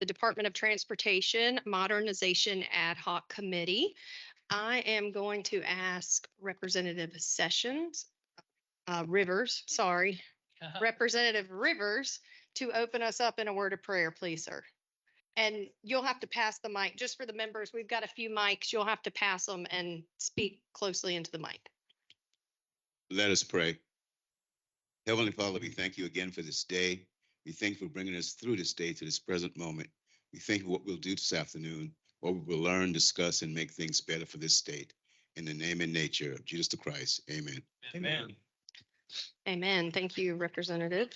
the Department of Transportation Modernization Ad Hoc Committee. I am going to ask Representative Representative Rivers to open us up in a word of prayer, please, sir. And you'll have to pass the mic, just for the members. We've got a few mics. You'll have to pass them and speak closely into the mic. Let us pray. Heavenly Father, we thank you again for this day. We thank you for bringing us through this day to this present moment. We thank you for what we'll do this afternoon, what we will learn, discuss, and make things better for this state. In the name and nature of Jesus the Christ, amen. Amen. Amen. Thank you, Representative.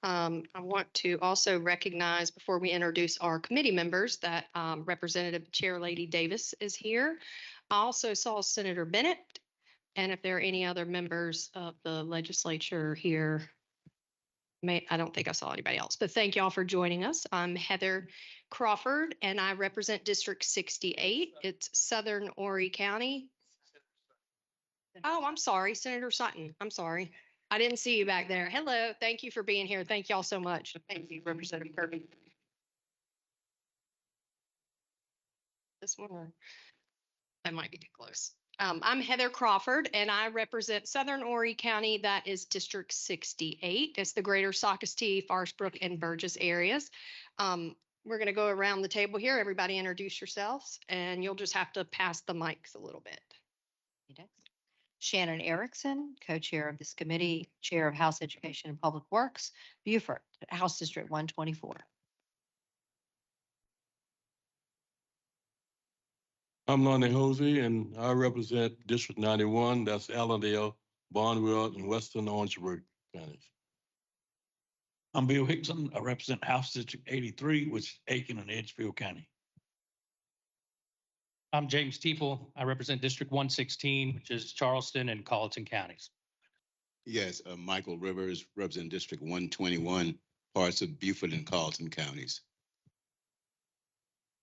I want to also recognize, before we introduce our committee members, that Representative Chair Lady Davis is here. I also saw Senator Bennett, and if there are any other members of the legislature here, I don't think I saw anybody else, but thank y'all for joining us. I'm Heather Crawford, and I represent District 68. It's Southern Horry County. Oh, I'm sorry, Senator Sutton. I'm sorry. I didn't see you back there. Hello. Thank you for being here. Thank y'all so much. Thank you, Representative Kirby. This one, that might be too close. I'm Heather Crawford, and I represent Southern Horry County. That is District 68. It's the greater Socastee, Farsbrook, and Burgess areas. We're going to go around the table here. Everybody introduce yourselves, and you'll just have to pass the mics a little bit. Shannon Erickson, co-chair of this committee, chair of House Education and Public Works, Beaufort, House District 124. I'm Lonnie Hosey, and I represent District 91. That's Allendale, Barnwell, and Western Orangeburg counties. I'm Bill Hickson. I represent House District 83, which is Aiken and Edgefield County. I'm James Teeple. I represent District 116, which is Charleston and Colleton counties. Yes, Michael Rivers, representing District 121, parts of Beaufort and Carlton counties.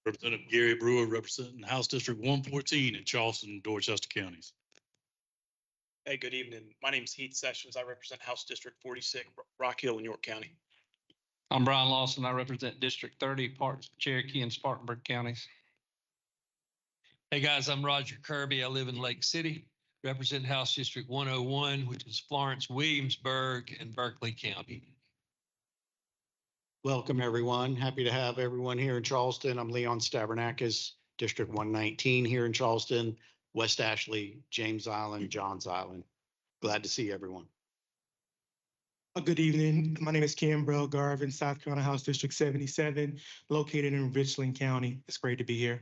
Representative Gary Brewer, representing House District 114 in Charleston and Dorchester counties. Hey, good evening. My name is Heath Sessions. I represent House District 46, Rock Hill and York County. I'm Brian Lawson. I represent District 30, parts of Cherokee and Spartanburg counties. Hey guys, I'm Roger Kirby. I live in Lake City, represent House District 101, which is Florence, Williamsburg, and Berkeley County. Welcome, everyone. Happy to have everyone here in Charleston. I'm Leon Stavronakis, District 119 here in Charleston, West Ashley, James Island, Johns Island. Glad to see everyone. Good evening. My name is Ken Brell Garvin, South Carolina House District 77, located in Richland County. It's great to be here.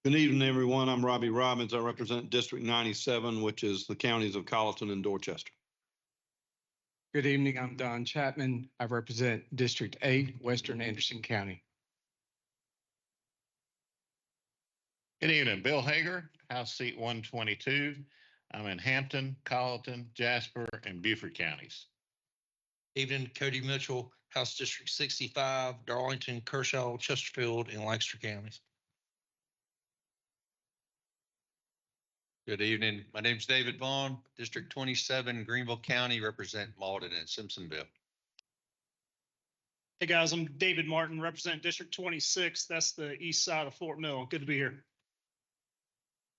Good evening, everyone. I'm Robbie Robbins. I represent District 97, which is the counties of Colleton and Dorchester. Good evening. I'm Don Chapman. I represent District 8, Western Anderson County. Good evening. Bill Hager, House Seat 122. I'm in Hampton, Colleton, Jasper, and Beaufort counties. Evening, Cody Mitchell, House District 65, Darlington, Kershaw, Chesterfield, and Lancaster counties. Good evening. My name is David Vaughn, District 27, Greenville County, represent Malden and Simpsonville. Hey guys, I'm David Martin, represent District 26. That's the east side of Fort Mill. Good to be here.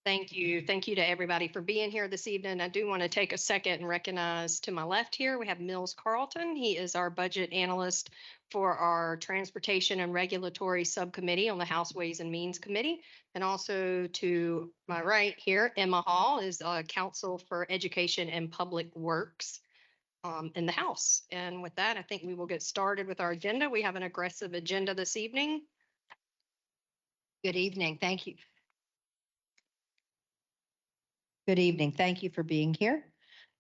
Thank you. Thank you to everybody for being here this evening. I do want to take a second and recognize to my left here, we have Mills Carlton. He is our budget analyst for our Transportation and Regulatory Subcommittee on the House Ways and Means Committee. And also to my right here, Emma Hall is Counsel for Education and Public Works in the House. And with that, I think we will get started with our agenda. We have an aggressive agenda this evening. Good evening. Thank you. Good evening. Thank you for being here.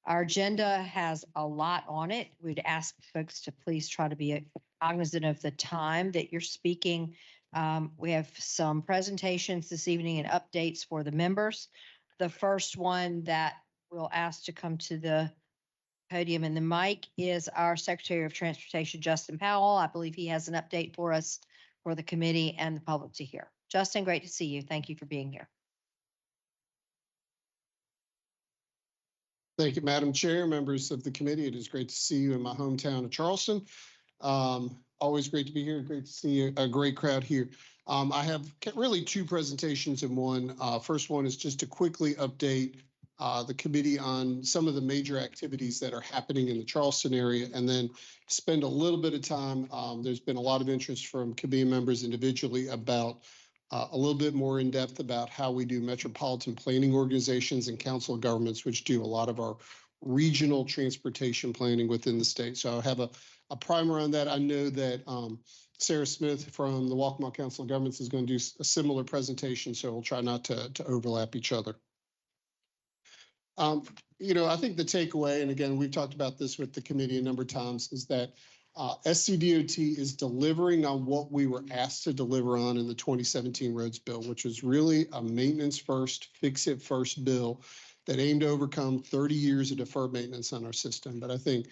Our agenda has a lot on it. We'd ask folks to please try to be cognizant of the time that you're speaking. We have some presentations this evening and updates for the members. The first one that we'll ask to come to the podium and the mic is our Secretary of Transportation, Justin Powell. I believe he has an update for us for the committee and the public to hear. Justin, great to see you. Thank you for being here. Thank you, Madam Chair, members of the committee. It is great to see you in my hometown of Charleston. Always great to be here. Great to see a great crowd here. I have really two presentations in one. First one is just to quickly update the committee on some of the major activities that are happening in the Charleston area, and then spend a little bit of time. There's been a lot of interest from committee members individually about a little bit more in depth about how we do metropolitan planning organizations and council of governments, which do a lot of our regional transportation planning within the state. So I have a primer on that. I know that Sarah Smith from the Walkmont Council of Governments is going to do a similar presentation, so we'll try not to overlap each other. I think the takeaway, and again, we've talked about this with the committee a number of times, is that SCDOT is delivering on what we were asked to deliver on in the 2017 roads bill, which was really a maintenance first, fix it first bill that aimed to overcome 30 years of deferred maintenance on our system. But I think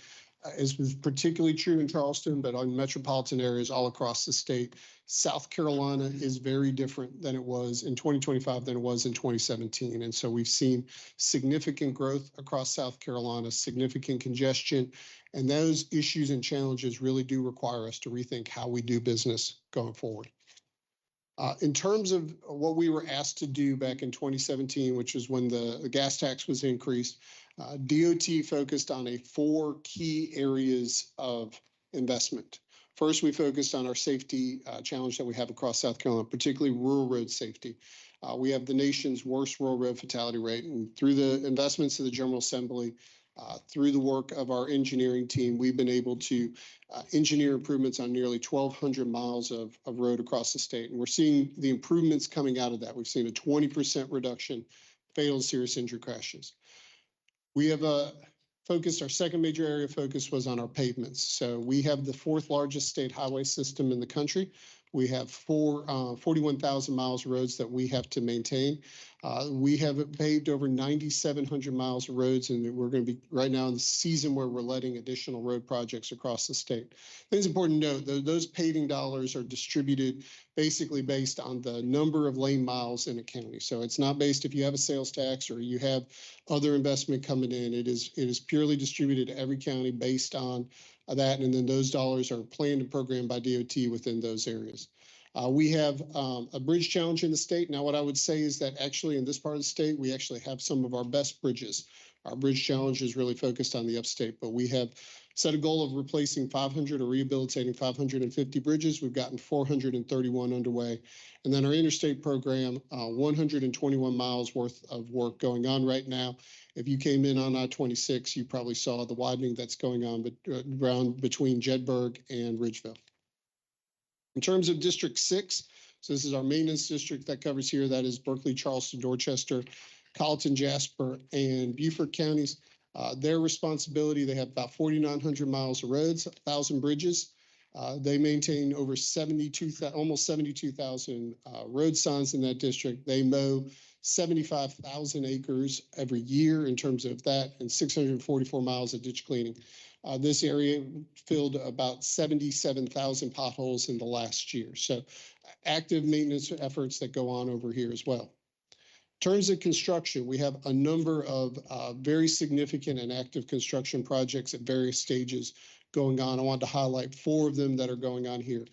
as was particularly true in Charleston, but on metropolitan areas all across the state, South Carolina is very different than it was in 2025 than it was in 2017. And so we've seen significant growth across South Carolina, significant congestion, and those issues and challenges really do require us to rethink how we do business going forward. In terms of what we were asked to do back in 2017, which is when the gas tax was increased, DOT focused on 4 key areas of investment. First, we focused on our safety challenge that we have across South Carolina, particularly rural road safety. We have the nation's worst rural road fatality rate, and through the investments of the General Assembly, through the work of our engineering team, we've been able to engineer improvements on nearly 1,200 miles of road across the state. And we're seeing the improvements coming out of that. We've seen a 20% reduction fatal and serious injury crashes. We have focused, our second major area of focus was on our pavements. So we have the 4th largest state highway system in the country. We have 41,000 miles of roads that we have to maintain. We have paved over 9,700 miles of roads, and we're going to be right now in the season where we're letting additional road projects across the state. I think it's important to note that those paving dollars are distributed basically based on the number of lane miles in a county. So it's not based if you have a sales tax or you have other investment coming in. It is purely distributed to every county based on that, and then those dollars are planned and programmed by DOT within those areas. We have a bridge challenge in the state. Now, what I would say is that actually in this part of the state, we actually have some of our best bridges. Our bridge challenge is really focused on the upstate, but we have set a goal of replacing 500 or rehabilitating 550 bridges. We've gotten 431 underway. And then our interstate program, 121 miles worth of work going on right now. If you came in on I-26, you probably saw the widening that's going on around between Jedburgh and Ridgeville. In terms of District 6, so this is our maintenance district that covers here. That is Berkeley, Charleston, Dorchester, Colleton, Jasper, and Beaufort counties. Their responsibility, they have about 4,900 miles of roads, 1,000 bridges. They maintain over almost 72,000 road signs in that district. They mow 75,000 acres every year in terms of that, and 644 miles of ditch cleaning. This area filled about 77,000 potholes in the last year. So active maintenance efforts that go on over here as well. In terms of construction, we have a number of very significant and active construction projects at various stages going on. I wanted to highlight 4 of them that are going on here.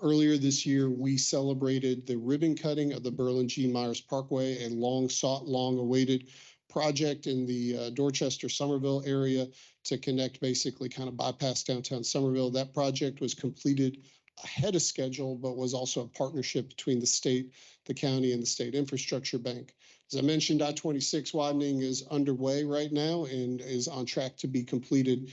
Earlier this year, we celebrated the ribbon cutting of the Berlin G. Myers Parkway, a long-sought, long-awaited project in the Dorchester-Somerville area to connect, basically kind of bypass downtown Somerville. That project was completed ahead of schedule, but was also a partnership between the state, the county, and the State Infrastructure Bank. As I mentioned, I-26 widening is underway right now and is on track to be completed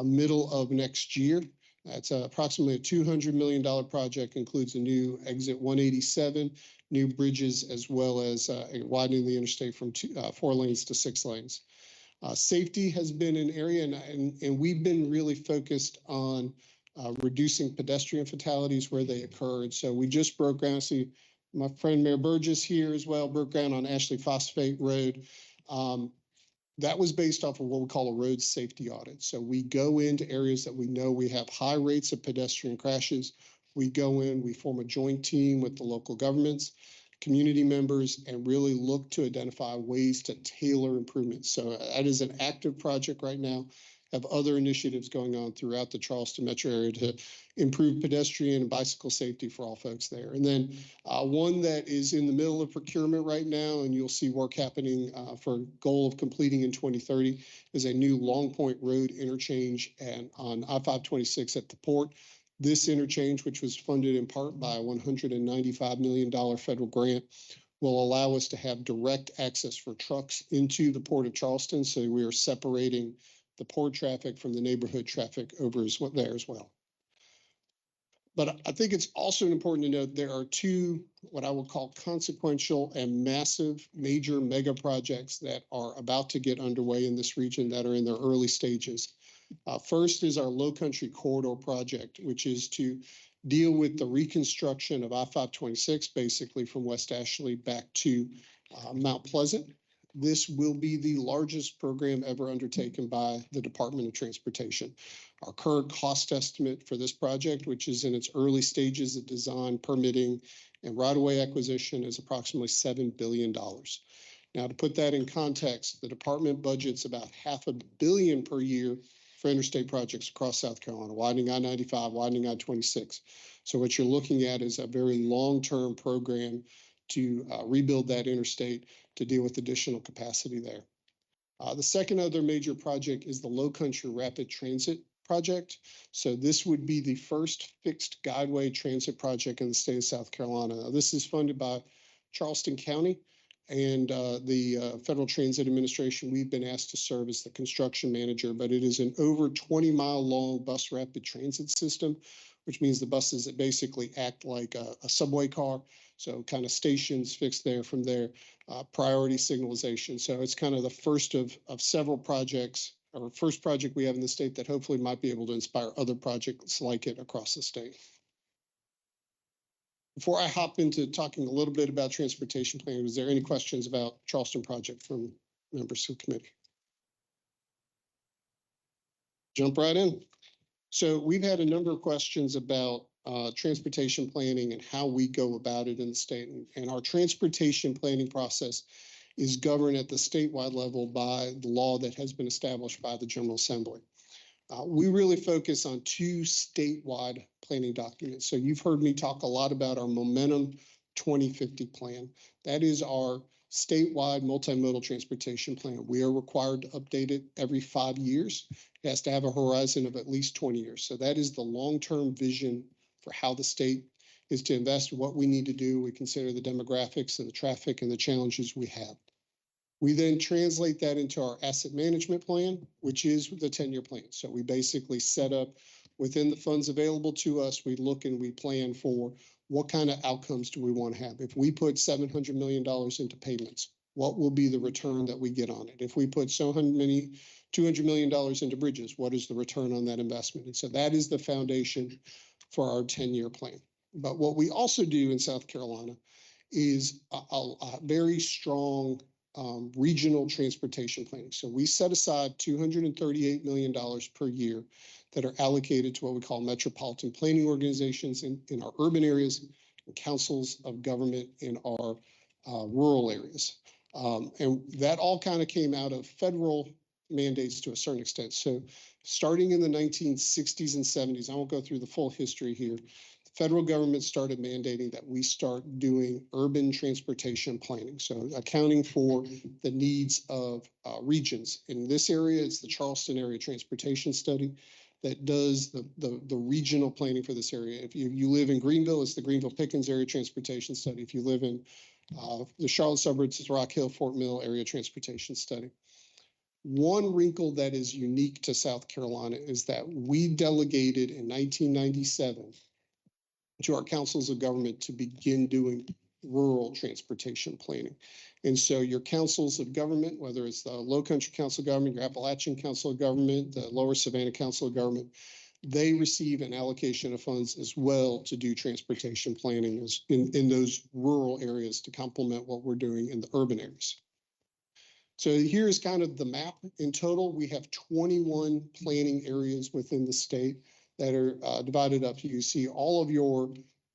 middle of next year. That's approximately a $200 million project, includes a new exit 187, new bridges, as well as widening the interstate from 4 lanes to 6 lanes. Safety has been an area, and we've been really focused on reducing pedestrian fatalities where they occur. And so we just broke ground. I see my friend Mayor Burgess here as well, broke ground on Ashley Phosphate Road. That was based off of what we call a road safety audit. So we go into areas that we know we have high rates of pedestrian crashes. We go in, we form a joint team with the local governments, community members, and really look to identify ways to tailor improvements. So that is an active project right now. have other initiatives going on throughout the Charleston metro area to improve pedestrian and bicycle safety for all folks there. And then one that is in the middle of procurement right now, and you'll see work happening for a goal of completing in 2030, is a new Long Point Road interchange and on I-526 at the port. This interchange, which was funded in part by a $195 million federal grant, will allow us to have direct access for trucks into the Port of Charleston. So we are separating the port traffic from the neighborhood traffic over there as well. But I think it's also important to note there are two, what I would call consequential and massive major mega projects that are about to get underway in this region that are in their early stages. First is our Low Country Corridor project, which is to deal with the reconstruction of I-526, basically from West Ashley back to Mount Pleasant. This will be the largest program ever undertaken by the Department of Transportation. Our current cost estimate for this project, which is in its early stages of design, permitting, and right-of-way acquisition, is approximately $7 billion. Now, to put that in context, the department budgets about $500 million per year for interstate projects across South Carolina, widening I-95, widening I-26. So what you're looking at is a very long-term program to rebuild that interstate to deal with additional capacity there. The second other major project is the Low Country Rapid Transit project. So this would be the first fixed guideway transit project in the state of South Carolina. Now, this is funded by Charleston County and the Federal Transit Administration. We've been asked to serve as the construction manager, but it is an over 20-mile long bus rapid transit system, which means the buses that basically act like a subway car. So kind of stations fixed there from there, priority signalization. So it's kind of the first of several projects, or first project we have in the state that hopefully might be able to inspire other projects like it across the state. Before I hop into talking a little bit about transportation planning, was there any questions about Charleston project from members of the committee? Jump right in. So we've had a number of questions about transportation planning and how we go about it in the state. And our transportation planning process is governed at the statewide level by the law that has been established by the General Assembly. We really focus on two statewide planning documents. So you've heard me talk a lot about our Momentum 2050 plan. That is our statewide multimodal transportation plan. We are required to update it every 5 years. It has to have a horizon of at least 20 years. So that is the long-term vision for how the state is to invest, what we need to do. We consider the demographics and the traffic and the challenges we have. We then translate that into our asset management plan, which is the 10-year plan. So we basically set up within the funds available to us, we look and we plan for what kind of outcomes do we want to have. If we put $700 million into payments, what will be the return that we get on it? If we put $200 million into bridges, what is the return on that investment? And so that is the foundation for our 10-year plan. But what we also do in South Carolina is a very strong regional transportation planning. So we set aside $238 million per year that are allocated to what we call metropolitan planning organizations in our urban areas and councils of government in our rural areas. And that all kind of came out of federal mandates to a certain extent. So starting in the 1960s and 70s, I won't go through the full history here, the federal government started mandating that we start doing urban transportation planning. So accounting for the needs of regions. In this area, it's the Charleston Area Transportation Study that does the regional planning for this area. If you live in Greenville, it's the Greenville-Pickens Area Transportation Study. If you live in the Charlotte suburbs, it's Rock Hill, Fort Mill Area Transportation Study. One wrinkle that is unique to South Carolina is that we delegated in 1997 to our councils of government to begin doing rural transportation planning. And so your councils of government, whether it's the Low Country Council of Government, your Appalachian Council of Government, the Lower Savannah Council of Government, they receive an allocation of funds as well to do transportation planning in those rural areas to complement what we're doing in the urban areas. So here's kind of the map. In total, we have 21 planning areas within the state that are divided up. You see all of your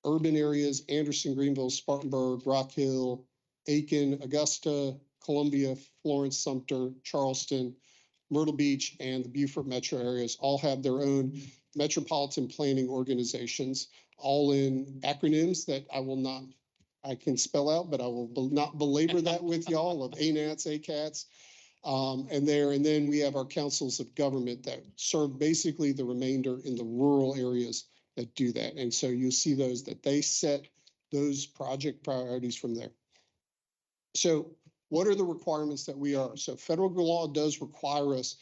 urban areas: Anderson, Greenville, Spartanburg, Rock Hill, Aiken, Augusta, Columbia, Florence, Sumter, Charleston, Myrtle Beach, and the Beaufort metro areas all have their own metropolitan planning organizations, all in acronyms that I can spell out, but I will not belabor that with y'all of ANATs, ACATs. And then we have our councils of government that serve basically the remainder in the rural areas that do that. And so you'll see those that they set those project priorities from there. So what are the requirements that we are? So federal law does require us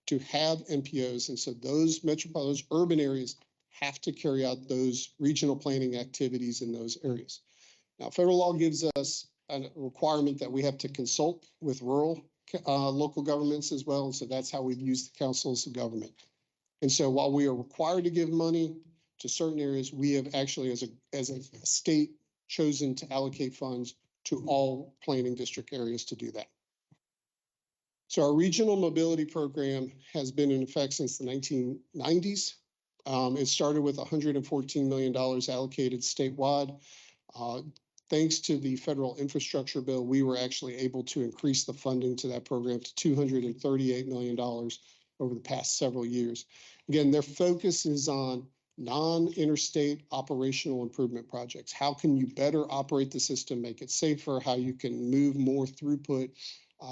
to have MPOs. And so those urban areas have to carry out those regional planning activities in those areas. Now, federal law gives us a requirement that we have to consult with rural local governments as well. And so that's how we've used the councils of government. And so while we are required to give money to certain areas, we have actually, as a state, chosen to allocate funds to all planning district areas to do that. So our regional mobility program has been in effect since the 1990s. It started with $114 million allocated statewide. Thanks to the federal infrastructure bill, we were actually able to increase the funding to that program to $238 million over the past several years. Again, their focus is on non-interstate operational improvement projects. How can you better operate the system, make it safer, how you can move more throughput,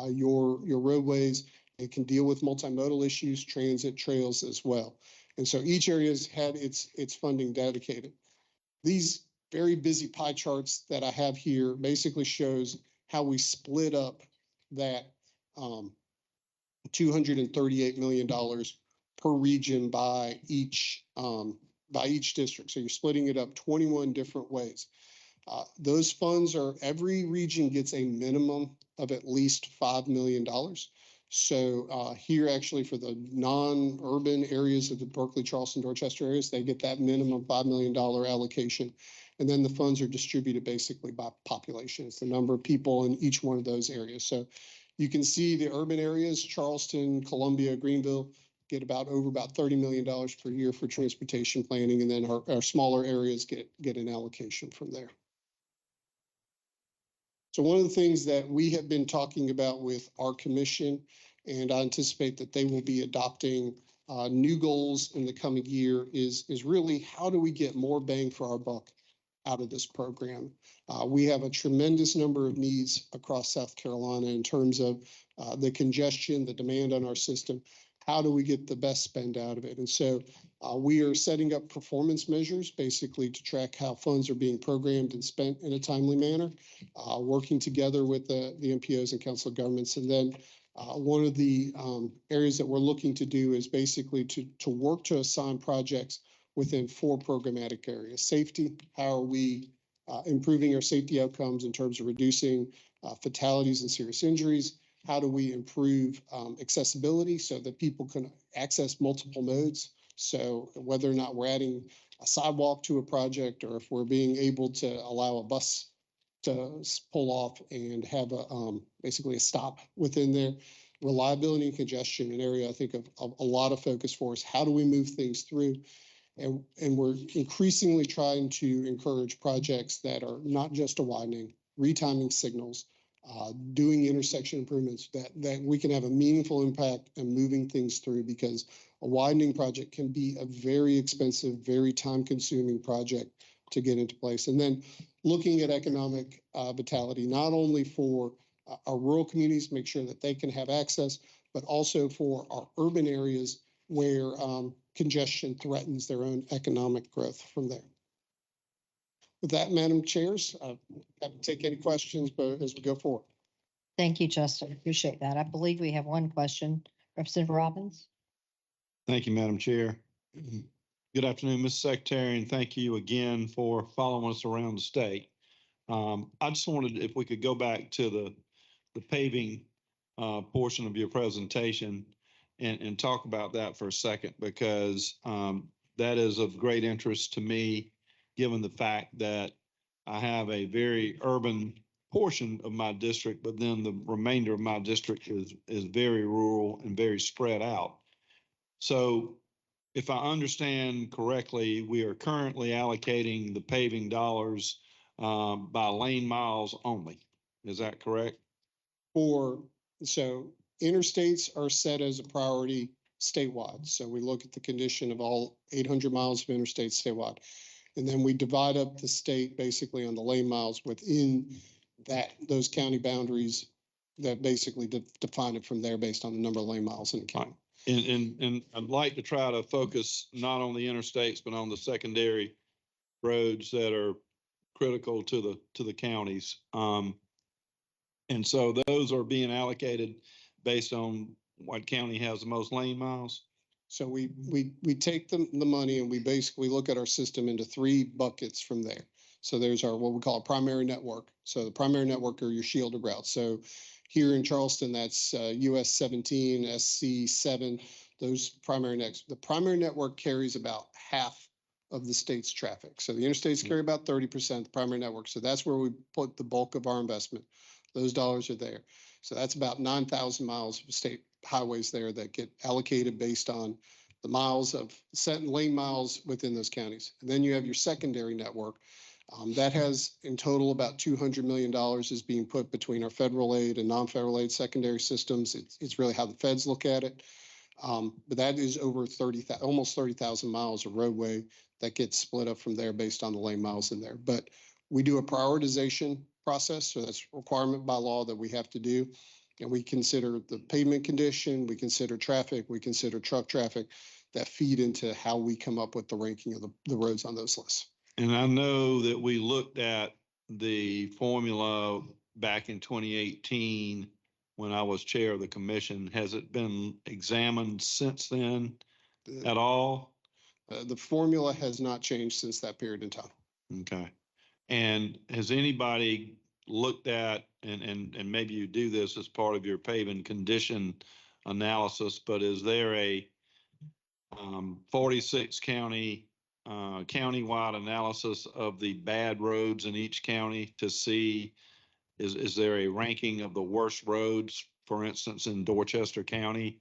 your roadways. It can deal with multimodal issues, transit, trails as well. And so each area has had its funding dedicated. These very busy pie charts that I have here basically shows how we split up that $238 million per region by each district. So you're splitting it up 21 different ways. Those funds every region gets a minimum of at least $5 million. So here actually for the non-urban areas of the Berkeley, Charleston, Dorchester areas, they get that minimum $5 million allocation. And then the funds are distributed basically by population. It's the number of people in each one of those areas. So you can see the urban areas, Charleston, Columbia, Greenville, get about $30 million per year for transportation planning. And then our smaller areas get an allocation from there. So one of the things that we have been talking about with our commission, and I anticipate that they will be adopting new goals in the coming year, is really how do we get more bang for our buck out of this program. We have a tremendous number of needs across South Carolina in terms of the congestion, the demand on our system. How do we get the best spend out of it? And so we are setting up performance measures basically to track how funds are being programmed and spent in a timely manner, working together with the MPOs and council of governments. And then one of the areas that we're looking to do is basically to work to assign projects within 4 programmatic areas. Safety, how are we improving our safety outcomes in terms of reducing fatalities and serious injuries? How do we improve accessibility so that people can access multiple modes? So whether or not we're adding a sidewalk to a project, or if we're being able to allow a bus to pull off and have basically a stop within there. Reliability and congestion, an area I think of a lot of focus for us. How do we move things through? And we're increasingly trying to encourage projects that are not just a widening, retiming signals, doing intersection improvements that we can have a meaningful impact and moving things through, because a widening project can be a very expensive, very time-consuming project to get into place. And then looking at economic vitality, not only for our rural communities, make sure that they can have access, but also for our urban areas where congestion threatens their own economic growth from there. With that, Madam Chairs, I have to take any questions, but as we go forward. Thank you, Justin. Appreciate that. I believe we have one question. Representative Robbins. Thank you, Madam Chair. Good afternoon, Mr. Secretary, and thank you again for following us around the state. I just wanted, if we could go back to the paving portion of your presentation and talk about that for a second, because that is of great interest to me, given the fact that I have a very urban portion of my district, but then the remainder of my district is very rural and very spread out. So if I understand correctly, we are currently allocating the paving dollars by lane miles only. Is that correct? So Interstates are set as a priority statewide. So we look at the condition of all 800 miles of interstate statewide. And then we divide up the state basically on the lane miles within those county boundaries that basically define it from there based on the number of lane miles in the county. And I'd like to try to focus not on the interstates, but on the secondary roads that are critical to the counties. And so those are being allocated based on what county has the most lane miles. So we take the money and we basically look at our system into 3 buckets from there. So there's our, what we call a primary network. So the primary network are your shielded routes. So here in Charleston, that's US 17, SC 7, those primary networks. The primary network carries about half of the state's traffic. So the interstates carry about 30%, the primary network. So that's where we put the bulk of our investment. Those dollars are there. So that's about 9,000 miles of state highways there that get allocated based on the miles of set lane miles within those counties. And then you have your secondary network. That has in total about $200 million is being put between our federal aid and non-federal aid secondary systems. It's really how the feds look at it. But that is over almost 30,000 miles of roadway that gets split up from there based on the lane miles in there. But we do a prioritization process. So that's a requirement by law that we have to do. And we consider the pavement condition, we consider traffic, we consider truck traffic that feed into how we come up with the ranking of the roads on those lists. And I know that we looked at the formula back in 2018 when I was chair of the commission. Has it been examined since then at all? The formula has not changed since that period in time. Okay. And has anybody looked at, and maybe you do this as part of your paving condition analysis, but is there a 46 county countywide analysis of the bad roads in each county to see, is there a ranking of the worst roads, for instance, in Dorchester County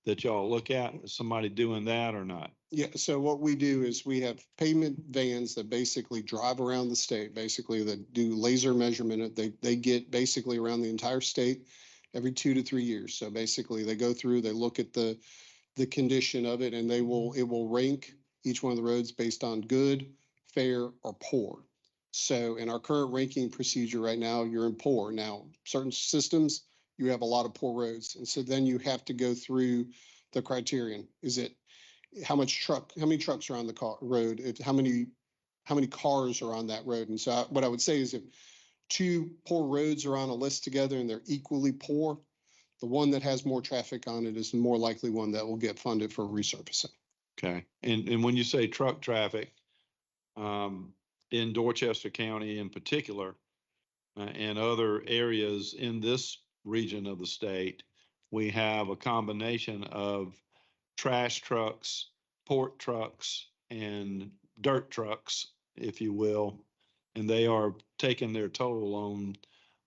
that y'all look at? Is somebody doing that or not? Yeah, so what we do is we have pavement vans that basically drive around the state, basically that do laser measurement. They get basically around the entire state every 2 to 3 years. So basically they go through, they look at the condition of it, and it will rank each one of the roads based on good, fair, or poor. So in our current ranking procedure right now, you're in poor. Now, certain systems, you have a lot of poor roads. And so then you have to go through the criterion. Is it how many trucks are on the road? How many cars are on that road? And so what I would say is if 2 poor roads are on a list together and they're equally poor, the one that has more traffic on it is the more likely one that will get funded for resurfacing. Okay. And when you say truck traffic, in Dorchester County in particular, and other areas in this region of the state, we have a combination of trash trucks, port trucks, and dirt trucks, if you will, and they are taking their toll on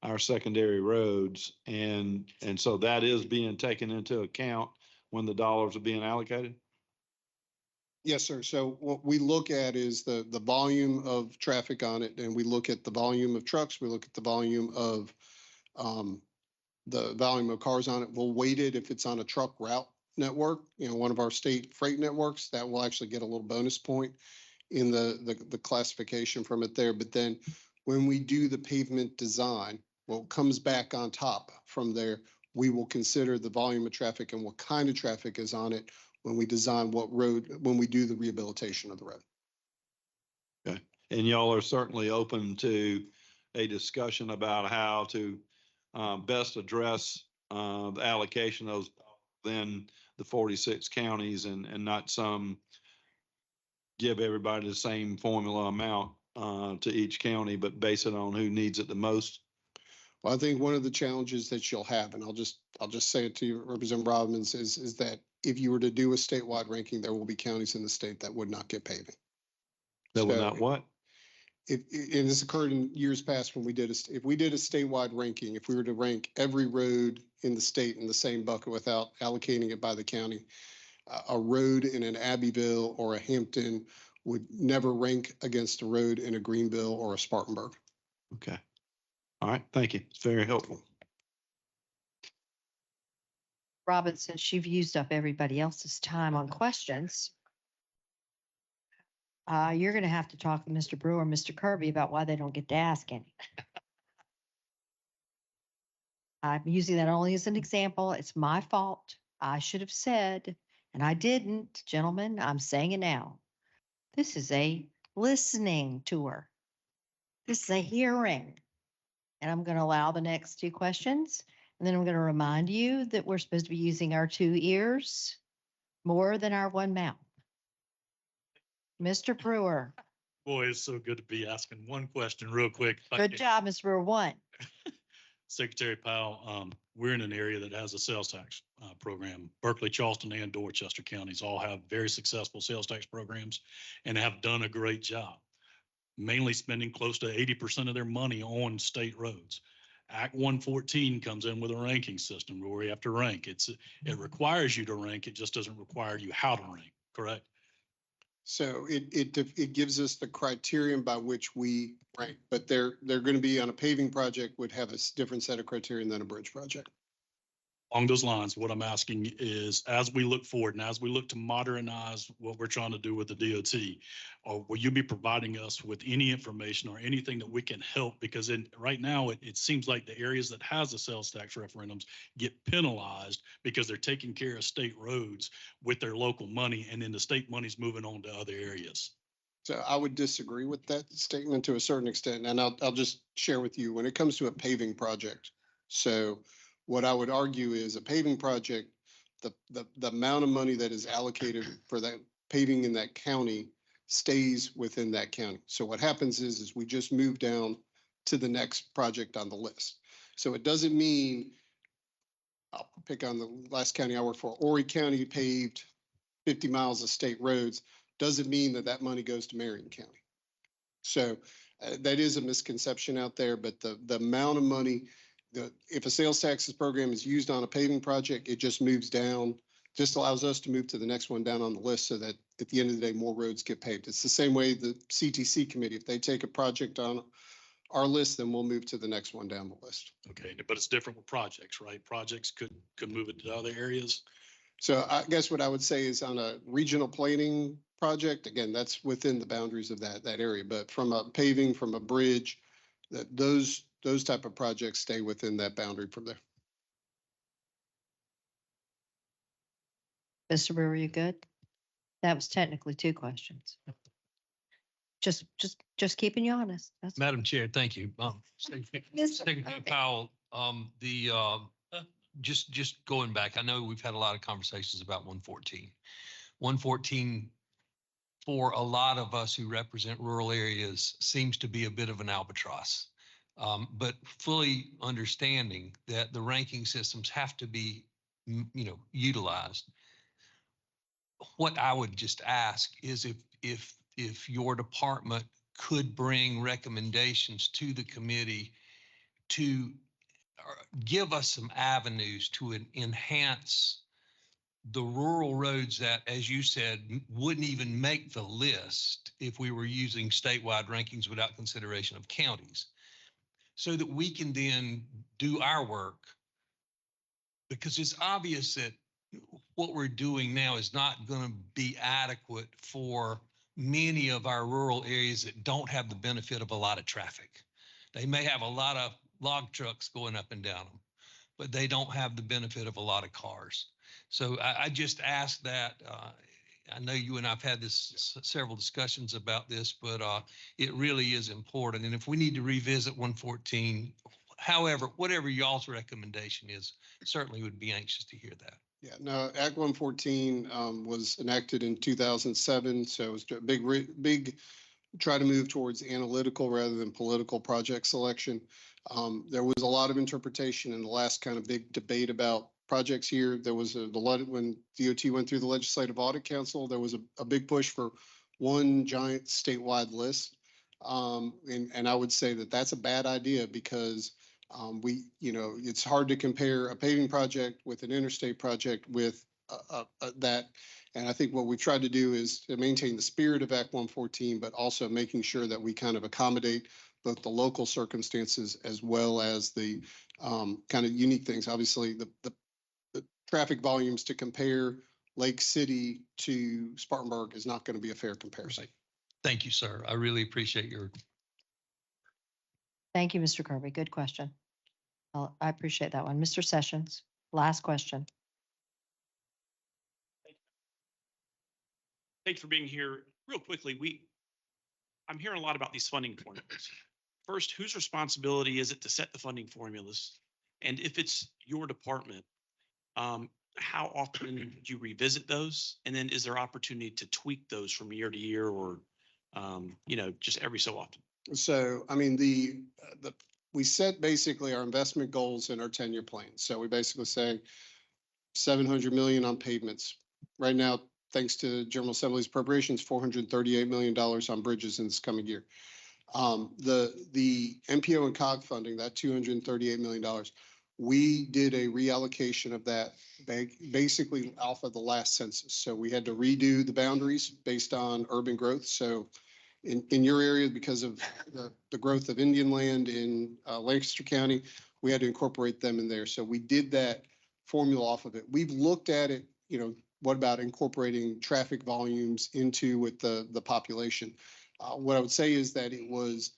our secondary roads. And so that is being taken into account when the dollars are being allocated? Yes, sir. So what we look at is the volume of traffic on it, and we look at the volume of trucks. We look at the volume of cars on it. We'll weight it if it's on a truck route network, one of our state freight networks, that will actually get a little bonus point in the classification from it there. But then when we do the pavement design, what comes back on top from there, we will consider the volume of traffic and what kind of traffic is on it when we design what road, when we do the rehabilitation of the road. Okay. And y'all are certainly open to a discussion about how to best address the allocation of then the 46 counties and not give everybody the same formula amount to each county, but base it on who needs it the most. Well, I think one of the challenges that you'll have, and I'll just say it to you, Representative Robbins, is that if you were to do a statewide ranking, there will be counties in the state that would not get paving. That would not what? And this occurred in years past when if we did a statewide ranking, if we were to rank every road in the state in the same bucket without allocating it by the county, a road in an Abbeville or a Hampton would never rank against a road in a Greenville or a Spartanburg. Okay. All right. Thank you. It's very helpful. Robin, since you've used up everybody else's time on questions, you're going to have to talk to Mr. Brewer and Mr. Kirby about why they don't get to ask any. I'm using that only as an example. It's my fault. I should have said, and I didn't, gentlemen. I'm saying it now. This is a listening tour. This is a hearing. And I'm going to allow the next two questions. And then I'm going to remind you that we're supposed to be using our 2 ears more than our 1 mouth. Mr. Brewer, Boy, it's so good to be asking one question real quick. good job, Mr. Brewer. 1. Secretary Powell, we're in an area that has a sales tax program. Berkeley, Charleston, and Dorchester counties all have very successful sales tax programs and have done a great job, mainly spending close to 80% of their money on state roads. Act 114 comes in with a ranking system where we have to rank. It requires you to rank. It just doesn't require you how to rank, correct? So it gives us the criterion by which we rank, but they're going to be on a paving project would have a different set of criterion than a bridge project. Along those lines, what I'm asking is, as we look forward and as we look to modernize what we're trying to do with the DOT, will you be providing us with any information or anything that we can help? Because right now, it seems like the areas that has the sales tax referendums get penalized because they're taking care of state roads with their local money, and then the state money's moving on to other areas. So I would disagree with that statement to a certain extent, and I'll just share with you when it comes to a paving project. So what I would argue is a paving project, the amount of money that is allocated for that paving in that county stays within that county. So what happens is we just move down to the next project on the list. So it doesn't mean, I'll pick on the last county I worked for, Horry County paved 50 miles of state roads, doesn't mean that that money goes to Marion County. So that is a misconception out there, but the amount of money, if a sales taxes program is used on a paving project, it just moves down, just allows us to move to the next one down on the list so that at the end of the day, more roads get paved. It's the same way the CTC committee, if they take a project on our list, then we'll move to the next one down the list. Okay, but it's different with projects, right? Projects could move it to other areas. So I guess what I would say is on a regional planning project, again, that's within the boundaries of that area, but from a paving, from a bridge, that those type of projects stay within that boundary from there. Mr. Brewer, you good? That was technically 2 questions. Just keeping you honest. That's Madam Chair, thank you. Secretary okay. Powell, just going back, I know we've had a lot of conversations about 114. 114 for a lot of us who represent rural areas seems to be a bit of an albatross. But fully understanding that the ranking systems have to be, utilized. What I would just ask is if your department could bring recommendations to the committee to give us some avenues to enhance the rural roads that, as you said, wouldn't even make the list if we were using statewide rankings without consideration of counties, so that we can then do our work. Because it's obvious that what we're doing now is not going to be adequate for many of our rural areas that don't have the benefit of a lot of traffic. They may have a lot of log trucks going up and down them, but they don't have the benefit of a lot of cars. So I just ask that, I know you and I've had several discussions about this, but it really is important. And if we need to revisit 114, however, whatever y'all's recommendation is, certainly would be anxious to hear that. Yeah, no, Act 114 was enacted in 2007. So it was a big try to move towards analytical rather than political project selection. There was a lot of interpretation in the last kind of big debate about projects here. There was when DOT went through the Legislative Audit Council, there was a big push for one giant statewide list. And I would say that that's a bad idea because it's hard to compare a paving project with an interstate project with that. And I think what we tried to do is to maintain the spirit of Act 114, but also making sure that we kind of accommodate both the local circumstances as well as the kind of unique things. Obviously, the traffic volumes to compare Lake City to Spartanburg is not going to be a fair comparison. Thank you, sir. I really appreciate your. Thank you, Mr. Kirby. Good question. I appreciate that one. Mr. Sessions, last question. Thanks for being here. Real quickly, I'm hearing a lot about these funding formulas. First, whose responsibility is it to set the funding formulas? And if it's your department, how often do you revisit those? And then is there opportunity to tweak those from year to year or, just every so often? So, I mean, we set basically our investment goals in our 10-year plan. So we basically say 700 million on pavements. Right now, thanks to General Assembly's appropriations, $438 million on bridges in this coming year. The MPO and COG funding, that $238 million, we did a reallocation of that basically off of the last census. So we had to redo the boundaries based on urban growth. So in your area, because of the growth of Indian land in Lancaster County, we had to incorporate them in there. So we did that formula off of it. We've looked at it, what about incorporating traffic volumes into with the population? What I would say is that it was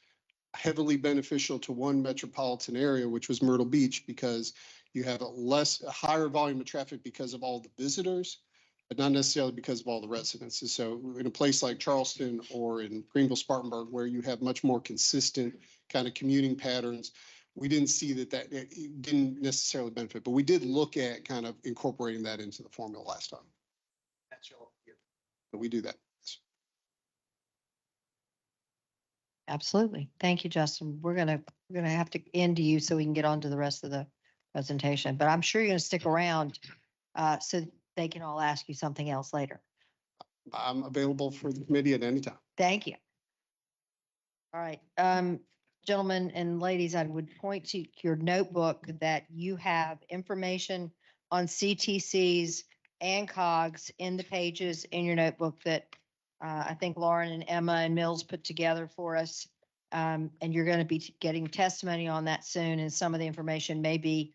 heavily beneficial to one metropolitan area, which was Myrtle Beach, because you have a higher volume of traffic because of all the visitors, but not necessarily because of all the residents. And so in a place like Charleston or in Greenville, Spartanburg, where you have much more consistent kind of commuting patterns, we didn't see that it didn't necessarily benefit, but we did look at kind of incorporating that into the formula last time. That's all here. But we do that. Absolutely. Thank you, Justin. We're gonna have to end you so we can get on to the rest of the presentation, but I'm sure you're gonna stick around so they can all ask you something else later. I'm available for the committee at any time. Thank you. All right, gentlemen and ladies, I would point to your notebook that you have information on CTCs and COGs in the pages in your notebook that I think Lauren and Emma and Mills put together for us. And you're going to be getting testimony on that soon. And some of the information may be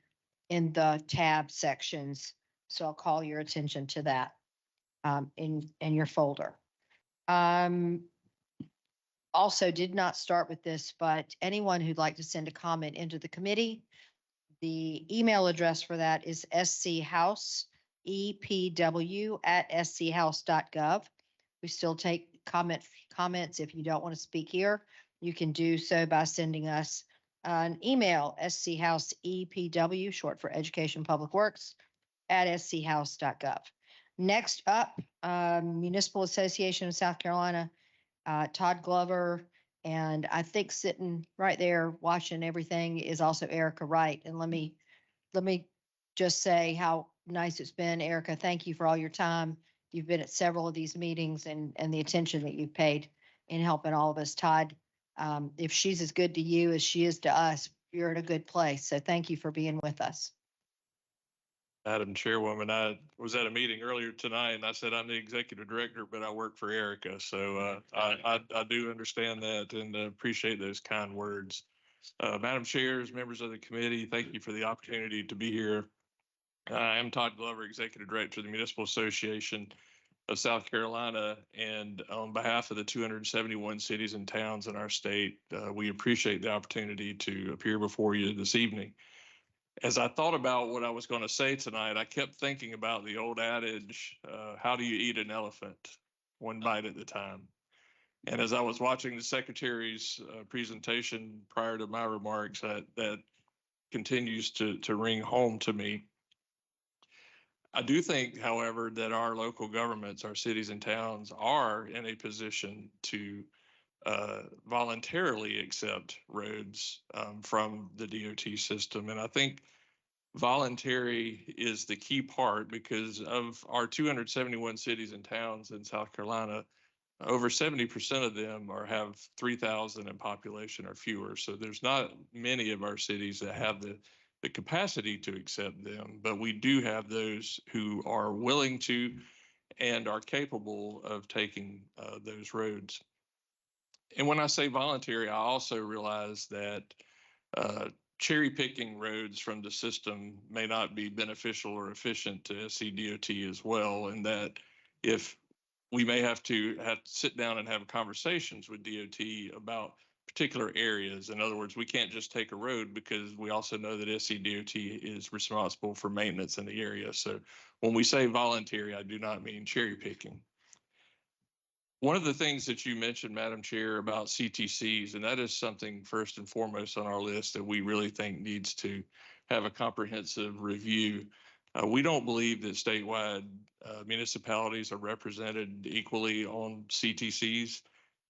in the tab sections. So I'll call your attention to that in your folder. Also did not start with this, but anyone who'd like to send a comment into the committee, the email address for that is schouseepw@schhouse.gov. We still take comments. If you don't want to speak here, you can do so by sending us an email, schouseepw, short for Education Public Works, @schhouse.gov. Next up, Municipal Association of South Carolina, Todd Glover, and I think sitting right there watching everything is also Erica Wright. And let me just say how nice it's been, Erica. Thank you for all your time. You've been at several of these meetings and the attention that you've paid in helping all of us. Todd, if she's as good to you as she is to us, you're in a good place. So thank you for being with us. Madam Chairwoman, I was at a meeting earlier tonight and I said I'm the executive director, but I work for Erica. So I do understand that and appreciate those kind words. Madam Chairs, members of the committee, thank you for the opportunity to be here. I am Todd Glover, Executive Director of the Municipal Association of South Carolina. And on behalf of the 271 cities and towns in our state, we appreciate the opportunity to appear before you this evening. As I thought about what I was going to say tonight, I kept thinking about the old adage, how do you eat an elephant? One bite at a time. And as I was watching the Secretary's presentation prior to my remarks, that continues to ring home to me. I do think, however, that our local governments, our cities and towns are in a position to voluntarily accept roads from the DOT system. And I think voluntary is the key part because of our 271 cities and towns in South Carolina, over 70% of them have 3,000 in population or fewer. So there's not many of our cities that have the capacity to accept them, but we do have those who are willing to and are capable of taking those roads. And when I say voluntary, I also realize that cherry picking roads from the system may not be beneficial or efficient to SCDOT as well. And that if we may have to sit down and have conversations with DOT about particular areas. In other words, we can't just take a road because we also know that SCDOT is responsible for maintenance in the area. So when we say voluntary, I do not mean cherry picking. One of the things that you mentioned, Madam Chair, about CTCs, and that is something first and foremost on our list that we really think needs to have a comprehensive review. We don't believe that statewide municipalities are represented equally on CTCs.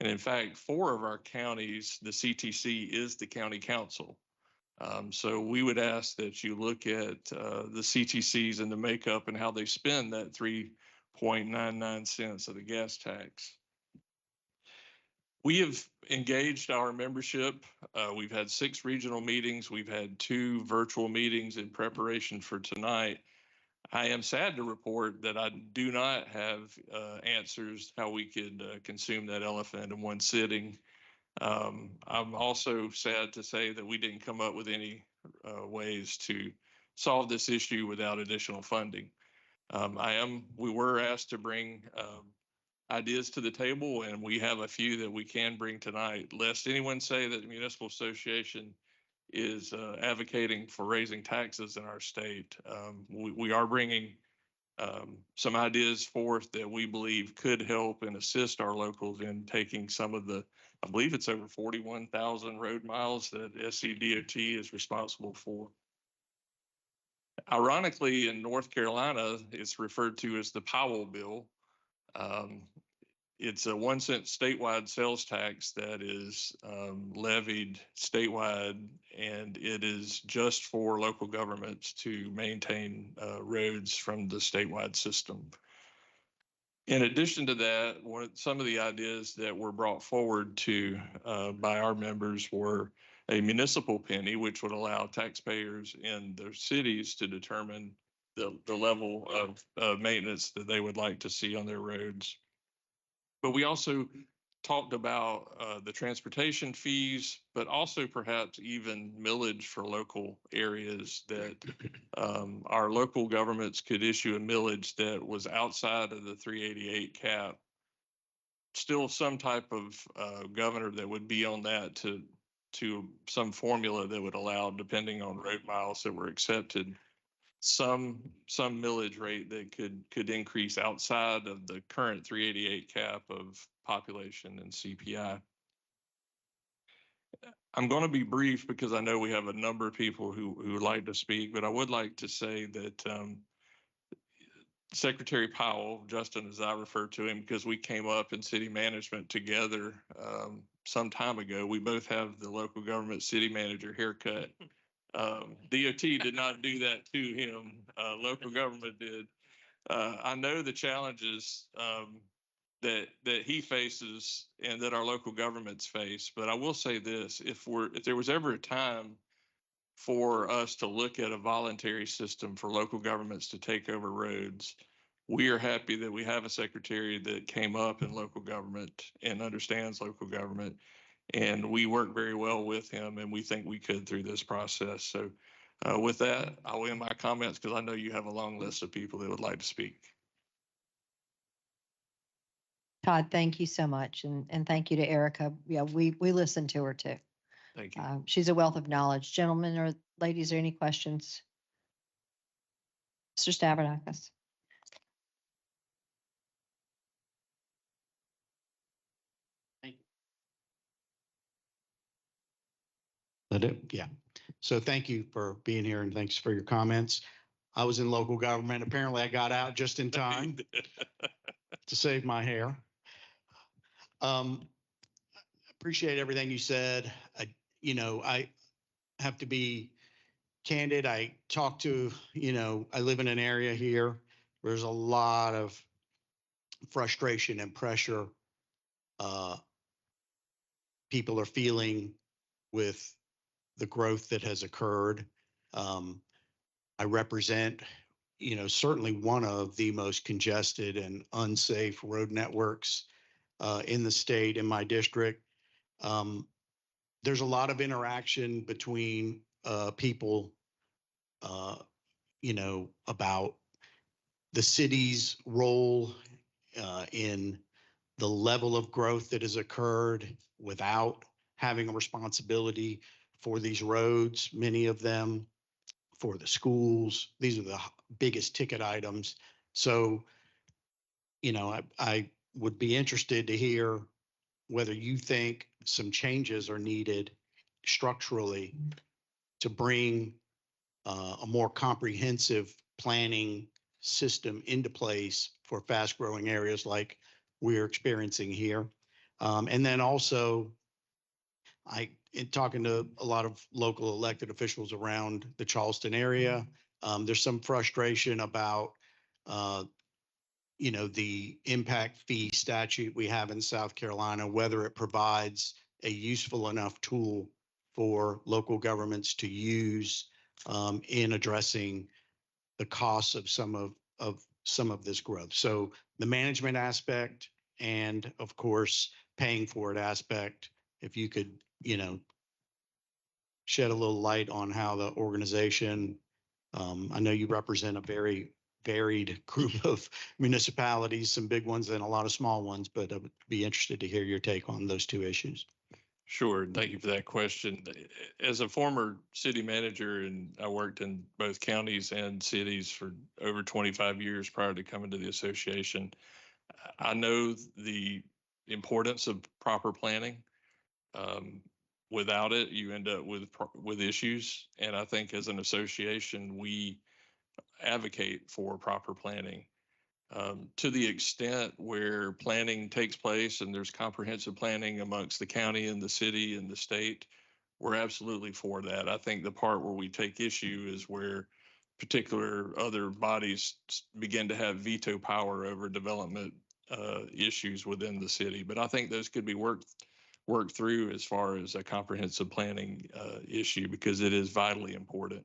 And in fact, 4 of our counties, the CTC is the county council. So we would ask that you look at the CTCs and the makeup and how they spend that 3.99 cents of the gas tax. We have engaged our membership. We've had 6 regional meetings. We've had 2 virtual meetings in preparation for tonight. I am sad to report that I do not have answers how we could consume that elephant in one sitting. I'm also sad to say that we didn't come up with any ways to solve this issue without additional funding. We were asked to bring ideas to the table, and we have a few that we can bring tonight. Lest anyone say that the Municipal Association is advocating for raising taxes in our state. We are bringing some ideas forth that we believe could help and assist our locals in taking some of the, I believe it's over 41,000 road miles that SCDOT is responsible for. Ironically, in North Carolina, it's referred to as the Powell Bill. It's a 1 cent statewide sales tax that is levied statewide, and it is just for local governments to maintain roads from the statewide system. In addition to that, some of the ideas that were brought forward by our members were a municipal penny, which would allow taxpayers in their cities to determine the level of maintenance that they would like to see on their roads. But we also talked about the transportation fees, but also perhaps even millage for local areas that our local governments could issue a millage that was outside of the 388 cap. Still some type of governor that would be on that to some formula that would allow, depending on road miles that were accepted, some millage rate that could increase outside of the current 388 cap of population and CPI. I'm going to be brief because I know we have a number of people who would like to speak, but I would like to say that Secretary Powell, Justin, as I refer to him, because we came up in city management together some time ago. We both have the local government city manager haircut. DOT did not do that to him. Local government did. I know the challenges that he faces and that our local governments face, but I will say this: if there was ever a time for us to look at a voluntary system for local governments to take over roads, we are happy that we have a secretary that came up in local government and understands local government. And we work very well with him, and we think we could through this process. So with that, I'll end my comments because I know you have a long list of people that would like to speak. Todd, thank you so much. And thank you to Erica. Yeah, we listened to her too. Thank you. She's a wealth of knowledge. Gentlemen or ladies, are any questions? Mr. Stavronakis. Yeah. So thank you for being here and thanks for your comments. I was in local government. Apparently I got out just in time to save my hair. Appreciate everything you said. I have to be candid. I talked to, I live in an area here. There's a lot of frustration and pressure people are feeling with the growth that has occurred. I represent, certainly one of the most congested and unsafe road networks in the state, in my district. There's a lot of interaction between people, about the city's role in the level of growth that has occurred without having a responsibility for these roads, many of them for the schools. These are the biggest ticket items. So, I would be interested to hear whether you think some changes are needed structurally to bring a more comprehensive planning system into place for fast growing areas like we're experiencing here. And then also, in talking to a lot of local elected officials around the Charleston area, there's some frustration about, the impact fee statute we have in South Carolina, whether it provides a useful enough tool for local governments to use in addressing the costs of some of this growth. So the management aspect and of course, paying for it aspect, if you could, shed a little light on how the organization, I know you represent a very varied group of municipalities, some big ones and a lot of small ones, but I would be interested to hear your take on those two issues. Sure. Thank you for that question. As a former city manager, and I worked in both counties and cities for over 25 years prior to coming to the association, I know the importance of proper planning. Without it, you end up with issues. And I think as an association, we advocate for proper planning. To the extent where planning takes place and there's comprehensive planning amongst the county and the city and the state, we're absolutely for that. I think the part where we take issue is where particular other bodies begin to have veto power over development issues within the city. But I think those could be worked through as far as a comprehensive planning issue, because it is vitally important.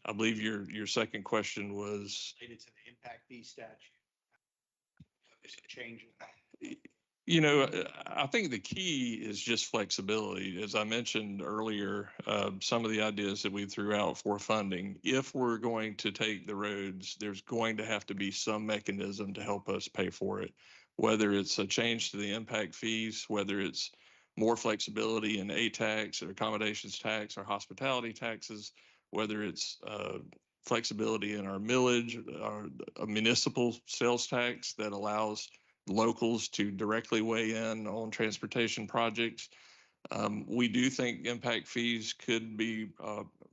I believe your second question was Related to the impact fee statute. Is it changing? I think the key is just flexibility. As I mentioned earlier, some of the ideas that we threw out for funding, if we're going to take the roads, there's going to have to be some mechanism to help us pay for it, whether it's a change to the impact fees, whether it's more flexibility in tax or accommodations tax or hospitality taxes, whether it's flexibility in our millage, our municipal sales tax that allows locals to directly weigh in on transportation projects. We do think impact fees could be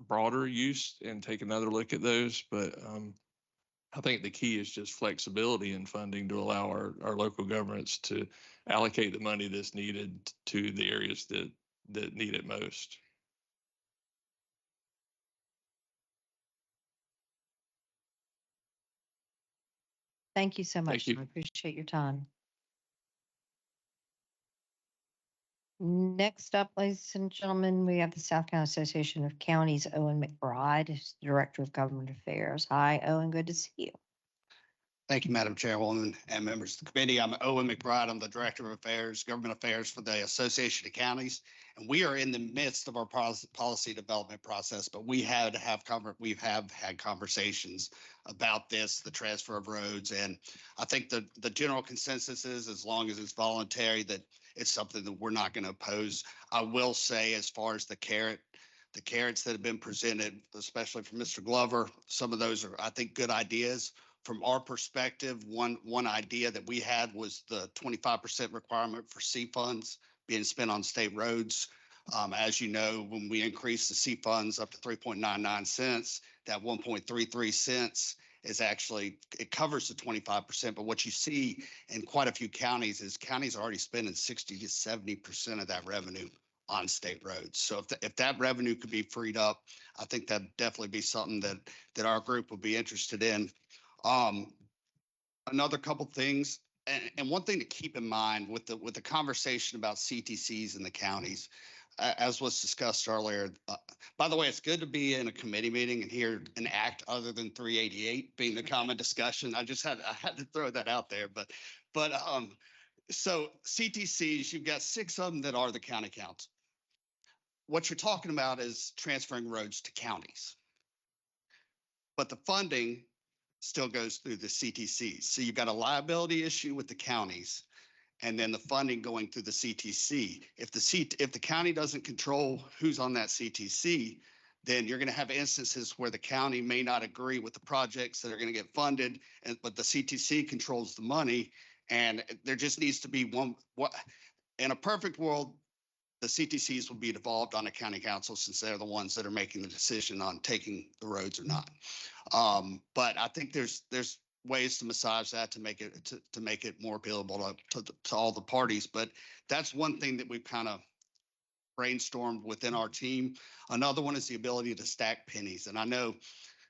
broader use and take another look at those, but I think the key is just flexibility in funding to allow our local governments to allocate the money that's needed to the areas that need it most. Thank you so much. you. I appreciate your time. Next up, ladies and gentlemen, we have the South Carolina Association of Counties, Owen McBride, who's the Director of Government Affairs. Hi, Owen, good to see you. Thank you, Madam Chairwoman and members of the committee. I'm Owen McBride. I'm the Director of Government Affairs for the Association of Counties. And we are in the midst of our policy development process, but we've had conversations about this, the transfer of roads. And I think the general consensus is, as long as it's voluntary, that it's something that we're not going to oppose. I will say, as far as the carrots that have been presented, especially from Mr. Glover, some of those are, I think, good ideas. From our perspective, one idea that we had was the 25% requirement for C funds being spent on state roads. As you know, when we increase the C funds up to 3.99 cents, that 1.33 cents is actually, it covers the 25%. But what you see in quite a few counties is counties are already spending 60 to 70% of that revenue on state roads. So if that revenue could be freed up, I think that'd definitely be something that our group would be interested in. Another couple things, and one thing to keep in mind with the conversation about CTCs in the counties, as was discussed earlier. By the way, it's good to be in a committee meeting and hear an act other than 388 being the common discussion. I had to throw that out there, but so CTCs, you've got 6 of them that are the county council. what you're talking about is transferring roads to counties. But the funding still goes through the CTCs. So you've got a liability issue with the counties and then the funding going through the CTC. If the county doesn't control who's on that CTC, then you're going to have instances where the county may not agree with the projects that are going to get funded, but the CTC controls the money. And there just needs to be one, in a perfect world, the CTCs will be devolved on a county council since they're the ones that are making the decision on taking the roads or not. But I think there's ways to massage that to make it more appealable to all the parties. But that's one thing that we've kind of brainstormed within our team. Another one is the ability to stack pennies. And I know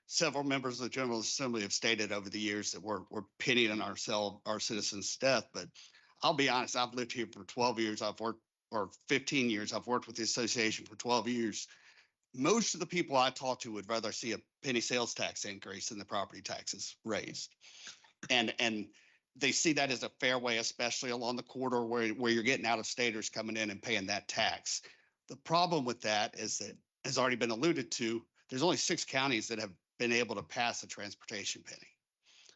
several members of the General Assembly have stated over the years that we're pennying our citizens to death. But I'll be honest, I've lived here for 12 years. Or 15 years. I've worked with the association for 12 years. Most of the people I talk to would rather see a penny sales tax increase than the property taxes raised. And they see that as a fair way, especially along the corridor where you're getting out of staters coming in and paying that tax. The problem with that is that, has already been alluded to, there's only 6 counties that have been able to pass a transportation penny.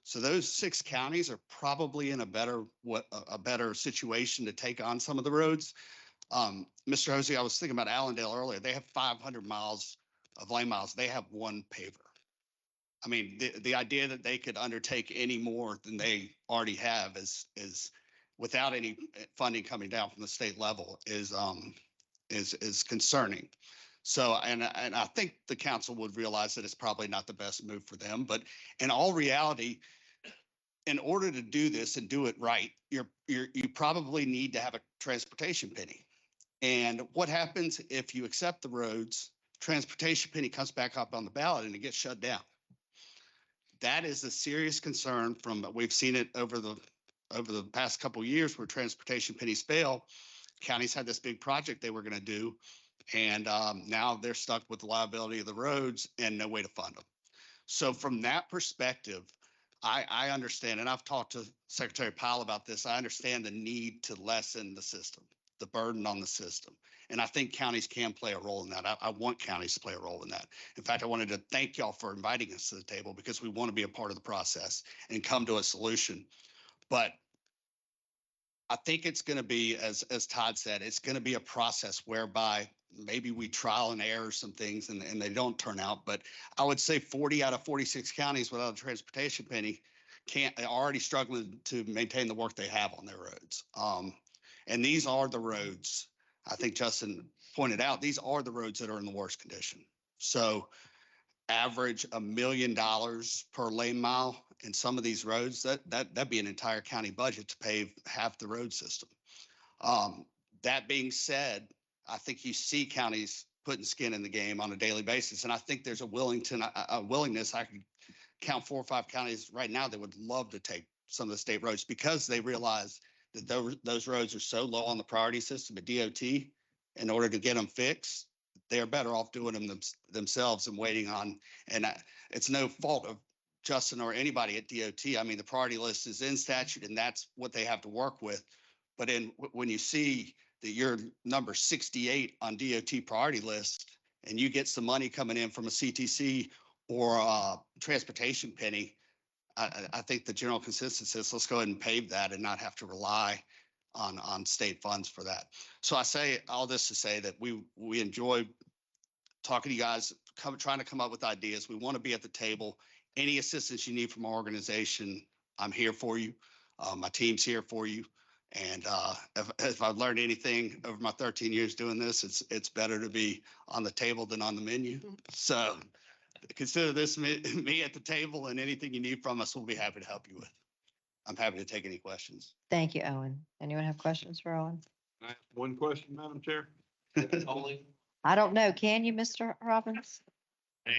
So those 6 counties are probably in a better situation to take on some of the roads. Mr. Hosey, I was thinking about Allendale earlier. They have 500 miles of lane miles. They have 1 paver. I mean, the idea that they could undertake any more than they already have is without any funding coming down from the state level is concerning. So, and I think the council would realize that it's probably not the best move for them, but in all reality, in order to do this and do it right, you probably need to have a transportation penny. And what happens if you accept the roads, transportation penny comes back up on the ballot and it gets shut down? That is a serious concern we've seen it over the past couple of years where transportation pennies fail. Counties had this big project they were going to do, and now they're stuck with the liability of the roads and no way to fund them. So from that perspective, I understand, and I've talked to Secretary Powell about this. I understand the need to lessen the system, the burden on the system. And I think counties can play a role in that. I want counties to play a role in that. In fact, I wanted to thank y'all for inviting us to the table because we want to be a part of the process and come to a solution. But I think it's going to be, as Todd said, it's going to be a process whereby maybe we trial and error some things and they don't turn out. But I would say 40 out of 46 counties without a transportation penny are already struggling to maintain the work they have on their roads. And these are the roads, I think Justin pointed out, these are the roads that are in the worst condition. So average $1 million per lane mile in some of these roads, that'd be an entire county budget to pave half the road system. That being said, I think you see counties putting skin in the game on a daily basis. And I think there's a willingness. I could count 4 or 5 counties right now that would love to take some of the state roads because they realize that those roads are so low on the priority system at DOT. In order to get them fixed, they're better off doing them themselves and waiting on. And it's no fault of Justin or anybody at DOT. I mean, the priority list is in statute and that's what they have to work with. But when you see that you're number 68 on DOT priority list and you get some money coming in from a CTC or a transportation penny, I think the general consensus is let's go ahead and pave that and not have to rely on state funds for that. So I say all this to say that we enjoy talking to you guys, trying to come up with ideas. We want to be at the table. Any assistance you need from our organization, I'm here for you. My team's here for you. And if I've learned anything over my 13 years doing this, it's better to be on the table than on the menu. So consider this me at the table, and anything you need from us, we'll be happy to help you with. I'm happy to take any questions. Thank you, Owen. Anyone have questions for Owen? I have one question, Madam Chair. I don't know. Can you, Mr. Robbins? And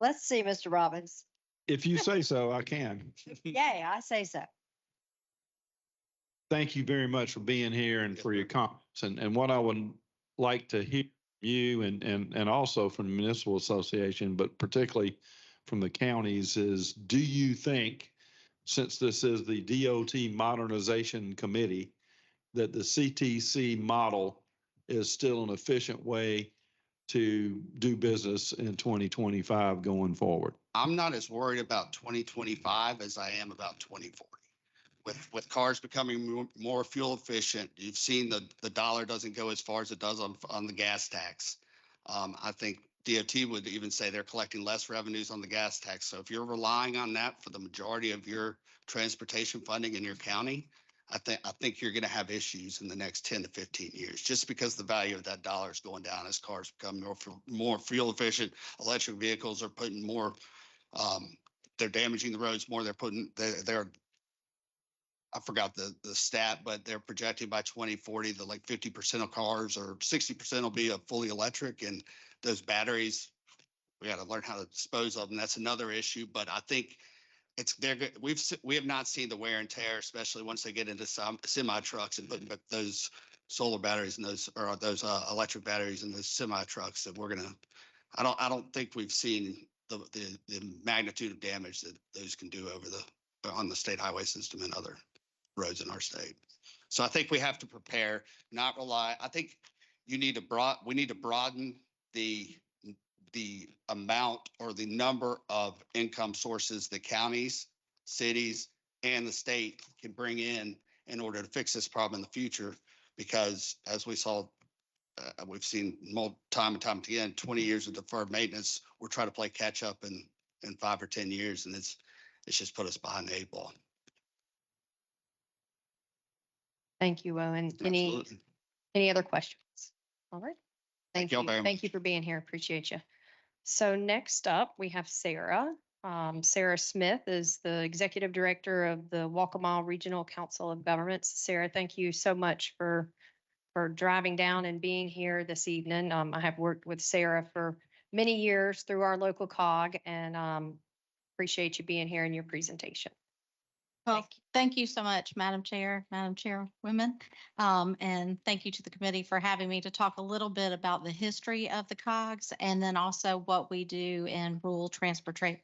Let's see, Mr. Robbins. If you say so, I can. Yay, I say so. Thank you very much for being here and for your comments. And what I would like to hear from you and also from the Municipal Association, but particularly from the counties is, do you think, since this is the DOT Modernization Committee, that the CTC model is still an efficient way to do business in 2025 going forward? I'm not as worried about 2025 as I am about 2040. With cars becoming more fuel efficient, you've seen the dollar doesn't go as far as it does on the gas tax. I think DOT would even say they're collecting less revenues on the gas tax. So if you're relying on that for the majority of your transportation funding in your county, I think you're going to have issues in the next 10 to 15 years, just because the value of that dollar is going down as cars become more fuel efficient. Electric vehicles are putting more, they're damaging the roads more. They're I forgot the stat, but they're projecting by 2040 that like 50% of cars or 60% will be a fully electric, and those batteries, we got to learn how to dispose of them. That's another issue, but I think we have not seen the wear and tear, especially once they get into some semi trucks and putting those solar batteries and those electric batteries in those semi trucks that I don't think we've seen the magnitude of damage that those can do on the state highway system and other roads in our state. So I think we have to prepare, not rely. I think we need to broaden the amount or the number of income sources the counties, cities, and the state can bring in order to fix this problem in the future. Because as we saw, we've seen time and time again, 20 years of deferred maintenance, we're trying to play catch up in 5 or 10 years, and it's just put us behind the 8 ball. Thank you, Owen. Absolutely. Any other questions? All right. Thank y'all very much. Thank you for being here. Appreciate you. So next up, we have Sarah. Sarah Smith is the Executive Director of the Waccamaw Regional Council of Governments. Sarah, thank you so much for driving down and being here this evening. I have worked with Sarah for many years through our local COG, and appreciate you being here in your presentation. Well, thank you so much, Madam Chair, Madam Chairwoman. And thank you to the committee for having me to talk a little bit about the history of the COGS and then also what we do in rural transportation.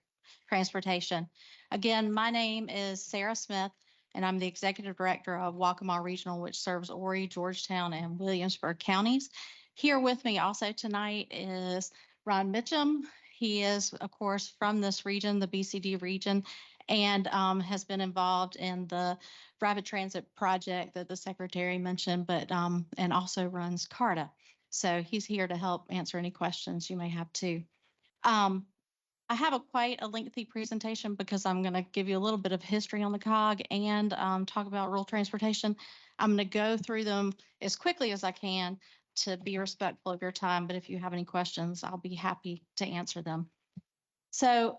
Again, my name is Sarah Smith, and I'm the Executive Director of Waccamaw Regional, which serves Horry, Georgetown, and Williamsburg counties. Here with me also tonight is Ron Mitchum. He is, of course, from this region, the BCD region, and has been involved in the rapid transit project that the secretary mentioned, but and also runs CARTA. So he's here to help answer any questions you may have too. I have quite a lengthy presentation because I'm going to give you a little bit of history on the COG and talk about rural transportation. I'm going to go through them as quickly as I can to be respectful of your time, but if you have any questions, I'll be happy to answer them. So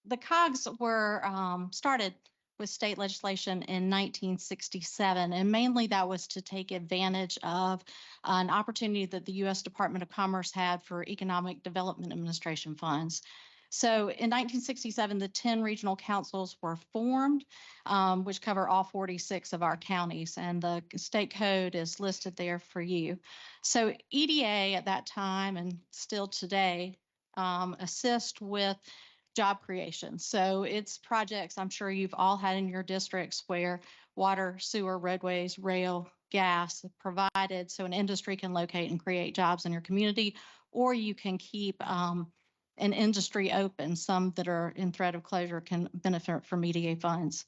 the COGS were started with state legislation in 1967, and mainly that was to take advantage of an opportunity that the U.S. Department of Commerce had for Economic Development Administration funds. So in 1967, the 10 regional councils were formed, which cover all 46 of our counties, and the state code is listed there for you. So EDA at that time and still today assist with job creation. So it's projects I'm sure you've all had in your districts where water, sewer, roadways, rail, gas provided so an industry can locate and create jobs in your community, or you can keep an industry open. Some that are in threat of closure can benefit from EDA funds.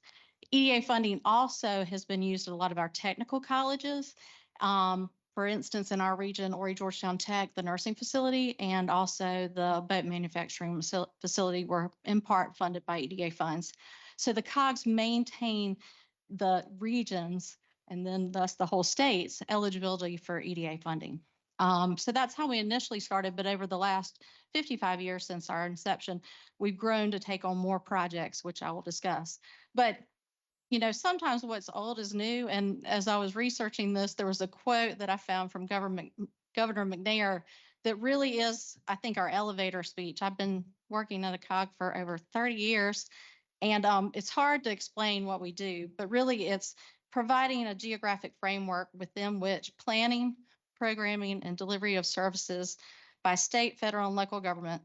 EDA funding also has been used at a lot of our technical colleges. For instance, in our region, Horry Georgetown Tech, the nursing facility, and also the boat manufacturing facility were in part funded by EDA funds. So the COGS maintain the regions and then thus the whole state's eligibility for EDA funding. So that's how we initially started, but over the last 55 years since our inception, we've grown to take on more projects, which I will discuss. But you know, sometimes what's old is new. And as I was researching this, there was a quote that I found from Governor McNair that really is, I think, our elevator speech. I've been working at a COG for over 30 years, and it's hard to explain what we do, but really it's providing a geographic framework within which planning, programming, and delivery of services by state, federal, and local government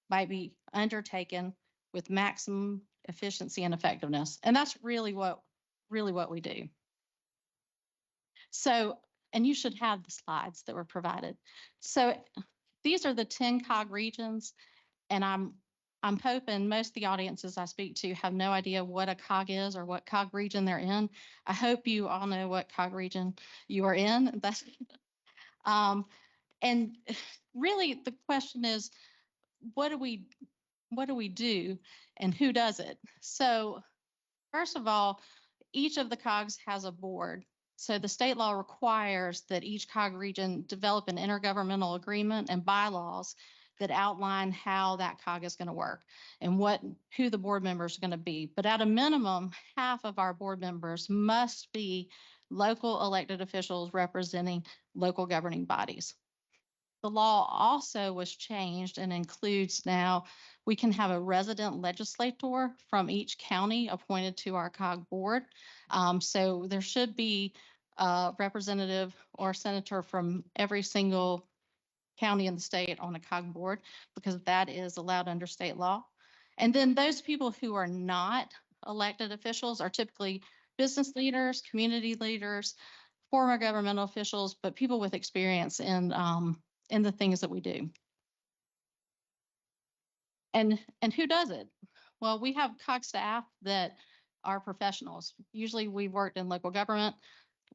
might be undertaken with maximum efficiency and effectiveness. And that's really what we do. So and you should have the slides that were provided. So these are the 10 COG regions, and I'm hoping most of the audiences I speak to have no idea what a COG is or what COG region they're in. I hope you all know what COG region you are in. That's and really the question is, what do we do and who does it? So first of all, each of the COGs has a board. So the state law requires that each COG region develop an intergovernmental agreement and bylaws that outline how that COG is going to work and who the board members are going to be. But at a minimum, half of our board members must be local elected officials representing local governing bodies. The law also was changed and includes now we can have a resident legislator from each county appointed to our COG board. So there should be a representative or senator from every single county in the state on a COG board because that is allowed under state law. And then those people who are not elected officials are typically business leaders, community leaders, former governmental officials, but people with experience in the things that we do. And who does it? Well, we have COG staff that are professionals. Usually we worked in local government.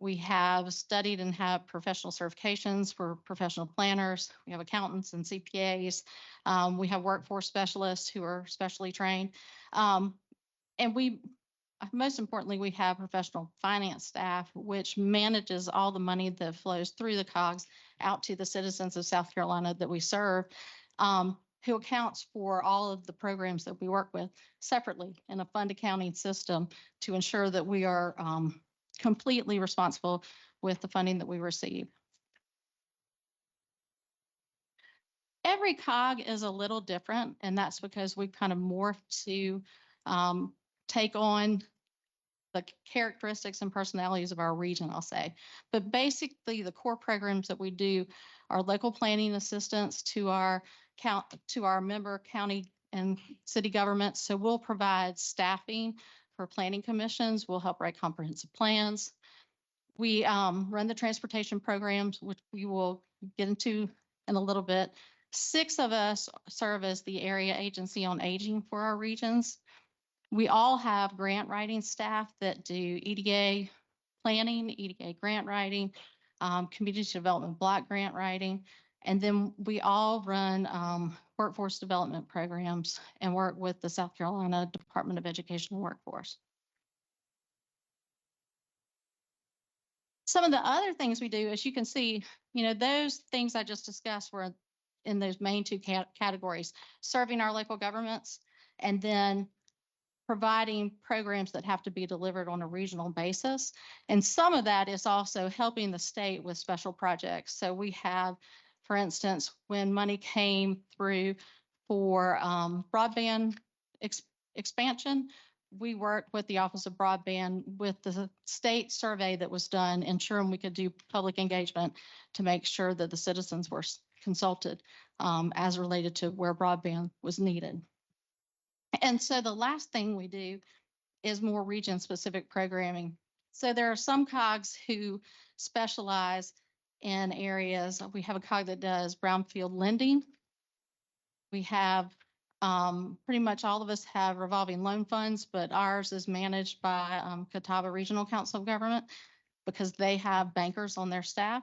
We have studied and have professional certifications for professional planners. We have accountants and CPAs. We have workforce specialists who are specially trained. And most importantly, we have professional finance staff, which manages all the money that flows through the COGS out to the citizens of South Carolina that we serve, who accounts for all of the programs that we work with separately in a fund accounting system to ensure that we are completely responsible with the funding that we receive. Every COG is a little different, and that's because we've kind of morphed to take on the characteristics and personalities of our region, I'll say. But basically, the core programs that we do are local planning assistance to our member county and city governments. So we'll provide staffing for planning commissions. We'll help write comprehensive plans. We run the transportation programs, which we will get into in a little bit. 6 of us serve as the area agency on aging for our regions. We all have grant writing staff that do EDA planning, EDA grant writing, community development block grant writing. And then we all run workforce development programs and work with the South Carolina Department of Education and Workforce. Some of the other things we do, as you can see, those things I just discussed were in those main 2 categories, serving our local governments and then providing programs that have to be delivered on a regional basis. And some of that is also helping the state with special projects. So we have, for instance, when money came through for broadband expansion, we worked with the Office of Broadband with the state survey that was done, ensuring we could do public engagement to make sure that the citizens were consulted as related to where broadband was needed. And so the last thing we do is more region-specific programming. So there are some COGs who specialize in areas. We have a COG that does brownfield lending. We have pretty much all of us have revolving loan funds, but ours is managed by Catawba Regional Council of Government because they have bankers on their staff.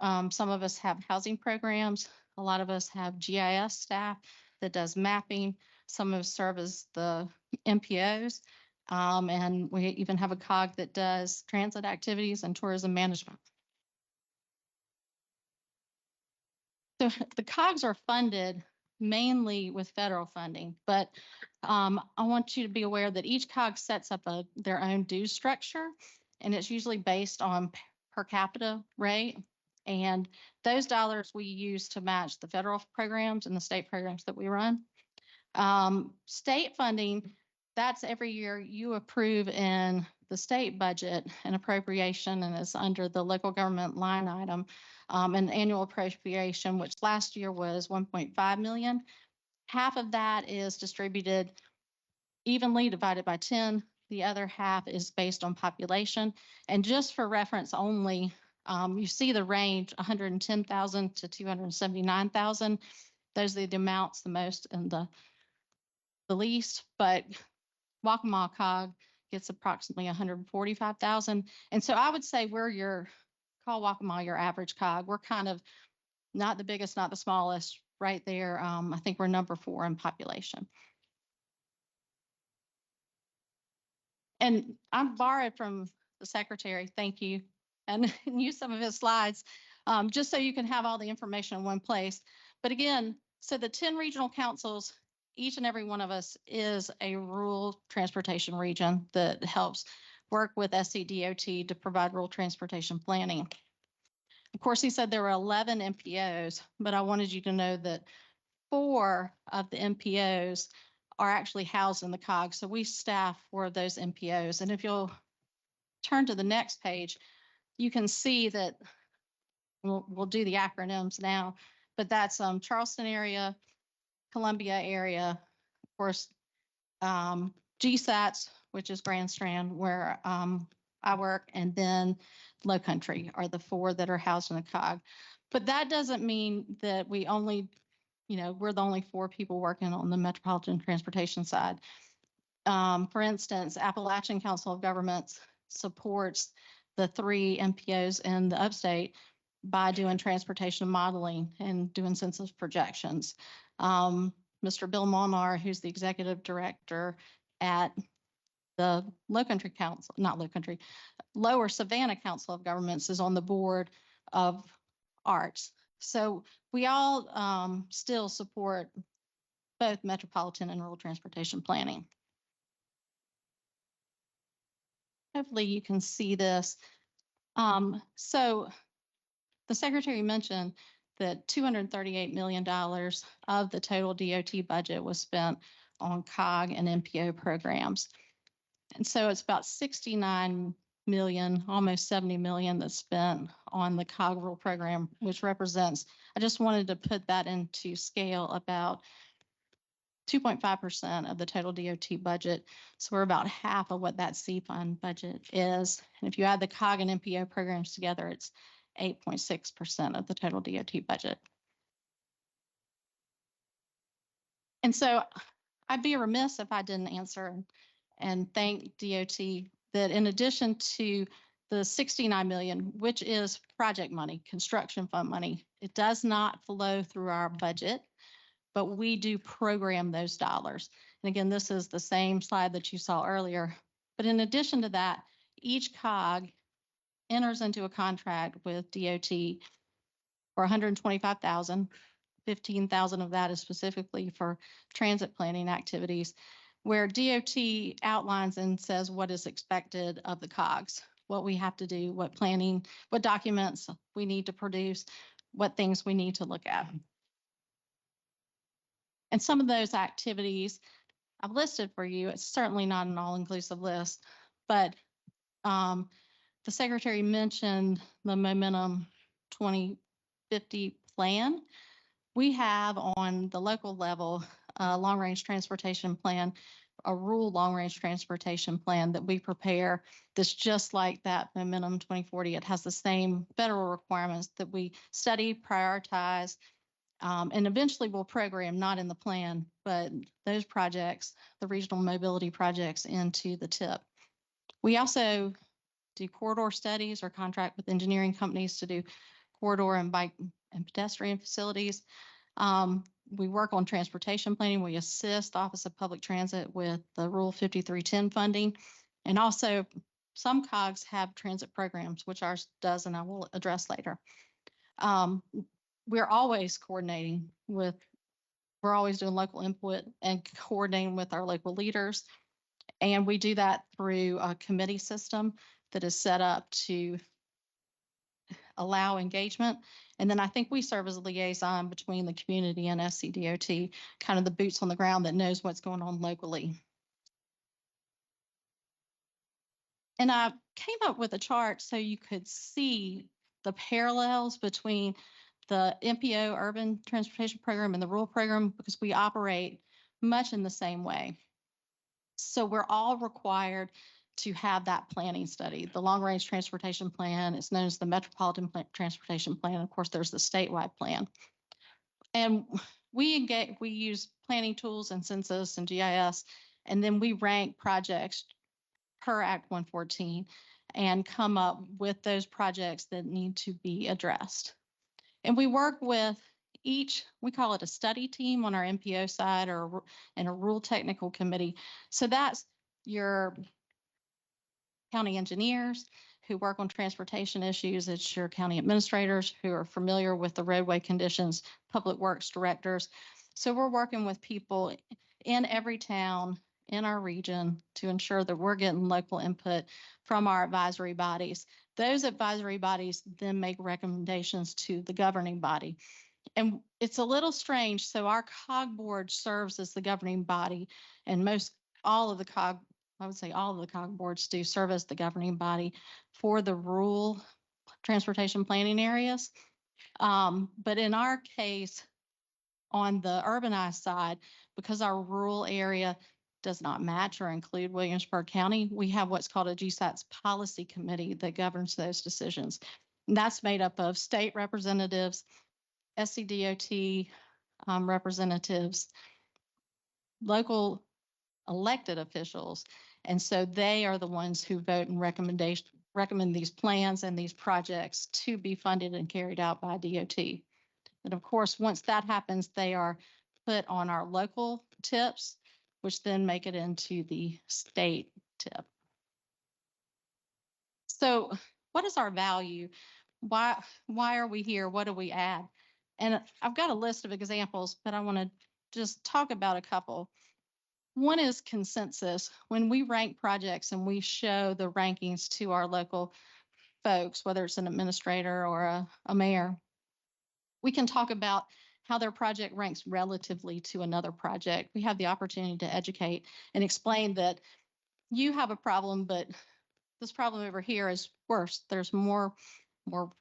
Some of us have housing programs. A lot of us have GIS staff that does mapping. Some of us serve as the MPOs. And we even have a COG that does transit activities and tourism management. So the COGs are funded mainly with federal funding, but I want you to be aware that each COG sets up their own dues structure, and it's usually based on per capita rate. And those dollars we use to match the federal programs and the state programs that we run. State funding, that's every year you approve in the state budget an appropriation, and it's under the local government line item, an annual appropriation, which last year was 1.5 million. Half of that is distributed evenly, divided by 10. The other half is based on population. And just for reference only, You see the range, 110,000 to 279,000. Those are the amounts the most and the least, but Waccamaw cog gets approximately 145,000. And so I would say call Waccamaw your average cog. We're kind of not the biggest, not the smallest, right there. I think we're number 4 in population. And I borrowed from the secretary, thank you, and use some of his slides, just so you can have all the information in one place. But again, so the 10 regional councils, each and every one of us is a rural transportation region that helps work with SCDOT to provide rural transportation planning. Of course, he said there were 11 MPOs, but I wanted you to know that 4 of the MPOs are actually housed in the COG. So we staff 4 of those MPOs. And if you'll turn to the next page, you can see that we'll do the acronyms now, but that's Charleston area, Columbia area, of course, GSATs, which is Grand Strand, where I work, and then Low Country are the 4 that are housed in the COG. But that doesn't mean that we only, we're the only 4 people working on the metropolitan transportation side. For instance, Appalachian Council of Governments supports the 3 MPOs in the upstate by doing transportation modeling and doing census projections. Mr. Bill Molnar, who's the executive director at the Lower Savannah Council of Governments, is on the board of ARTS. So we all still support both metropolitan and rural transportation planning. Hopefully you can see this. So the secretary mentioned that $238 million of the total DOT budget was spent on COG and MPO programs. And so it's about 69 million, almost 70 million that's spent on the COG rural program, which represents, I just wanted to put that into scale, about 2.5% of the total DOT budget. So we're about half of what that C-Fund budget is. And if you add the COG and MPO programs together, it's 8.6% of the total DOT budget. And so I'd be remiss if I didn't answer and thank DOT that in addition to the 69 million, which is project money, construction fund money, it does not flow through our budget, but we do program those dollars. And again, this is the same slide that you saw earlier. But in addition to that, each COG enters into a contract with DOT for 125,000. 15,000 of that is specifically for transit planning activities, where DOT outlines and says what is expected of the COGs, what we have to do, what planning, what documents we need to produce, what things we need to look at. And some of those activities I've listed for you. It's certainly not an all-inclusive list, but the secretary mentioned the Momentum 2050 plan. We have on the local level a long-range transportation plan, a rural long-range transportation plan that we prepare that's just like that Momentum 2040. It has the same federal requirements that we study, prioritize, and eventually we'll program, not in the plan, but those projects, the regional mobility projects, into the TIP. We also do corridor studies or contract with engineering companies to do corridor and bike and pedestrian facilities. We work on transportation planning. We assist the Office of Public Transit with the Rule 5310 funding. And also some COGs have transit programs, which ours does, and I will address later. We're always coordinating with, we're always doing local input and coordinating with our local leaders. And we do that through a committee system that is set up to allow engagement. And then I think we serve as a liaison between the community and SCDOT, kind of the boots on the ground that knows what's going on locally. And I came up with a chart so you could see the parallels between the MPO urban transportation program and the rural program, because we operate much in the same way. So we're all required to have that planning study. The long range transportation plan is known as the metropolitan transportation plan. Of course, there's the statewide plan. And we use planning tools and census and GIS, and then we rank projects per Act 114 and come up with those projects that need to be addressed. And we work with we call it a study team on our MPO side and a rule technical committee. So that's your county engineers who work on transportation issues. It's your county administrators who are familiar with the roadway conditions, public works directors. So we're working with people in every town in our region to ensure that we're getting local input from our advisory bodies. Those advisory bodies then make recommendations to the governing body. And it's a little strange. So our COG board serves as the governing body, and all of the COG boards do serve as the governing body for the rural transportation planning areas. But in our case, on the urbanized side, because our rural area does not match or include Williamsburg County, we have what's called a GSATS policy committee that governs those decisions. And that's made up of state representatives, SCDOT representatives, local elected officials. And so they are the ones who vote and recommend these plans and these projects to be funded and carried out by DOT. And of course, once that happens, they are put on our local tips, which then make it into the state tip. So what is our value? Why are we here? What do we add? And I've got a list of examples, but I want to just talk about a couple. One is consensus. When we rank projects and we show the rankings to our local folks, whether it's an administrator or a mayor, we can talk about how their project ranks relatively to another project. We have the opportunity to educate and explain that you have a problem, but this problem over here is worse. There's more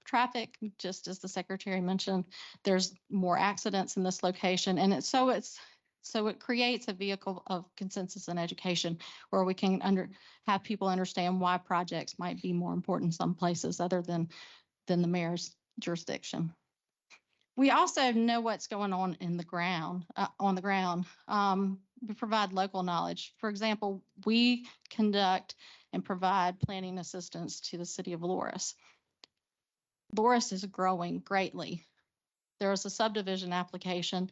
traffic, just as the secretary mentioned. There's more accidents in this location, and so it creates a vehicle of consensus and education where we can have people understand why projects might be more important in some places other than the mayor's jurisdiction. We also know what's going on on the ground. We provide local knowledge. For example, we conduct and provide planning assistance to the city of Loris. Loris is growing greatly. There was a subdivision application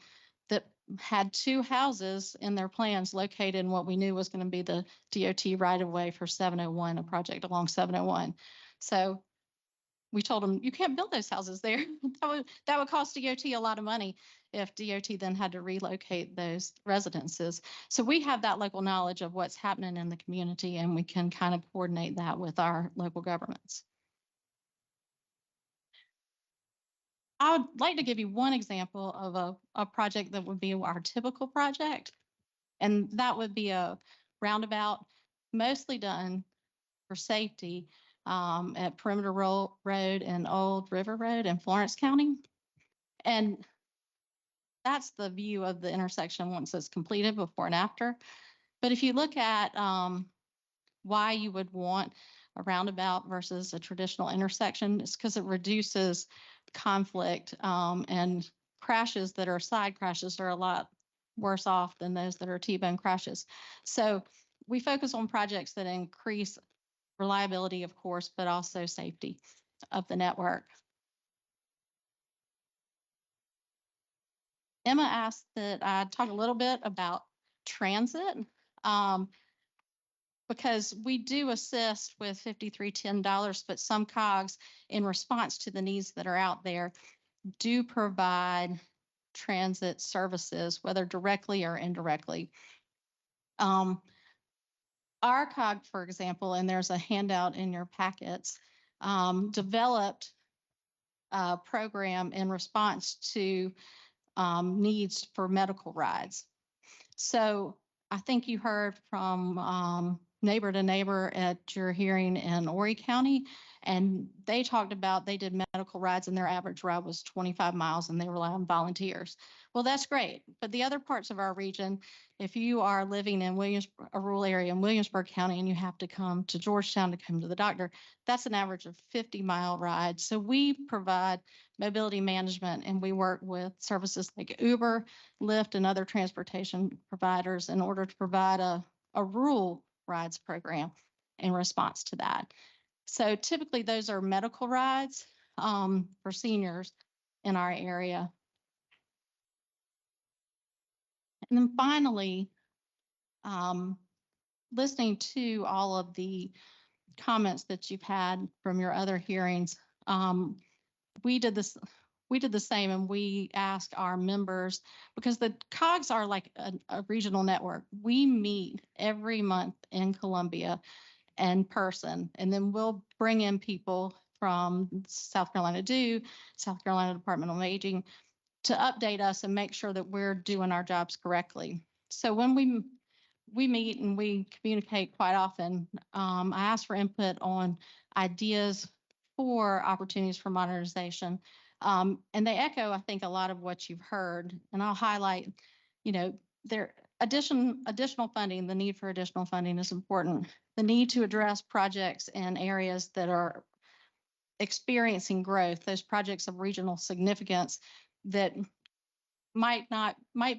that had 2 houses in their plans located in what we knew was going to be the DOT right-of-way for 701, a project along 701. So we told them, you can't build those houses there. That would cost DOT a lot of money if DOT then had to relocate those residences. So we have that local knowledge of what's happening in the community, and we can kind of coordinate that with our local governments. I would like to give you one example of a project that would be our typical project, and that would be a roundabout, mostly done for safety at Perimeter Road and Old River Road in Florence County. And that's the view of the intersection once it's completed, before and after. But if you look at why you would want a roundabout versus a traditional intersection, it's because it reduces conflict, and crashes that are side crashes are a lot worse off than those that are T-bone crashes. So we focus on projects that increase reliability, of course, but also safety of the network. Emma asked that I talk a little bit about transit, because we do assist with $5310, but some COGs, in response to the needs that are out there, do provide transit services, whether directly or indirectly. Our COG, for example, and there's a handout in your packets, developed a program in response to needs for medical rides. So I think you heard from neighbor to neighbor at your hearing in Horry County, And they talked about they did medical rides and their average ride was 25 miles and they rely on volunteers. Well, that's great. But the other parts of our region, if you are living in a rural area in Williamsburg County and you have to come to Georgetown to come to the doctor, that's an average of 50-mile ride. So we provide mobility management and we work with services like Uber, Lyft, and other transportation providers in order to provide a rural rides program in response to that. So typically those are medical rides for seniors in our area. And then finally, listening to all of the comments that you've had from your other hearings, we did the same, and we asked our members, because the COGS are like a regional network. We meet every month in Columbia in person, and then we'll bring in people from South Carolina South Carolina Department on Aging to update us and make sure that we're doing our jobs correctly. So when we meet and we communicate quite often, I ask for input on ideas for opportunities for modernization. And they echo, I think, a lot of what you've heard. And I'll highlight, their additional funding, the need for additional funding is important. The need to address projects in areas that are experiencing growth, those projects of regional significance that might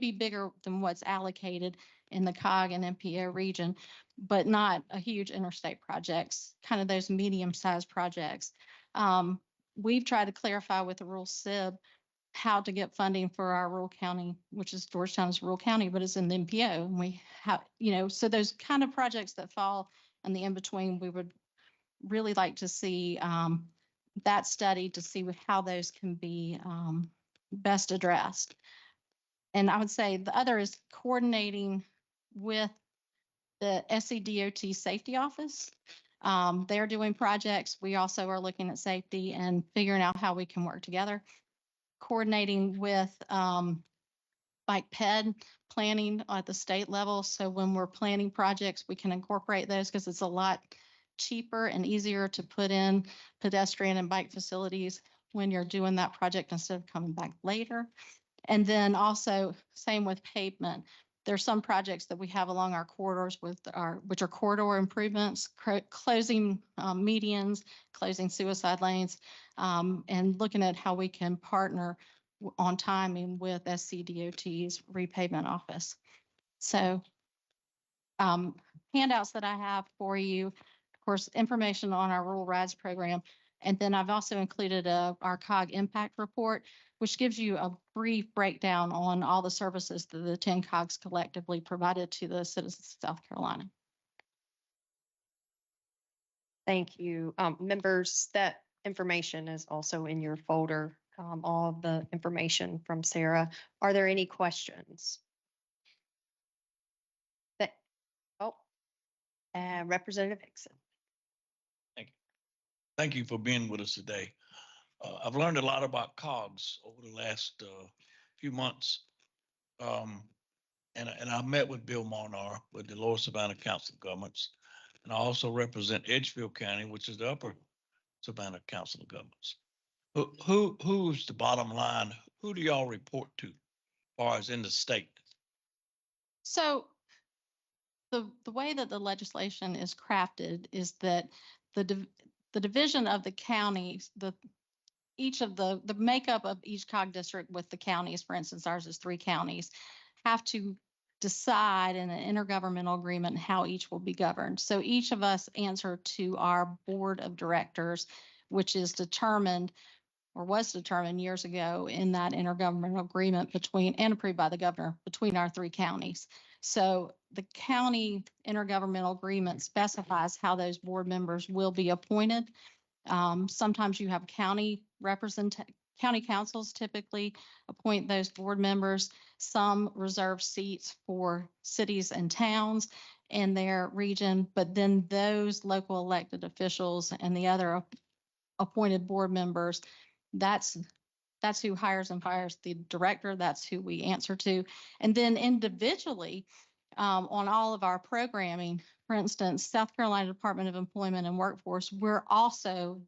be bigger than what's allocated in the COG and MPO region, but not a huge interstate projects, kind of those medium-sized projects. We've tried to clarify with the rural SIB how to get funding for our rural county, which is Georgetown's rural county, but it's in the MPO. And we have, so those kind of projects that fall in the in-between, we would really like to see that study to see how those can be best addressed. And I would say the other is coordinating with the SCDOT Safety Office. They're doing projects. We also are looking at safety and figuring out how we can work together. Coordinating with like PED planning at the state level. So when we're planning projects, we can incorporate those because it's a lot cheaper and easier to put in pedestrian and bike facilities when you're doing that project instead of coming back later. And then also same with pavement. There's some projects that we have along our corridors which are corridor improvements, closing medians, closing suicide lanes, and looking at how we can partner on timing with SCDOT's repavement office. So handouts that I have for you, of course, information on our Rural Rides program. And then I've also included our COG impact report, which gives you a brief breakdown on all the services that the 10 COGs collectively provided to the citizens of South Carolina. Thank you. Members, that information is also in your folder, all of the information from Sarah. Are there any questions? Representative Hickson. Thank you for being with us today. I've learned a lot about COGS over the last few months. And I met with Bill Molnar with the Lower Savannah Council of Governments. And I also represent Edgefield County, which is the Upper Savannah Council of Governments. Who's the bottom line? Who do y'all report to as far as in the state? So the way that the legislation is crafted is that the division of the counties, each of the makeup of each COG district with the counties, for instance, ours is 3 counties, have to decide in an intergovernmental agreement how each will be governed. So each of us answer to our board of directors, which is determined or was determined years ago in that intergovernmental agreement between and approved by the governor between our 3 counties. So the county intergovernmental agreement specifies how those board members will be appointed. Sometimes you have county councils typically appoint those board members. Some reserve seats for cities and towns in their region, but then those local elected officials and the other appointed board members, that's who hires and fires the director. That's who we answer to. And then individually, on all of our programming, for instance, South Carolina Department of Employment and Workforce, we're also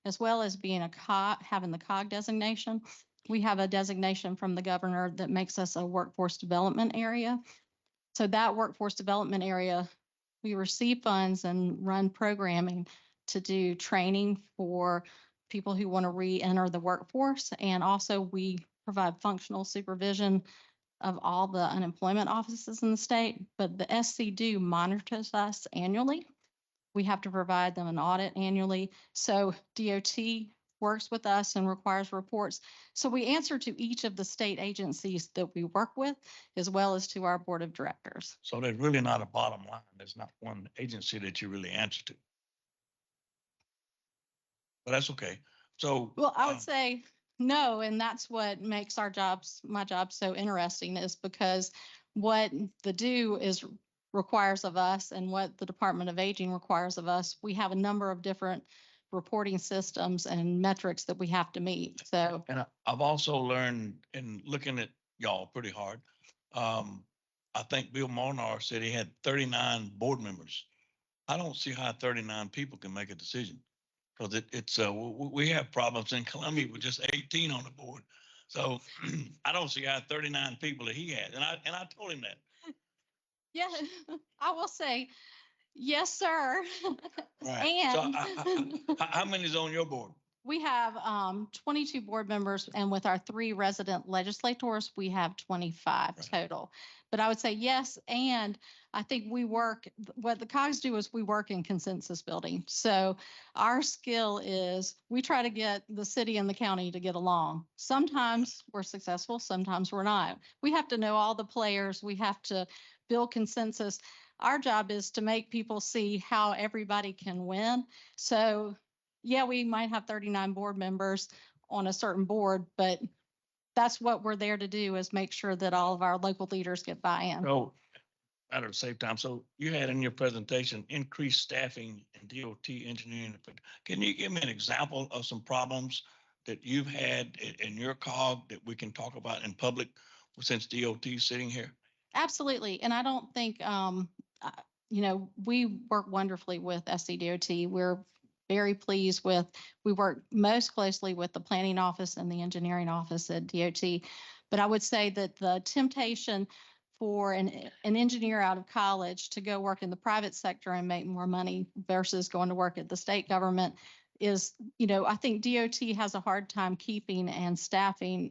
as well as being a COG, having the COG designation. We have a designation from the governor that makes us a workforce development area. So that workforce development area, we receive funds and run programming to do training for people who want to re-enter the workforce. And also we provide functional supervision of all the unemployment offices in the state, but the SCDO monitors us annually. We have to provide them an audit annually. So DOT works with us and requires reports. So we answer to each of the state agencies that we work with, as well as to our board of directors. So there's really not a bottom line. There's not one agency that you really answer to. But that's okay. So. Well, I would say no, and that's what makes my job so interesting, is because what the DO is requires of us and what the Department of Aging requires of us, we have a number of different reporting systems and metrics that we have to meet. So. And I've also learned in looking at y'all pretty hard. I think Bill Molnar said he had 39 board members. I don't see how 39 people can make a decision. Because we have problems in Columbia with just 18 on the board. So I don't see how 39 people that he had. And I told him that. Yeah, I will say, yes, sir. Right. So And how many is on your board? we have 22 board members, and with our 3 resident legislators, we have 25 total. But I would say yes, and I think what the COGS do is we work in consensus building. So our skill is we try to get the city and the county to get along. Sometimes we're successful, sometimes we're not. We have to know all the players. We have to build consensus. Our job is to make people see how everybody can win. So yeah, we might have 39 board members on a certain board, but that's what we're there to do, is make sure that all of our local leaders get buy-in. So, matter of save time. So you had in your presentation increased staffing in DOT engineering. Can you give me an example of some problems that you've had in your COG that we can talk about in public since DOT is sitting here? Absolutely. And I don't think, we work wonderfully with SCDOT. We're very pleased with, we work most closely with the planning office and the engineering office at DOT. But I would say that the temptation for an engineer out of college to go work in the private sector and make more money versus going to work at the state government is, I think DOT has a hard time keeping and staffing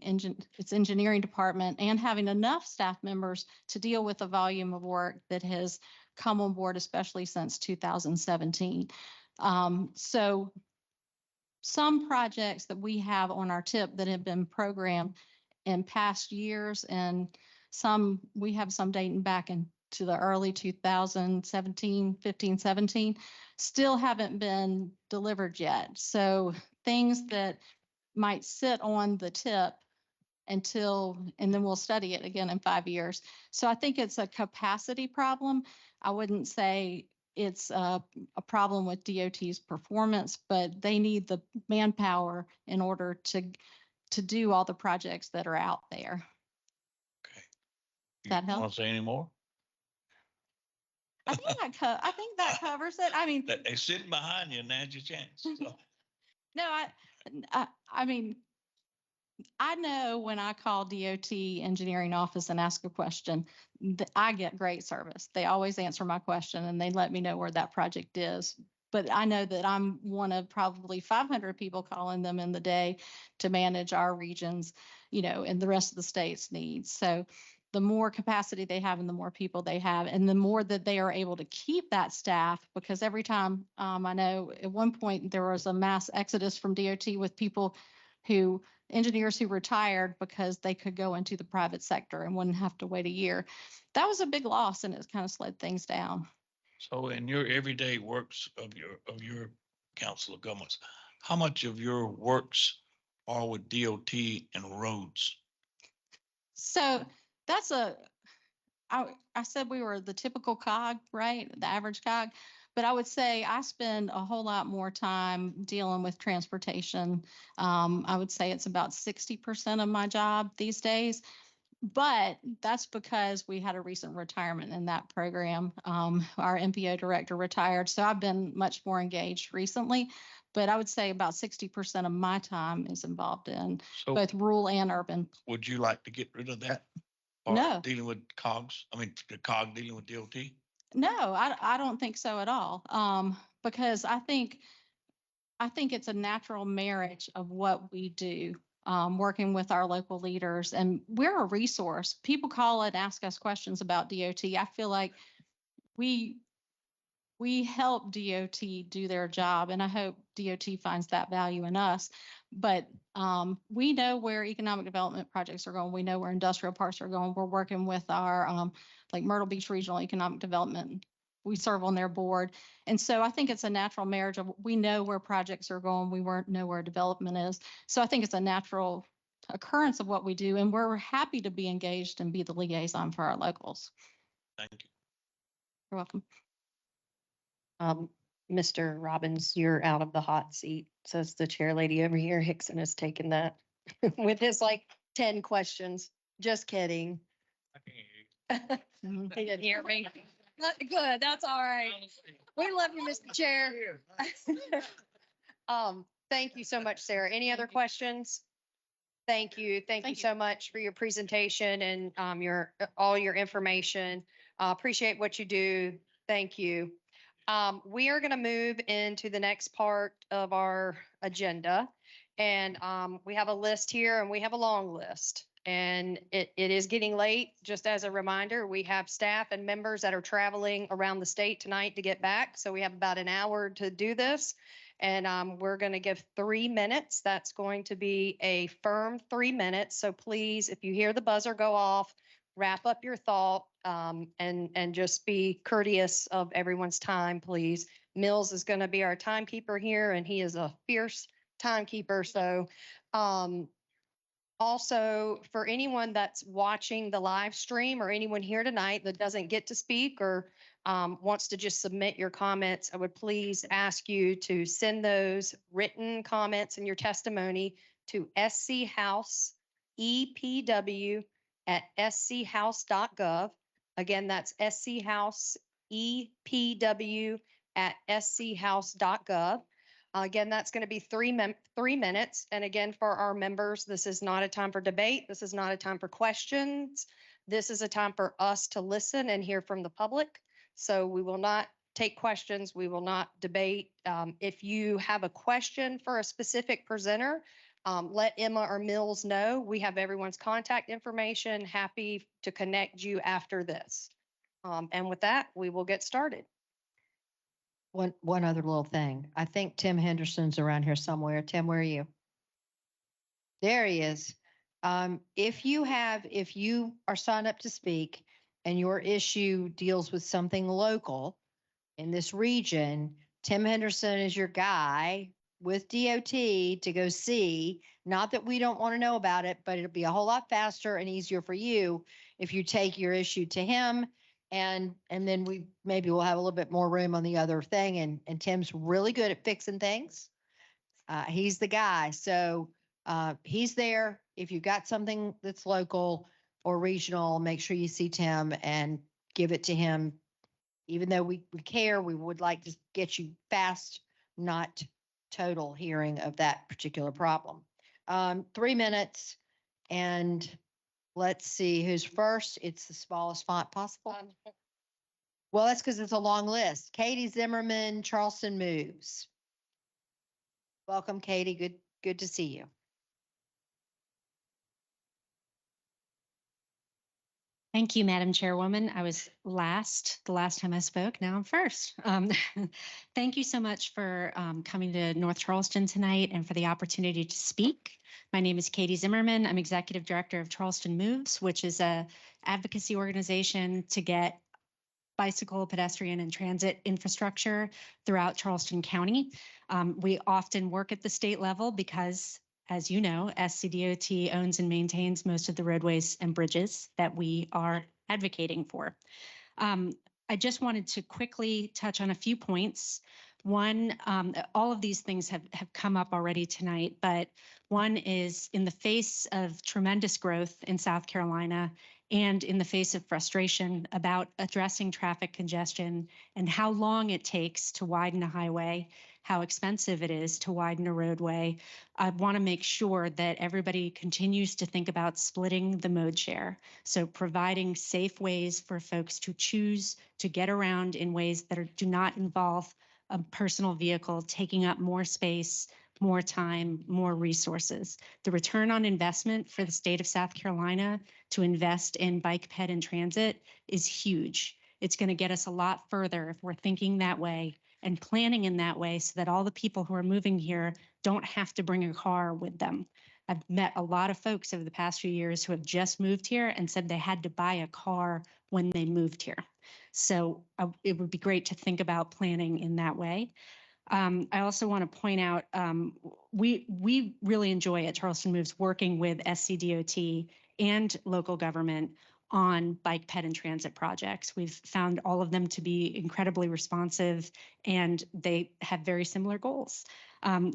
its engineering department and having enough staff members to deal with the volume of work that has come on board, especially since 2017. So some projects that we have on our tip that have been programmed in past years, and we have some dating back into the early 2017, 15, 17, still haven't been delivered yet. So things that might sit on the tip and then we'll study it again in 5 years. So I think it's a capacity problem. I wouldn't say it's a problem with DOT's performance, but they need the manpower in order to do all the projects that are out there. Okay. That help? Want to say any more? I think that covers it. I mean, They're sitting behind you, and now's your chance. So. No, I mean, I know when I call DOT engineering office and ask a question, I get great service. They always answer my question and they let me know where that project is. But I know that I'm one of probably 500 people calling them in the day to manage our regions, and the rest of the state's needs. So the more capacity they have and the more people they have, and the more that they are able to keep that staff, because every time I know at one point there was a mass exodus from DOT with engineers who retired because they could go into the private sector and wouldn't have to wait a year. That was a big loss, and it's kind of slowed things down. So in your everyday works of your council of governments, how much of your works are with DOT and roads? So that's I said we were the typical COG, right? The average COG. But I would say I spend a whole lot more time dealing with transportation. I would say it's about 60% of my job these days. But that's because we had a recent retirement in that program. Our MPO director retired, so I've been much more engaged recently. but I would say about 60% of my time is involved in So both rural and urban. would you like to get rid of that? Or No. dealing with COGS, I mean, the COG dealing with DOT? No, I don't think so at all. Because I think it's a natural marriage of what we do, working with our local leaders, and we're a resource. People call and ask us questions about DOT. I feel like we help DOT do their job, and I hope DOT finds that value in us. But we know where economic development projects are going. We know where industrial parks are going. We're working with our like Myrtle Beach Regional Economic Development. We serve on their board. And so I think it's a natural marriage of we know where projects are going. We know where development is. So I think it's a natural occurrence of what we do. And we're happy to be engaged and be the liaison for our locals. Thank you. You're welcome. Mr. Robbins, you're out of the hot seat, says the chair lady over here. Hickson has taken that with his like 10 questions. Just kidding. He didn't hear me. Good, that's all right. We love you, Mr. Chair. Thank you so much, Sarah. Any other questions? Thank you. Thank you so much for your presentation and all your information. Appreciate what you do. Thank you. We are going to move into the next part of our agenda. And we have a list here and we have a long list. And it is getting late. Just as a reminder, we have staff and members that are traveling around the state tonight to get back. So we have about an hour to do this. And we're going to give 3 minutes. That's going to be a firm 3 minutes. So please, if you hear the buzzer go off, wrap up your thought and just be courteous of everyone's time, please. Mills is going to be our timekeeper here, and he is a fierce timekeeper. So also, for anyone that's watching the live stream or anyone here tonight that doesn't get to speak or wants to just submit your comments, I would please ask you to send those written comments and your testimony to scHouseEPW@schouse.gov. Again, that's scHouseEPW@schouse.gov. Again, that's going to be 3 minutes. And again, for our members, this is not a time for debate. This is not a time for questions. This is a time for us to listen and hear from the public. So we will not take questions. We will not debate. If you have a question for a specific presenter, let Emma or Mills know. We have everyone's contact information. Happy to connect you after this. And with that, we will get started. One other little thing. I think Tim Henderson's around here somewhere. Tim, where are you? There he is. If you are signed up to speak and your issue deals with something local in this region, Tim Henderson is your guy with DOT to go see. Not that we don't want to know about it, but it'll be a whole lot faster and easier for you if you take your issue to him. And then we'll have a little bit more room on the other thing. And Tim's really good at fixing things. He's the guy. So he's there. If you've got something that's local or regional, make sure you see Tim and give it to him. Even though we care, we would like to get you fast, not total hearing of that particular problem. 3 minutes, and let's see who's first. It's the smallest font possible. Well, that's because it's a long list. Katie Zimmerman, Charleston Moves. Welcome, Katie. Good to see you. Thank you, Madam Chairwoman. I was the last time I spoke. Now I'm first. Thank you so much for coming to North Charleston tonight and for the opportunity to speak. My name is Katie Zimmerman. I'm Executive Director of Charleston Moves, which is an advocacy organization to get bicycle, pedestrian, and transit infrastructure throughout Charleston County. We often work at the state level because, as you know, SCDOT owns and maintains most of the roadways and bridges that we are advocating for. I just wanted to quickly touch on a few points. One, all of these things have come up already tonight, but one is in the face of tremendous growth in South Carolina and in the face of frustration about addressing traffic congestion and how long it takes to widen a highway how expensive it is to widen a roadway, I want to make sure that everybody continues to think about splitting the mode share. So providing safe ways for folks to choose to get around in ways that do not involve a personal vehicle taking up more space, more time, more resources. The return on investment for the state of South Carolina to invest in bike, ped, and transit is huge. It's going to get us a lot further if we're thinking that way and planning in that way so that all the people who are moving here don't have to bring a car with them. I've met a lot of folks over the past few years who have just moved here and said they had to buy a car when they moved here. So it would be great to think about planning in that way. I also want to point out, we really enjoy at Charleston Moves working with SCDOT and local government on bike, ped, and transit projects. We've found all of them to be incredibly responsive, and they have very similar goals.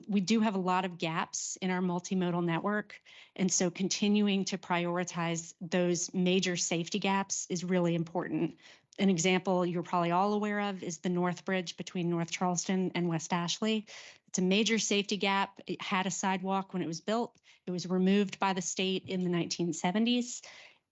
We do have a lot of gaps in our multimodal network, and so continuing to prioritize those major safety gaps is really important. An example you're probably all aware of is the North Bridge between North Charleston and West Ashley. It's a major safety gap. It had a sidewalk when it was built. It was removed by the state in the 1970s.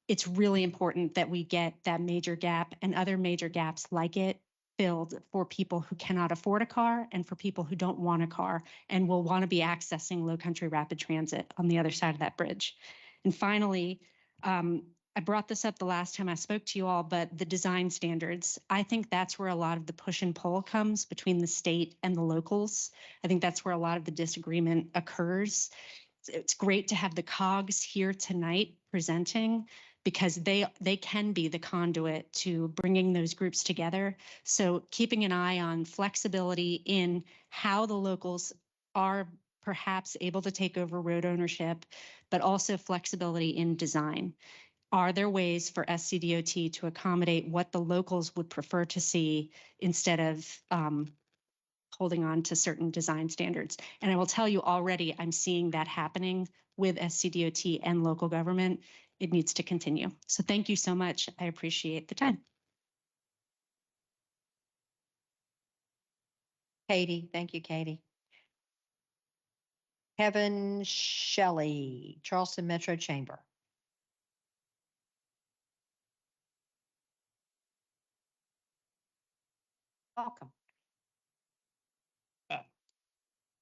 It's really important that we get that major gap and other major gaps like it filled for people who cannot afford a car and for people who don't want a car and will want to be accessing low country rapid transit on the other side of that bridge. And finally, I brought this up the last time I spoke to you all, but the design standards, I think that's where a lot of the push and pull comes between the state and the locals. I think that's where a lot of the disagreement occurs. It's great to have the COGS here tonight presenting because they can be the conduit to bringing those groups together. So keeping an eye on flexibility in how the locals are perhaps able to take over road ownership, but also flexibility in design. Are there ways for SCDOT to accommodate what the locals would prefer to see instead of holding on to certain design standards? And I will tell you already, I'm seeing that happening with SCDOT and local government. It needs to continue. So thank you so much. I appreciate the time. Katie, thank you, Katie. Kevin Shelley, Charleston Metro Chamber. Welcome.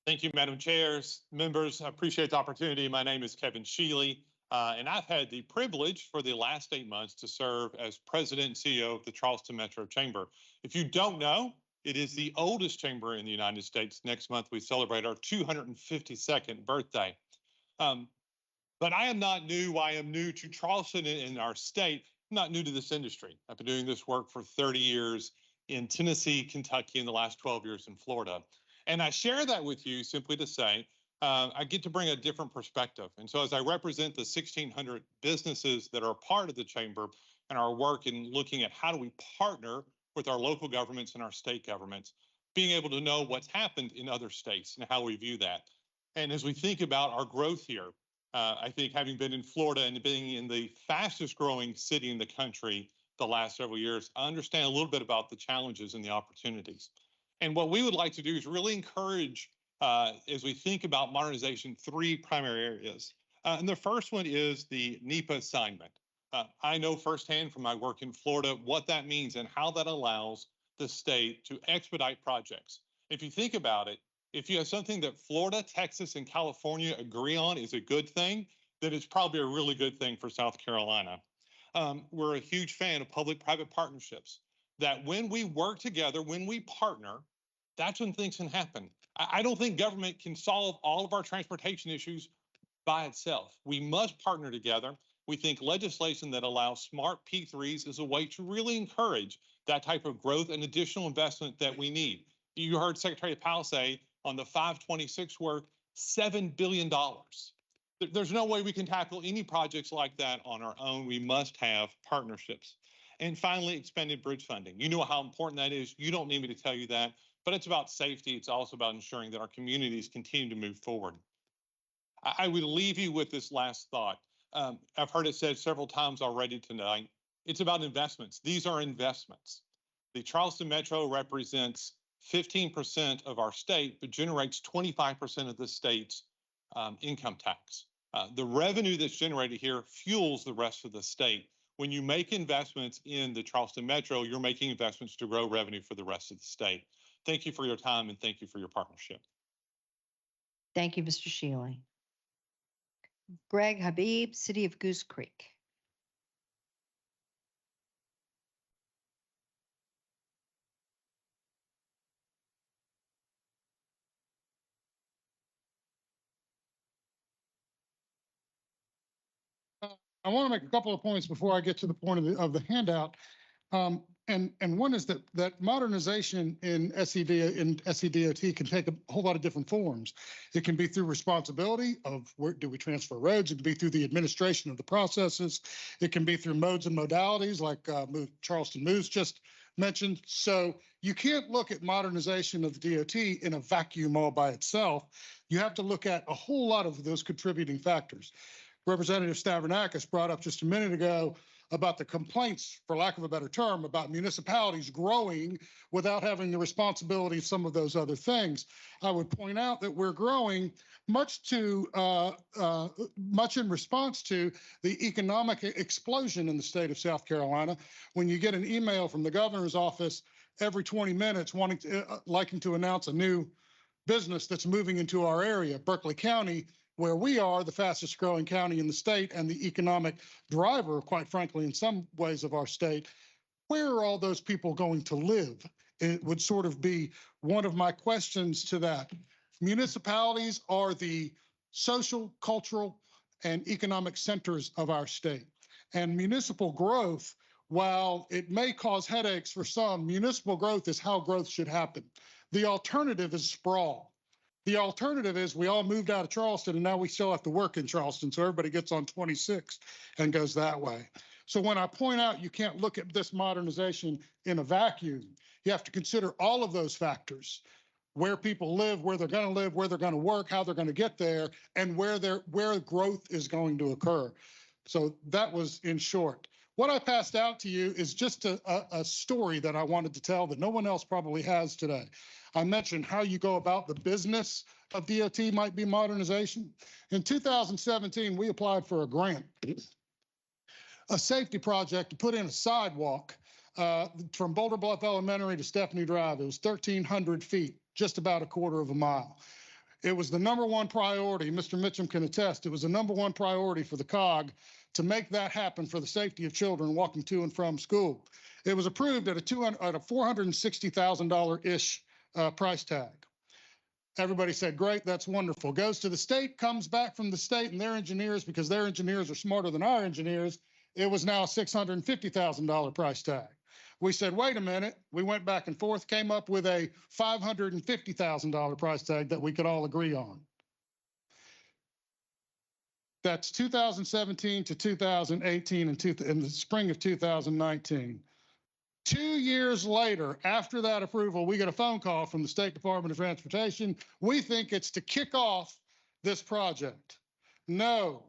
Thank you, Madam Chairs, members. I appreciate the opportunity. My name is Kevin Shealy, and I've had the privilege for the last 8 months to serve as president and CEO of the Charleston Metro Chamber. If you don't know, it is the oldest chamber in the United States. Next month, we celebrate our 252nd birthday. But I am not new. I am new to Charleston and our state. I'm not new to this industry. I've been doing this work for 30 years in Tennessee, Kentucky, and the last 12 years in Florida. And I share that with you simply to say, I get to bring a different perspective. And so as I represent the 1,600 businesses that are part of the chamber and our work in looking at how do we partner with our local governments and our state governments, being able to know what's happened in other states and how we view that. And as we think about our growth here, I think having been in Florida and being in the fastest growing city in the country the last several years, I understand a little bit about the challenges and the opportunities. And what we would like to do is really encourage, as we think about modernization, 3 primary areas. And the first one is the NEPA assignment. I know firsthand from my work in Florida what that means and how that allows the state to expedite projects. If you think about it, if you have something that Florida, Texas, and California agree on is a good thing, then it's probably a really good thing for South Carolina. We're a huge fan of public-private partnerships, that when we work together, when we partner, that's when things can happen. I don't think government can solve all of our transportation issues by itself. We must partner together. We think legislation that allows smart P3s is a way to really encourage that type of growth and additional investment that we need. You heard Secretary Powell say on the 526 work, $7 billion. There's no way we can tackle any projects like that on our own. We must have partnerships. And finally, expanded bridge funding. You know how important that is. You don't need me to tell you that, but it's about safety. It's also about ensuring that our communities continue to move forward. I would leave you with this last thought. I've heard it said several times already tonight. It's about investments. These are investments. The Charleston Metro represents 15% of our state, but generates 25% of the state's income tax. The revenue that's generated here fuels the rest of the state. When you make investments in the Charleston Metro, you're making investments to grow revenue for the rest of the state. Thank you for your time and thank you for your partnership. Thank you, Mr. Shealy. Greg Habib, City of Goose Creek. I want to make a couple of points before I get to the point of the handout. And one is that modernization in SCDOT can take a whole lot of different forms. It can be through responsibility of where do we transfer roads. It can be through the administration of the processes. It can be through modes and modalities like Charleston Moves just mentioned. So you can't look at modernization of the DOT in a vacuum all by itself. You have to look at a whole lot of those contributing factors. Representative Stavronakis brought up just a minute ago about the complaints, for lack of a better term, about municipalities growing without having the responsibility of some of those other things. I would point out that we're growing much in response to the economic explosion in the state of South Carolina. When you get an email from the governor's office every 20 minutes liking to announce a new business that's moving into our area, Berkeley County, where we are the fastest growing county in the state and the economic driver, quite frankly, in some ways of our state, where are all those people going to live? It would sort of be one of my questions to that. Municipalities are the social, cultural, and economic centers of our state. And municipal growth, while it may cause headaches for some, municipal growth is how growth should happen. The alternative is sprawl. The alternative is we all moved out of Charleston and now we still have to work in Charleston. So everybody gets on 26 and goes that way. So when I point out you can't look at this modernization in a vacuum, you have to consider all of those factors: where people live, where they're going to live, where they're going to work, how they're going to get there, and where growth is going to occur. So that was in short. What I passed out to you is just a story that I wanted to tell that no one else probably has today. I mentioned how you go about the business of DOT might be modernization. In 2017, we applied for a grant, a safety project to put in a sidewalk from Boulder Bluff Elementary to Stephanie Drive. It was 1,300 feet, just about a quarter of a mile. It was the @1 priority. Mr. Mitchum can attest. It was the #1 priority for the COG to make that happen for the safety of children walking to and from school. It was approved at a $460,000-ish price tag. Everybody said, great, that's wonderful. Goes to the state, comes back from the state and their engineers, because their engineers are smarter than our engineers. It was now a $650,000 price tag. We said, wait a minute. We went back and forth, came up with a $550,000 price tag that we could all agree on. That's 2017 to 2018 and in the spring of 2019. 2 years later, after that approval, we get a phone call from the State Department of Transportation. We think it's to kick off this project. No,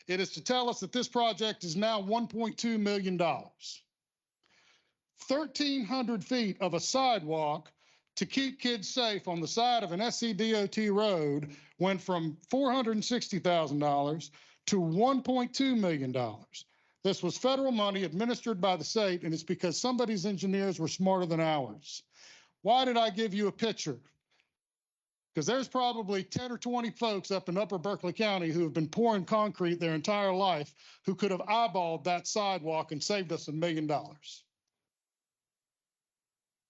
it is to tell us that this project is now $1.2 million. 1,300 feet of a sidewalk to keep kids safe on the side of an SCDOT road went from $460,000 to $1.2 million. This was federal money administered by the state, and it's because somebody's engineers were smarter than ours. Why did I give you a picture? Because there's probably 10 or 20 folks up in Upper Berkeley County who have been pouring concrete their entire life who could have eyeballed that sidewalk and saved us $1 million.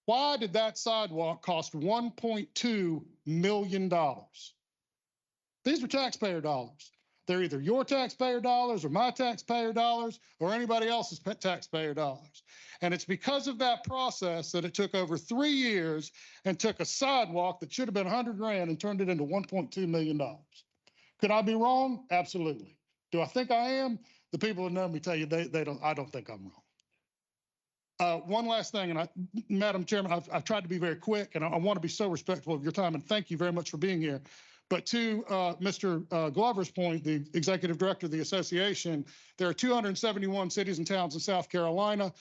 Why did that sidewalk cost $1.2 million? These are taxpayer dollars. They're either your taxpayer dollars or my taxpayer dollars or anybody else's taxpayer dollars. And it's because of that process that it took over 3 years and took a sidewalk that should have been $100,000 and turned it into $1.2 million. Could I be wrong? Absolutely. Do I think I am? The people who know me tell you I don't think I'm wrong. One last thing, and Madam Chairman, I've tried to be very quick, and I want to be so respectful of your time, and thank you very much for being here. But to Mr. Glover's point, the executive director of the association, there are 271 cities and towns in South Carolina.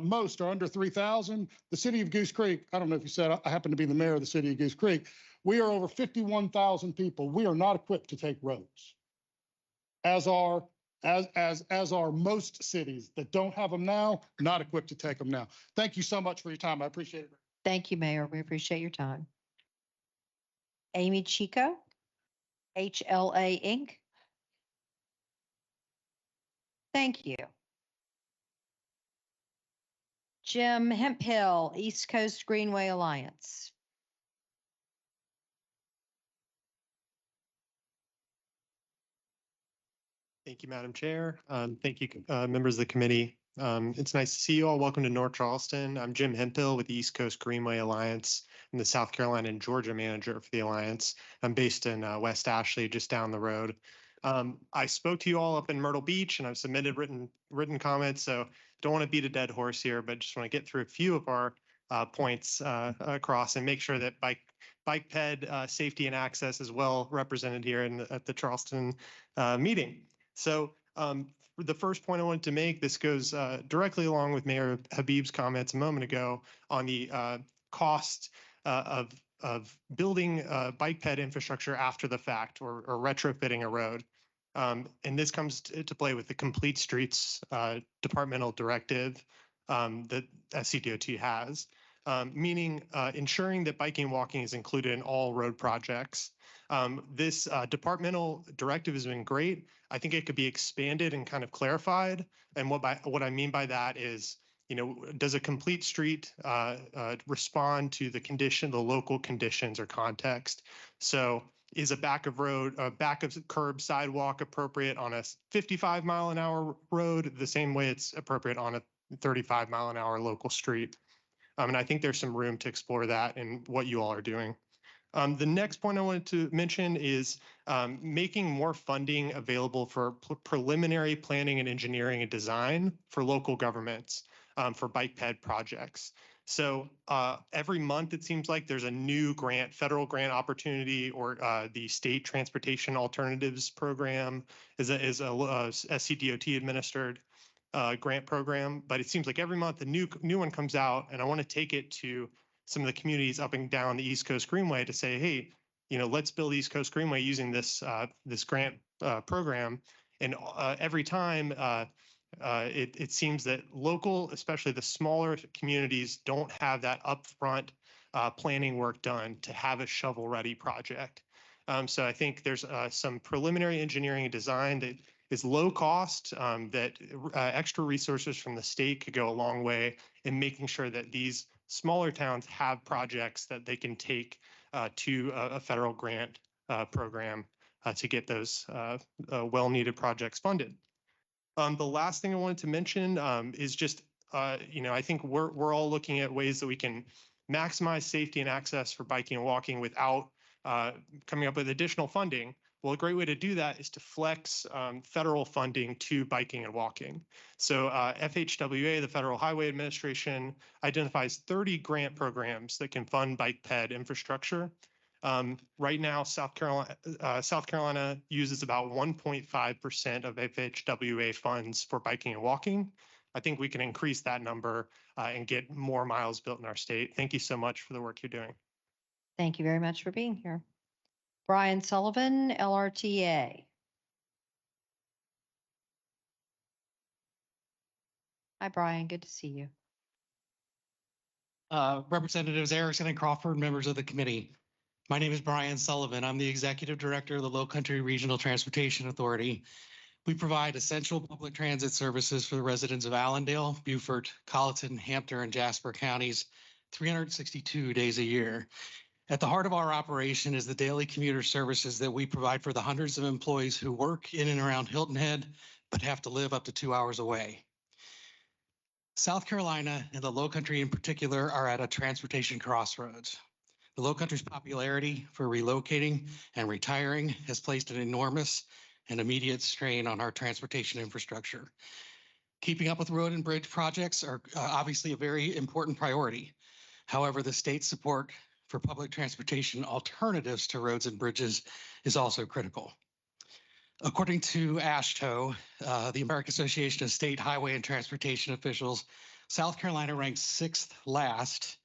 most are under 3,000. The city of Goose Creek, I don't know if you said, I happen to be the mayor of the city of Goose Creek. We are over 51,000 people. We are not equipped to take roads. As are most cities that don't have them now, not equipped to take them now. Thank you so much for your time. I appreciate it. Thank you, Mayor. We appreciate your time. Amy Chico, HLA Inc. Thank you. Jim Hemphill, East Coast Greenway Alliance. Thank you, Madam Chair. Thank you, members of the committee. It's nice to see you all. Welcome to North Charleston. I'm Jim Hemphill with the East Coast Greenway Alliance. I'm the South Carolina and Georgia manager for the Alliance. I'm based in West Ashley, just down the road. I spoke to you all up in Myrtle Beach and I've submitted written comments. So don't want to beat a dead horse here, but just want to get through a few of our points across and make sure that bike ped safety and access is well represented here at the Charleston meeting. So the first point I wanted to make, this goes directly along with Mayor Habib's comments a moment ago on the cost of building bike ped infrastructure after the fact or retrofitting a road. And this comes to play with the Complete Streets departmental directive that SCDOT has, meaning ensuring that biking and walking is included in all road projects. This departmental directive has been great. I think it could be expanded and kind of clarified. And what I mean by that is, does a complete street respond to the local conditions or context? So is a back of curb sidewalk appropriate on a 55-mile-an-hour road the same way it's appropriate on a 35-mile-an-hour local street? And I think there's some room to explore that in what you all are doing. The next point I wanted to mention is making more funding available for preliminary planning and engineering and design for local governments for bike ped projects. So every month, it seems like there's a new federal grant opportunity, or the State Transportation Alternatives Program is a SCDOT administered grant program. But it seems like every month a new one comes out, and I want to take it to some of the communities up and down the East Coast Greenway to say, hey, let's build East Coast Greenway using this grant program. And every time it seems that local, especially the smaller communities, don't have that upfront planning work done to have a shovel-ready project. So I think there's some preliminary engineering and design that is low cost, that extra resources from the state could go a long way in making sure that these smaller towns have projects that they can take to a federal grant program to get those well-needed projects funded. The last thing I wanted to mention is just, I think we're all looking at ways that we can maximize safety and access for biking and walking without coming up with additional funding. Well, a great way to do that is to flex federal funding to biking and walking. So FHWA, the Federal Highway Administration, identifies 30 grant programs that can fund bike ped infrastructure. Right now, South Carolina uses about 1.5% of FHWA funds for biking and walking. I think we can increase that number and get more miles built in our state. Thank you so much for the work you're doing. Thank you very much for being here. Brian Sullivan, LRTA. Hi, Brian. Good to see you. Representatives Erickson and Crawford, members of the committee. My name is Brian Sullivan. I'm the Executive Director of the Low Country Regional Transportation Authority. We provide essential public transit services for the residents of Allendale, Beaufort, Colleton, Hampton, and Jasper counties 362 days a year. At the heart of our operation is the daily commuter services that we provide for the hundreds of employees who work in and around Hilton Head, but have to live up to 2 hours away. South Carolina and the Low Country in particular are at a transportation crossroads. The Low Country's popularity for relocating and retiring has placed an enormous and immediate strain on our transportation infrastructure. Keeping up with road and bridge projects are obviously a very important priority. However, the state's support for public transportation alternatives to roads and bridges is also critical. According to ASHTO, the American Association of State Highway and Transportation Officials, South Carolina ranks 6th last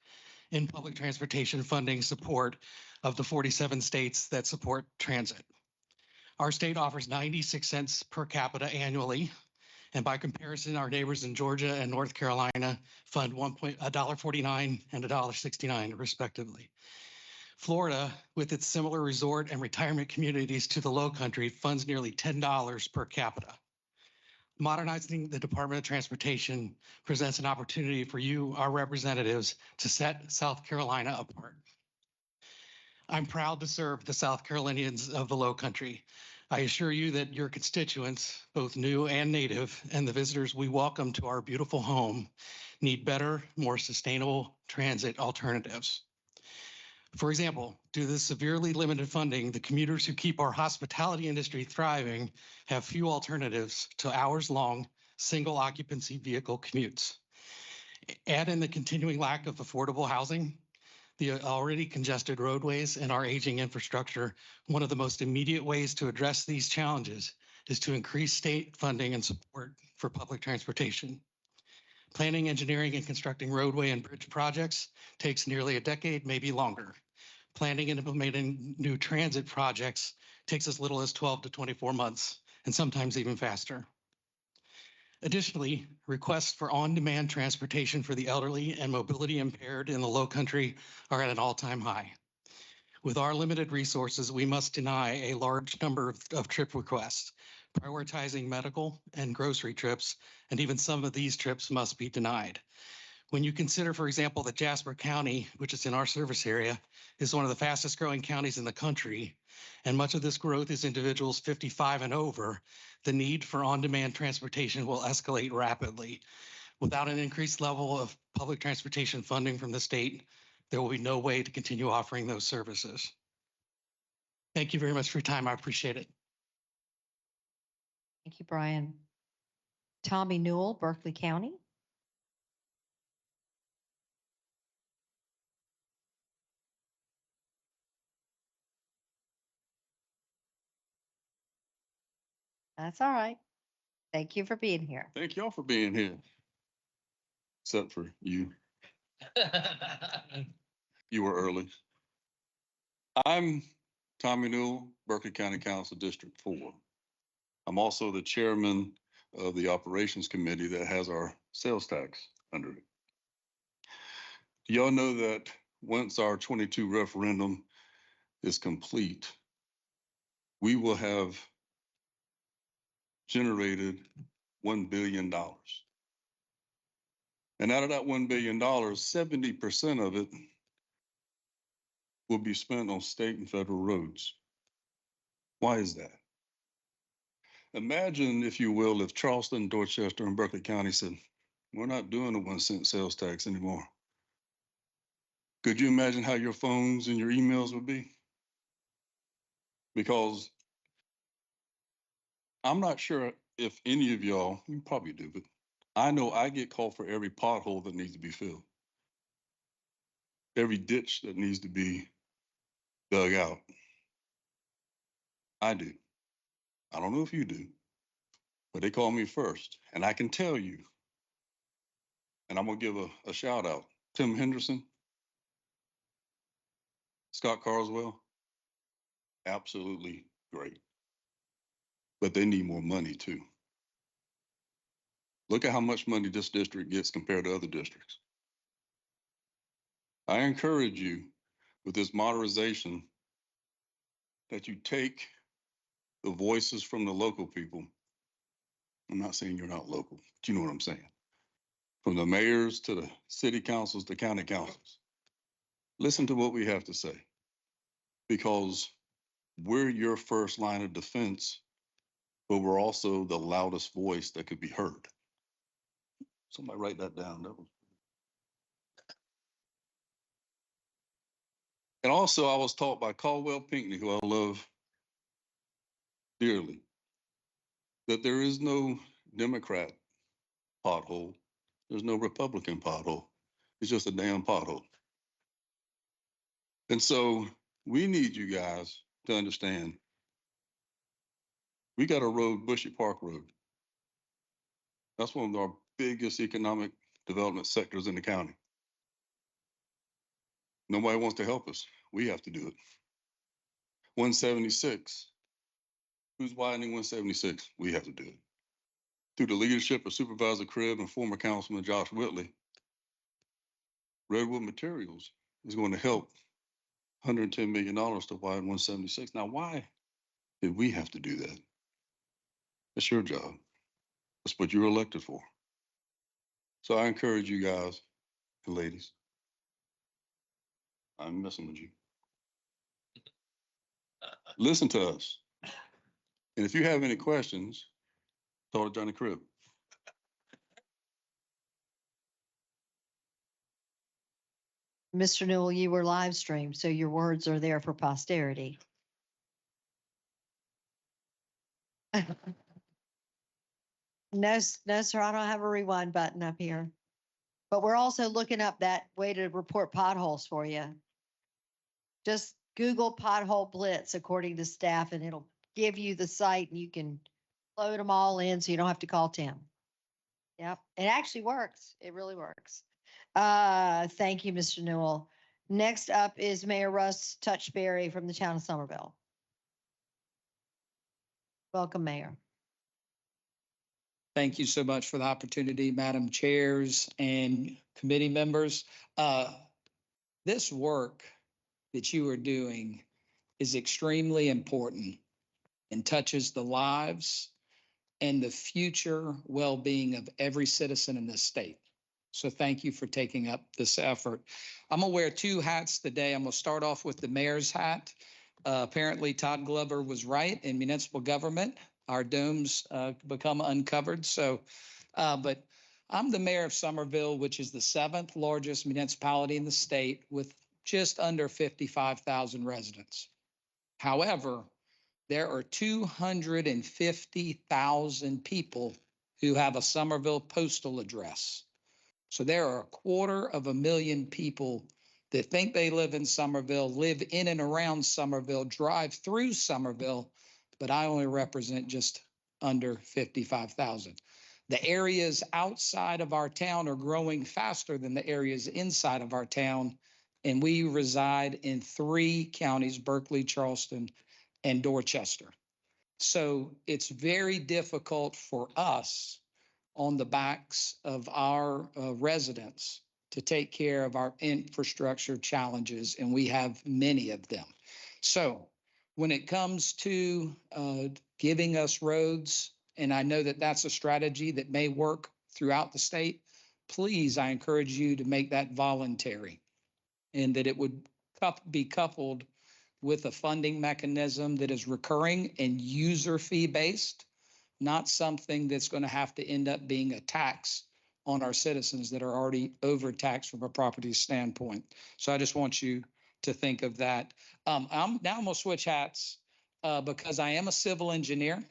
in public transportation funding support of the 47 states that support transit. Our state offers 96 cents per capita annually. And by comparison, our neighbors in Georgia and North Carolina fund $1.49 and $1.69 respectively. Florida, with its similar resort and retirement communities to the Low Country, funds nearly $10 per capita. Modernizing the Department of Transportation presents an opportunity for you, our representatives, to set South Carolina apart. I'm proud to serve the South Carolinians of the Low Country. I assure you that your constituents, both new and native, and the visitors we welcome to our beautiful home need better, more sustainable transit alternatives. For example, due to the severely limited funding, the commuters who keep our hospitality industry thriving have few alternatives to hours-long, single-occupancy vehicle commutes. Add in the continuing lack of affordable housing, the already congested roadways, and our aging infrastructure. One of the most immediate ways to address these challenges is to increase state funding and support for public transportation. Planning, engineering, and constructing roadway and bridge projects takes nearly a decade, maybe longer. Planning and implementing new transit projects takes as little as 12 to 24 months, and sometimes even faster. Additionally, requests for on-demand transportation for the elderly and mobility impaired in the Low Country are at an all-time high. With our limited resources, we must deny a large number of trip requests, prioritizing medical and grocery trips, and even some of these trips must be denied. When you consider, for example, that Jasper County, which is in our service area, is one of the fastest growing counties in the country, and much of this growth is individuals 55 and over, the need for on-demand transportation will escalate rapidly. Without an increased level of public transportation funding from the state, there will be no way to continue offering those services. Thank you very much for your time. I appreciate it. Thank you, Brian. Tommy Newell, Berkeley County. That's all right. Thank you for being here. Thank y'all for being here. Except for you. You were early. I'm Tommy Newell, Berkeley County Council District 4. I'm also the chairman of the operations committee that has our sales tax under it. Y'all know that once our 22 referendum is complete, we will have generated $1 billion. And out of that $1 billion, 70% of it will be spent on state and federal roads. Why is that? Imagine, if you will, if Charleston, Dorchester, and Berkeley County said, we're not doing a 1 cent sales tax anymore. Could you imagine how your phones and your emails would be? Because I'm not sure if any of y'all, you probably do, but I know I get called for every pothole that needs to be filled, every ditch that needs to be dug out. I do. I don't know if you do, but they call me first. And I can tell you, and I'm going to give a shout out, Tim Henderson, Scott Carswell, absolutely great. But they need more money too. Look at how much money this district gets compared to other districts. I encourage you with this modernization that you take the voices from the local people. I'm not saying you're not local, but you know what I'm saying. From the mayors to the city councils to county councils. Listen to what we have to say, because we're your first line of defense, but we're also the loudest voice that could be heard. Somebody write that down. And also, I was taught by Caldwell Pinckney, who I love dearly, that there is no Democrat pothole. There's no Republican pothole. It's just a damn pothole. And so we need you guys to understand, we got a road, Bushy Park Road. That's one of our biggest economic development sectors in the county. Nobody wants to help us. We have to do it. 176. Who's widening 176? We have to do it. Through the leadership of Supervisor Cribb and former Councilman Josh Whitley, Redwood Materials is going to help $110 million to widen 176. Now, why did we have to do that? That's your job. That's what you're elected for. So I encourage you guys and ladies. I'm messing with you. Listen to us. And if you have any questions, talk to Johnny Cribb. Mr. Newell, you were live streamed, so your words are there for posterity. No, no, sir, I don't have a rewind button up here. But we're also looking up that way to report potholes for you. Just Google pothole blitz according to staff and it'll give you the site and you can load them all in so you don't have to call Tim. Yep, it actually works. It really works. Thank you, Mr. Newell. Next up is Mayor Russ Touchberry from the town of Somerville. Welcome, Mayor. Thank you so much for the opportunity, Madam Chairs and committee members. This work that you are doing is extremely important and touches the lives and the future well-being of every citizen in this state. So thank you for taking up this effort. I'm gonna wear two hats today. I'm gonna start off with the mayor's hat. Apparently Todd Glover was right in municipal government. Our domes become uncovered. So, but I'm the mayor of Somerville, which is the 7th largest municipality in the state with just under 55,000 residents. However, there are 250,000 people who have a Somerville postal address. So there are 250,000 people that think they live in Somerville, live in and around Somerville, drive through Somerville, but I only represent just under 55,000. The areas outside of our town are growing faster than the areas inside of our town. And we reside in 3 counties, Berkeley, Charleston, and Dorchester. So it's very difficult for us on the backs of our residents to take care of our infrastructure challenges, and we have many of them. So when it comes to giving us roads, and I know that that's a strategy that may work throughout the state, please, I encourage you to make that voluntary and that it would be coupled with a funding mechanism that is recurring and user fee based, not something that's going to have to end up being a tax on our citizens that are already overtaxed from a property standpoint. So I just want you to think of that. I'm gonna switch hats because I am a civil engineer.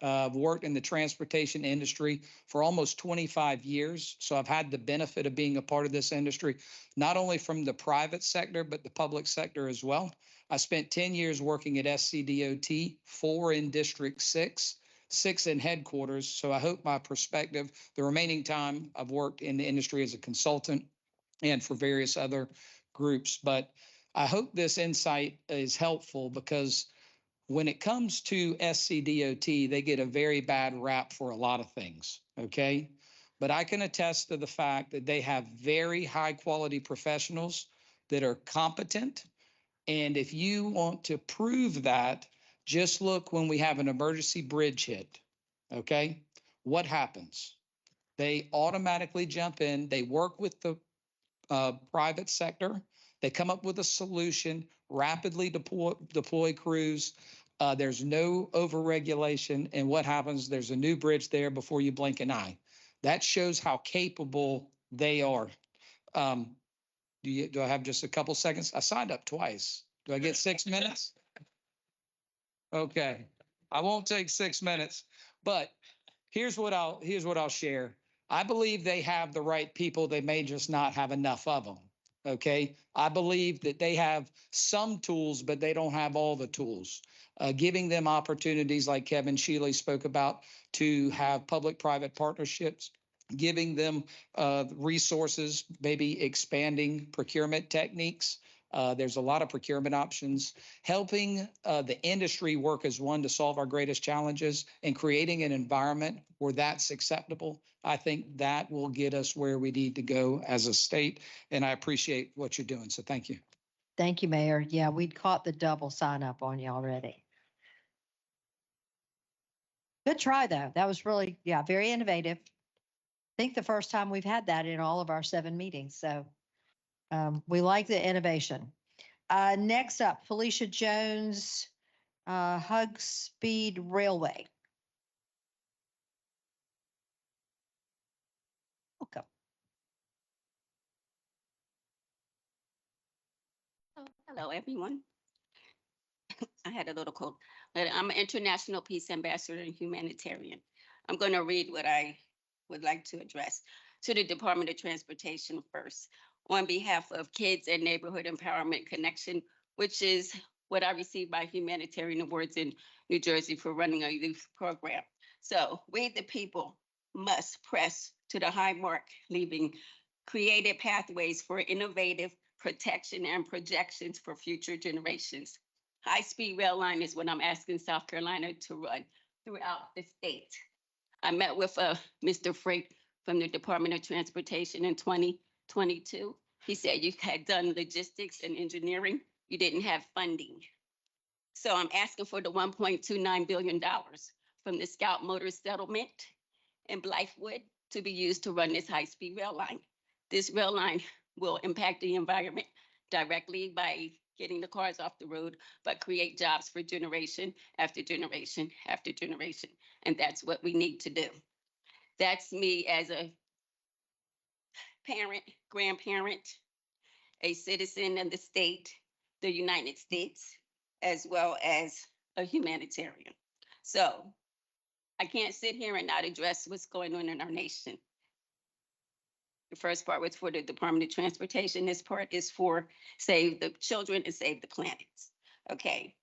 I've worked in the transportation industry for almost 25 years. So I've had the benefit of being a part of this industry, not only from the private sector, but the public sector as well. I spent 10 years working at SCDOT, 4 in District 6, 6 in headquarters. So I hope my perspective, the remaining time I've worked in the industry as a consultant and for various other groups. But I hope this insight is helpful because when it comes to SCDOT, they get a very bad rap for a lot of things, okay? But I can attest to the fact that they have very high quality professionals that are competent. And if you want to prove that, just look when we have an emergency bridge hit, okay? What happens? They automatically jump in, they work with the private sector, they come up with a solution, rapidly deploy crews. There's no overregulation. And what happens? There's a new bridge there before you blink an eye. That shows how capable they are. Do I have just a couple seconds? I signed up twice. Do I get 6 minutes? Okay. I won't take 6 minutes, but here's what I'll share. I believe they have the right people. They may just not have enough of them. Okay. I believe that they have some tools, but they don't have all the tools. Giving them opportunities like Kevin Shealy spoke about to have public-private partnerships giving them resources, maybe expanding procurement techniques. There's a lot of procurement options, helping the industry work as one to solve our greatest challenges and creating an environment where that's acceptable. I think that will get us where we need to go as a state. And I appreciate what you're doing. So thank you. Thank you, Mayor. Yeah, we'd caught the double sign up on you already. Good try, though. That was really, yeah, very innovative. I think the first time we've had that in all of our 7 meetings. So we like the innovation. Next up, Felicia Jones, Hug Speed Railway. Welcome. Hello, everyone. I had a little cold, but I'm an international peace ambassador and humanitarian. I'm going to read what I would like to address to the Department of Transportation first. On behalf of Kids and Neighborhood Empowerment Connection, which is what I received by Humanitarian Awards in New Jersey for running a youth program. So we, the people, must press to the high mark, leaving creative pathways for innovative protection and projections for future generations. High-speed rail line is what I'm asking South Carolina to run throughout the state. I met with Mr. Freight from the Department of Transportation in 2022. He said you had done logistics and engineering. You didn't have funding. So I'm asking for the $1.29 billion from the Scout Motors settlement in Blythewood to be used to run this high-speed rail line. This rail line will impact the environment directly by getting the cars off the road, but create jobs for generation after generation after generation. And that's what we need to do. That's me as a parent, grandparent, a citizen of the state, the United States, as well as a humanitarian. So I can't sit here and not address what's going on in our nation. The first part was for the Department of Transportation. This part is for Save the Children and Save the Planet. Okay.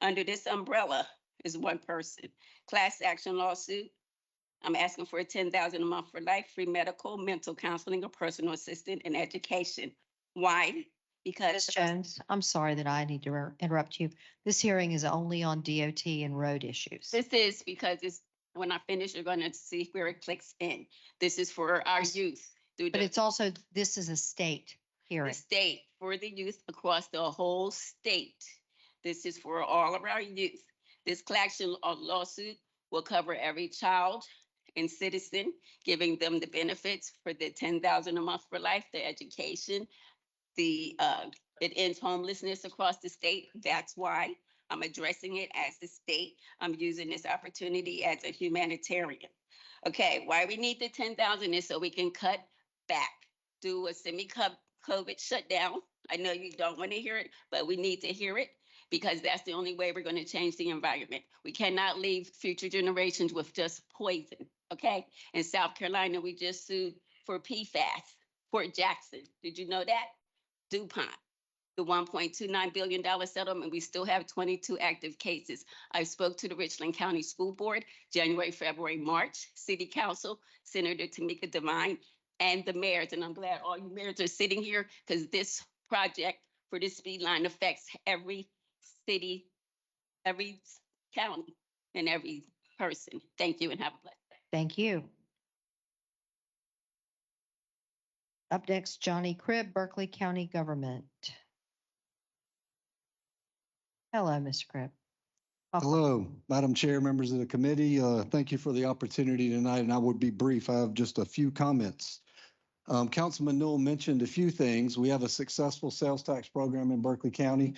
Under this umbrella is one person. Class action lawsuit. I'm asking for $10,000 a month for life, free medical, mental counseling, or personal assistant in education. Why? Because Ms. Jones, I'm sorry that I need to interrupt you. This hearing is only on DOT and road issues. this is because it's when I finish, you're going to see where it clicks in. This is for our youth. But it's also, this is a state The hearing. state, for the youth across the whole state. This is for all of our youth. This collection lawsuit will cover every child and citizen, giving them the benefits for the $10,000 a month for life, the education, it ends homelessness across the state. That's why I'm addressing it as the state. I'm using this opportunity as a humanitarian. Okay, why we need the 10,000 is so we can cut back, do a semi-COVID shutdown. I know you don't want to hear it, but we need to hear it because that's the only way we're going to change the environment. We cannot leave future generations with just poison, okay? In South Carolina, we just sued for PFAS, Fort Jackson. Did you know that? DuPont, the $1.29 billion settlement, we still have 22 active cases. I spoke to the Richland County School Board, January, February, March, City Council, Senator Tamika Devine, and the mayors. And I'm glad all you mayors are sitting here because this project for this speed line affects every city, every county, and every person. Thank you and have a blessed day. Thank you. Up next, Johnny Cribb, Berkeley County Government. Hello, Mr. Cribb. Welcome. Hello, Madam Chair, members of the committee. Thank you for the opportunity tonight, and I would be brief. I have just a few comments. Councilman Newell mentioned a few things. We have a successful sales tax program in Berkeley County.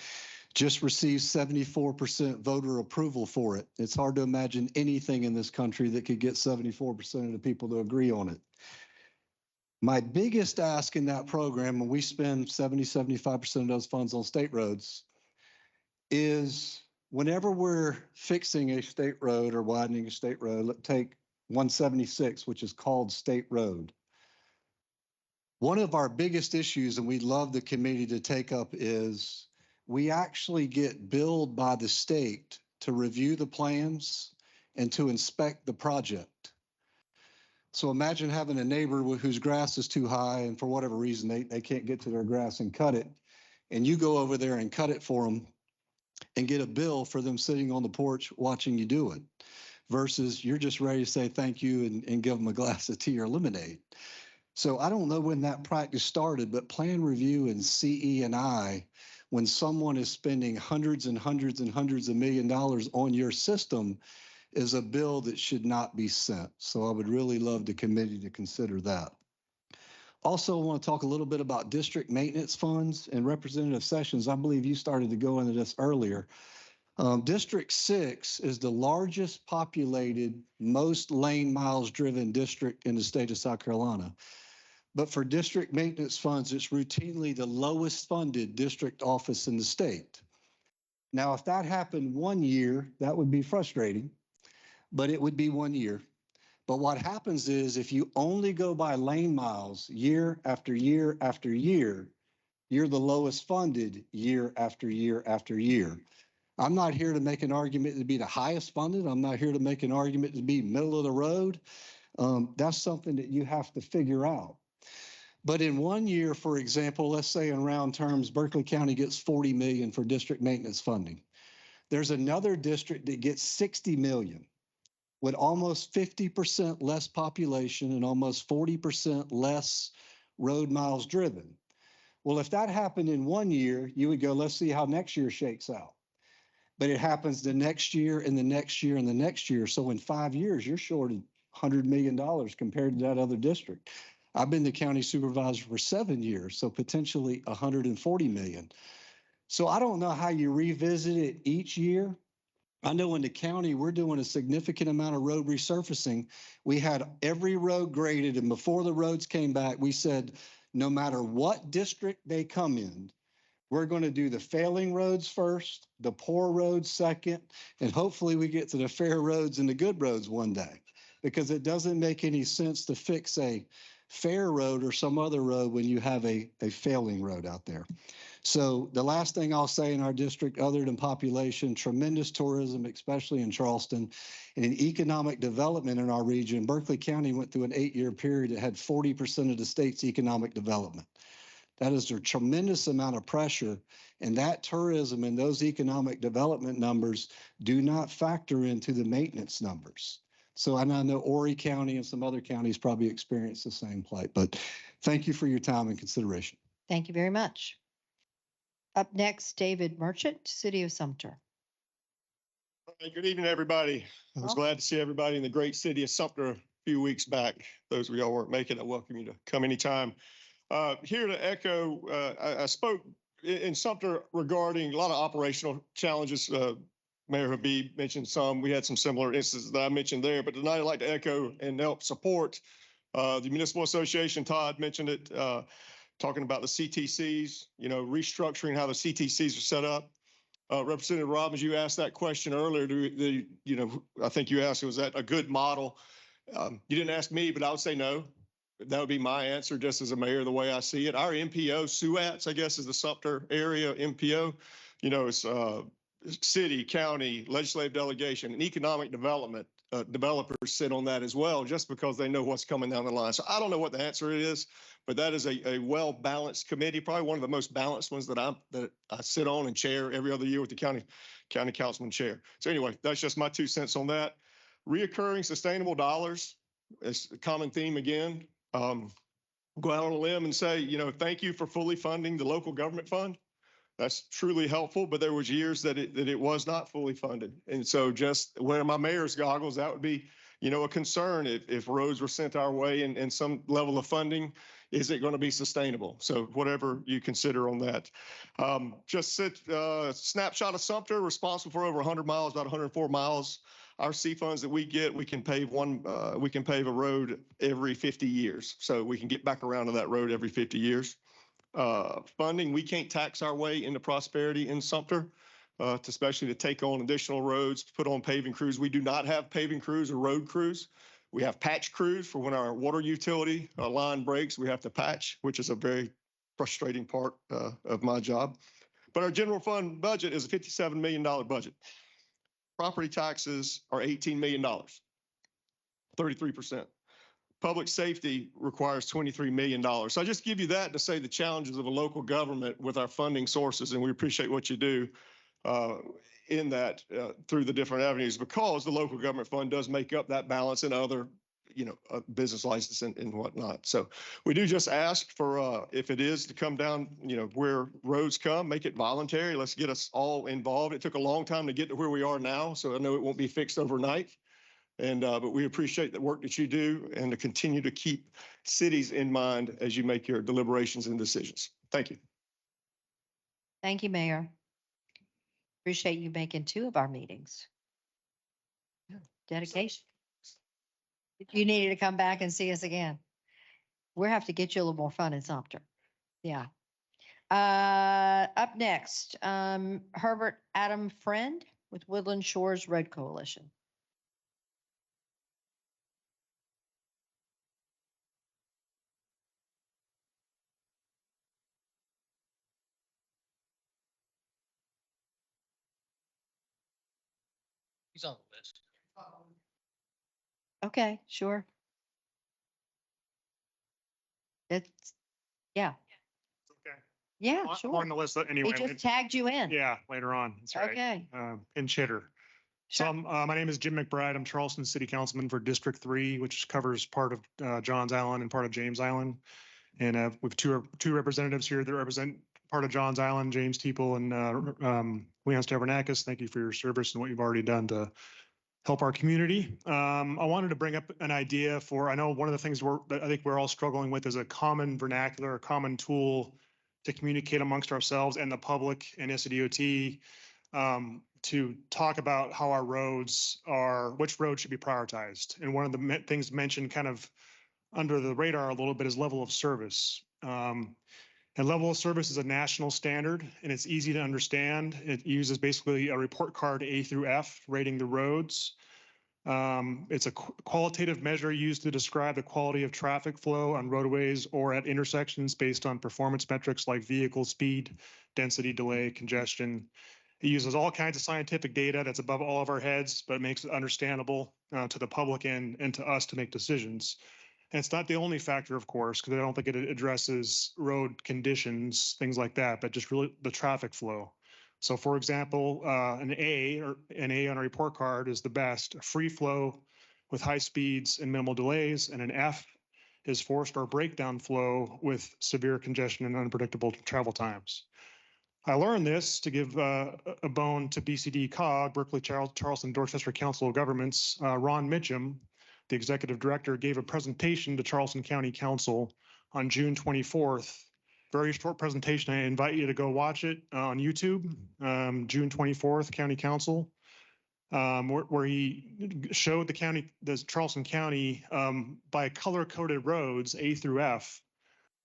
Just received 74% voter approval for it. It's hard to imagine anything in this country that could get 74% of the people to agree on it. My biggest ask in that program, and we spend 75% of those funds on state roads, is whenever we're fixing a state road or widening a state road, let's take 176, which is called State Road. One of our biggest issues, and we'd love the committee to take up, is we actually get billed by the state to review the plans and to inspect the project. So imagine having a neighbor whose grass is too high and for whatever reason, they can't get to their grass and cut it. And you go over there and cut it for them and get a bill for them sitting on the porch watching you do it versus you're just ready to say thank you and give them a glass of tea or lemonade. So I don't know when that practice started, but plan review and CE&I, when someone is spending hundreds and hundreds and hundreds of $1 million on your system, is a bill that should not be sent. So I would really love the committee to consider that. Also, I want to talk a little bit about district maintenance funds and Representative Sessions. I believe you started to go into this earlier. District 6 is the largest populated, most lane miles driven district in the state of South Carolina. But for district maintenance funds, it's routinely the lowest funded district office in the state. Now, if that happened 1 year, that would be frustrating, but it would be 1 year. But what happens is if you only go by lane miles year after year after year, you're the lowest funded year after year after year. I'm not here to make an argument to be the highest funded. I'm not here to make an argument to be middle of the road. That's something that you have to figure out. But in 1 year, for example, let's say in round terms, Berkeley County gets 40 million for district maintenance funding. There's another district that gets 60 million with almost 50% less population and almost 40% less road miles driven. Well, if that happened in 1 year, you would go, let's see how next year shakes out. But it happens the next year and the next year and the next year. So in 5 years, you're short $100 million compared to that other district. I've been the county supervisor for 7 years, so potentially 140 million. So I don't know how you revisit it each year. I know in the county, we're doing a significant amount of road resurfacing. We had every road graded, and before the roads came back, we said, no matter what district they come in, we're going to do the failing roads first, the poor roads second, and hopefully we get to the fair roads and the good roads one day, because it doesn't make any sense to fix a fair road or some other road when you have a failing road out there. So the last thing I'll say in our district, other than population, tremendous tourism, especially in Charleston, and in economic development in our region. Berkeley County went through an 8-year period that had 40% of the state's economic development. That is a tremendous amount of pressure, and that tourism and those economic development numbers do not factor into the maintenance numbers. So and I know Horry County and some other counties probably experience the same plight, but thank you for your time and consideration. Thank you very much. Up next, David Merchant, City of Sumter. Hey, good evening, everybody. I was glad to see everybody in the great city of Sumter a few weeks back. Those of y'all weren't making it, I welcome you to come anytime. Here to echo, I spoke in Sumter regarding a lot of operational challenges. Mayor Habib mentioned some. We had some similar instances that I mentioned there, but tonight I'd like to echo and help support the Municipal Association. Todd mentioned it, talking about the CTCs, you know, restructuring how the CTCs are set up. Representative Robbins, you asked that question earlier. I think you asked, was that a good model? You didn't ask me, but I would say no. That would be my answer, just as a mayor, the way I see it. Our MPO, SUATs, I guess, is the Sumter area MPO. You know, it's city, county, legislative delegation, and economic development. Developers sit on that as well, just because they know what's coming down the line. So I don't know what the answer is, but that is a well-balanced committee, probably one of the most balanced ones that I sit on and chair every other year with the county councilman chair. So anyway, that's just my 2 cents on that. Reoccurring sustainable dollars is a common theme again. Go out on a limb and say, you know, thank you for fully funding the local government fund. That's truly helpful, but there was years that it was not fully funded. And so just wearing my mayor's goggles, that would be, you know, a concern if roads were sent our way and some level of funding, is it going to be sustainable? So whatever you consider on that. Snapshot of Sumter, responsible for over 100 miles, about 104 miles. Our C funds that we get, we can pave a road every 50 years. So we can get back around to that road every 50 years. Funding, we can't tax our way into prosperity in Sumter, especially to take on additional roads, put on paving crews. We do not have paving crews or road crews. We have patch crews for when our water utility line breaks, we have to patch, which is a very frustrating part of my job. But our general fund budget is a $57 million budget. Property taxes are $18 million, 33%. public safety requires $23 million. So I just give you that to say the challenges of a local government with our funding sources, and we appreciate what you do in that through the different avenues, because the local government fund does make up that balance and other, business license and whatnot. So we do just ask for, if it is to come down, where roads come, make it voluntary. Let's get us all involved. It took a long time to get to where we are now, so I know it won't be fixed overnight. And, but we appreciate the work that you do and to continue to keep cities in mind as you make your deliberations and decisions. Thank you. Thank you, Mayor. Appreciate you making 2 of our meetings. Dedication. You needed to come back and see us again. We'll have to get you a little more fun in Sumter. Yeah. Up next, Herbert Adam Friend with Woodland Shores Road Coalition. He's on the list. Okay, sure. It's, yeah. Okay. Yeah, I'm sure. on the list He anyway. just tagged you in. Yeah, later on. That's right. Okay. In Chitter. So my name is Jim McBride. I'm Charleston City Councilman for District 3, which covers part of Johns Island and part of James Island. And we have two representatives here that represent part of Johns Island, James Teeple and Leon Stavronakis. Thank you for your service and what you've already done to help our community. I wanted to bring up an idea for, I know one of the things that I think we're all struggling with is a common vernacular, a common tool to communicate amongst ourselves and the public and SCDOT to talk about how our roads are, which roads should be prioritized. And one of the things mentioned kind of under the radar a little bit is level of service. And level of service is a national standard, and it's easy to understand. It uses basically a report card A through F, rating the roads. It's a qualitative measure used to describe the quality of traffic flow on roadways or at intersections based on performance metrics like vehicle speed, density, delay, congestion. It uses all kinds of scientific data that's above all of our heads, but it makes it understandable to the public and to us to make decisions. And it's not the only factor, of course, because I don't think it addresses road conditions, things like that, but just really the traffic flow. So for example, an A on a report card is the best, free flow with high speeds and minimal delays, and an F is forced or breakdown flow with severe congestion and unpredictable travel times. I learned this to give a bone to BCD COG, Berkeley Charleston Dorchester Council of Governments. Ron Mitchum, the executive director, gave a presentation to Charleston County Council on June 24th. Very short presentation. I invite you to go watch it on YouTube, June 24th, County Council, where he showed the Charleston County by color-coded roads, A through F,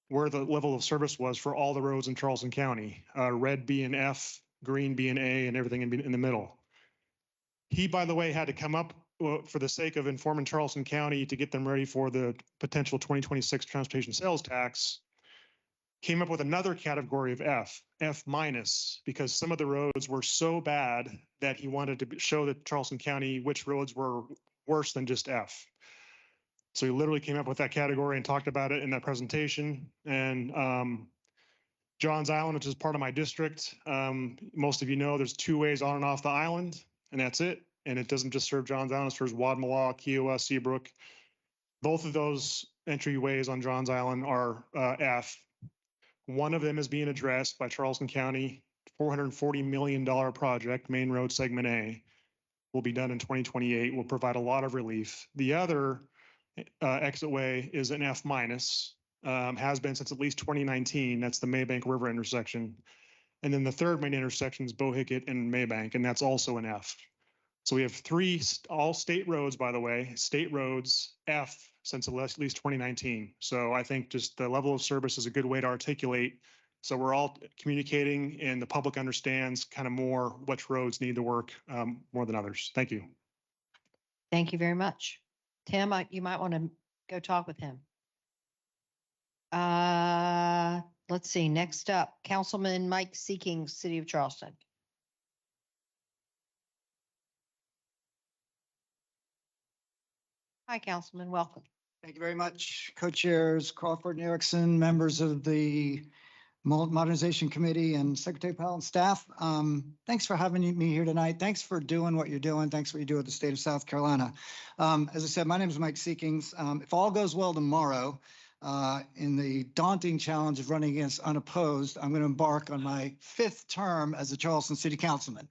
where the level of service was for all the roads in Charleston County, red being F, green being A, and everything in the middle. He, by the way, had to come up for the sake of informing Charleston County to get them ready for the potential 2026 transportation sales tax, came up with another category of F minus, because some of the roads were so bad that he wanted to show that Charleston County which roads were worse than just F. So he literally came up with that category and talked about it in that presentation. And Johns Island, which is part of my district, most of you know there's 2 ways on and off the island, and that's it. And it doesn't just serve Johns Island, it serves Wadmalaw, Kiowa, Seabrook. Both of those entryways on Johns Island are F. One of them is being addressed by Charleston County, $440 million project, Main Road Segment A, will be done in 2028, will provide a lot of relief. The other exitway is an F minus, has been since at least 2019. That's the Maybank River intersection. And then the third main intersection is Bohicket and Maybank, and that's also an F. So we have 3 all state roads, by the way, state roads, F, since at least 2019. So I think just the level of service is a good way to articulate. So we're all communicating and the public understands kind of more which roads need to work more than others. Thank you. Thank you very much. Tim, you might want to go talk with him. Let's see, next up, Councilman Mike Seeking, City of Charleston. Hi, Councilman, welcome. Thank you very much, co-chairs Crawford and Erickson, members of the Modernization Committee, and Secretary Powell and staff. Thanks for having me here tonight. Thanks for doing what you're doing. Thanks for what you do at the state of South Carolina. As I said, my name is Mike Seekings. If all goes well tomorrow, in the daunting challenge of running against unopposed, I'm going to embark on my 5th term as a Charleston City Councilman.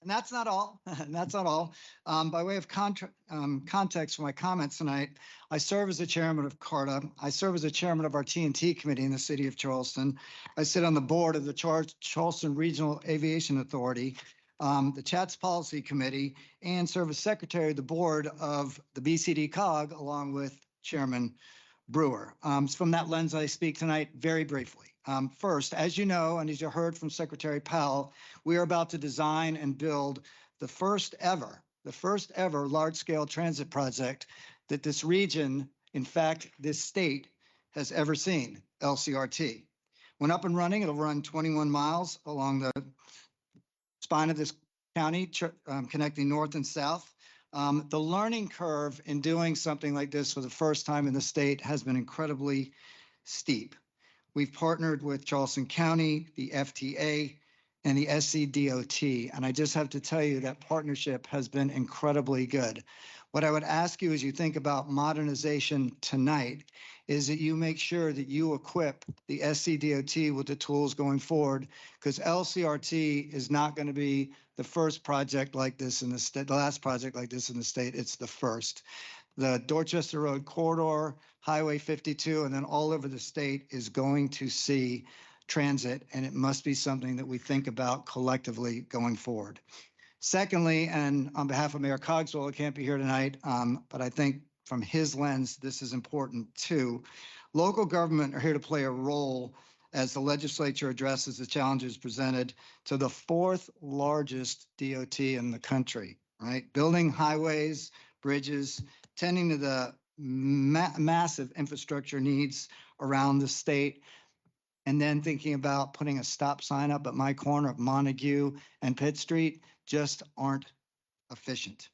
And that's not all. And that's not all. By way of context for my comments tonight, I serve as the chairman of CARTA. I serve as the chairman of our T&T committee in the city of Charleston. I sit on the board of the Charleston Regional Aviation Authority, the CHATS Policy Committee, and serve as secretary of the board of the BCD COG, along with Chairman Brewer. From that lens, I speak tonight very briefly. First, as you know, and as you heard from Secretary Powell, we are about to design and build the first ever large-scale transit project that this region, in fact, this state, has ever seen, LCRT. When up and running, it'll run 21 miles along the spine of this county, connecting north and south. The learning curve in doing something like this for the first time in the state has been incredibly steep. We've partnered with Charleston County, the FTA, and the SCDOT, and I just have to tell you that partnership has been incredibly good. What I would ask you as you think about modernization tonight is that you make sure that you equip the SCDOT with the tools going forward, because LCRT is not going to be the first project like this in the state, the last project like this in the state. It's the first. The Dorchester Road Corridor, Highway 52, and then all over the state is going to see transit, and it must be something that we think about collectively going forward. Secondly, and on behalf of Mayor Cogswell, I can't be here tonight, but I think from his lens, this is important too. Local government are here to play a role as the legislature addresses the challenges presented to the 4th largest DOT in the country, right? Building highways, bridges, tending to the massive infrastructure needs around the state, and then thinking about putting a stop sign up at my corner of Montague and Pitt Street just aren't efficient.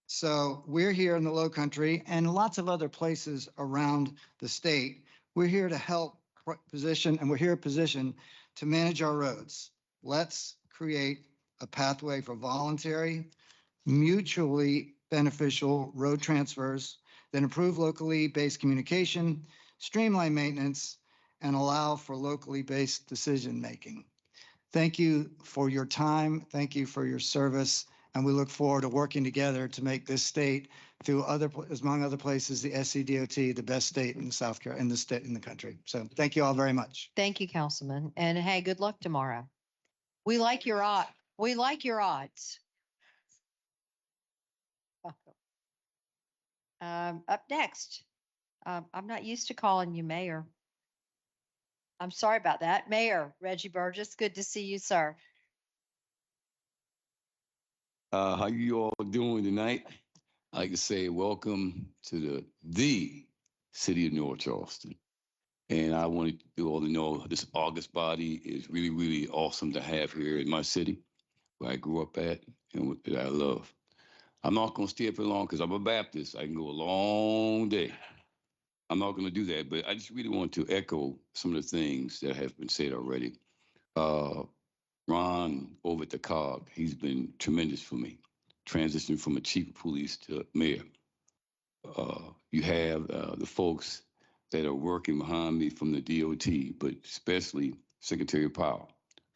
So we're here in the Low Country and lots of other places around the state. We're here to help position, and we're here positioned to manage our roads. Let's create a pathway for voluntary, mutually beneficial road transfers that improve locally based communication, streamline maintenance, and allow for locally based decision-making. Thank you for your time. Thank you for your service. And we look forward to working together to make this state, through among other places, the SCDOT, the best state in South Carolina, in the country. So thank you all very much. Thank you, Councilman. And hey, good luck tomorrow. We like your odds. We like your odds. Up next, I'm not used to calling you mayor. I'm sorry about that. Mayor Reggie Burgess, good to see you, sir. How you all doing tonight? I'd like to say welcome to the city of North Charleston. And I want you all to know this August body is really, really awesome to have here in my city, where I grew up at and that I love. I'm not going to stay up for long because I'm a Baptist. I can go a long day. I'm not going to do that, but I just really want to echo some of the things that have been said already. Ron over at the COG, he's been tremendous for me. Transitioning from a chief of police to mayor. You have the folks that are working behind me from the DOT, but especially Secretary Powell.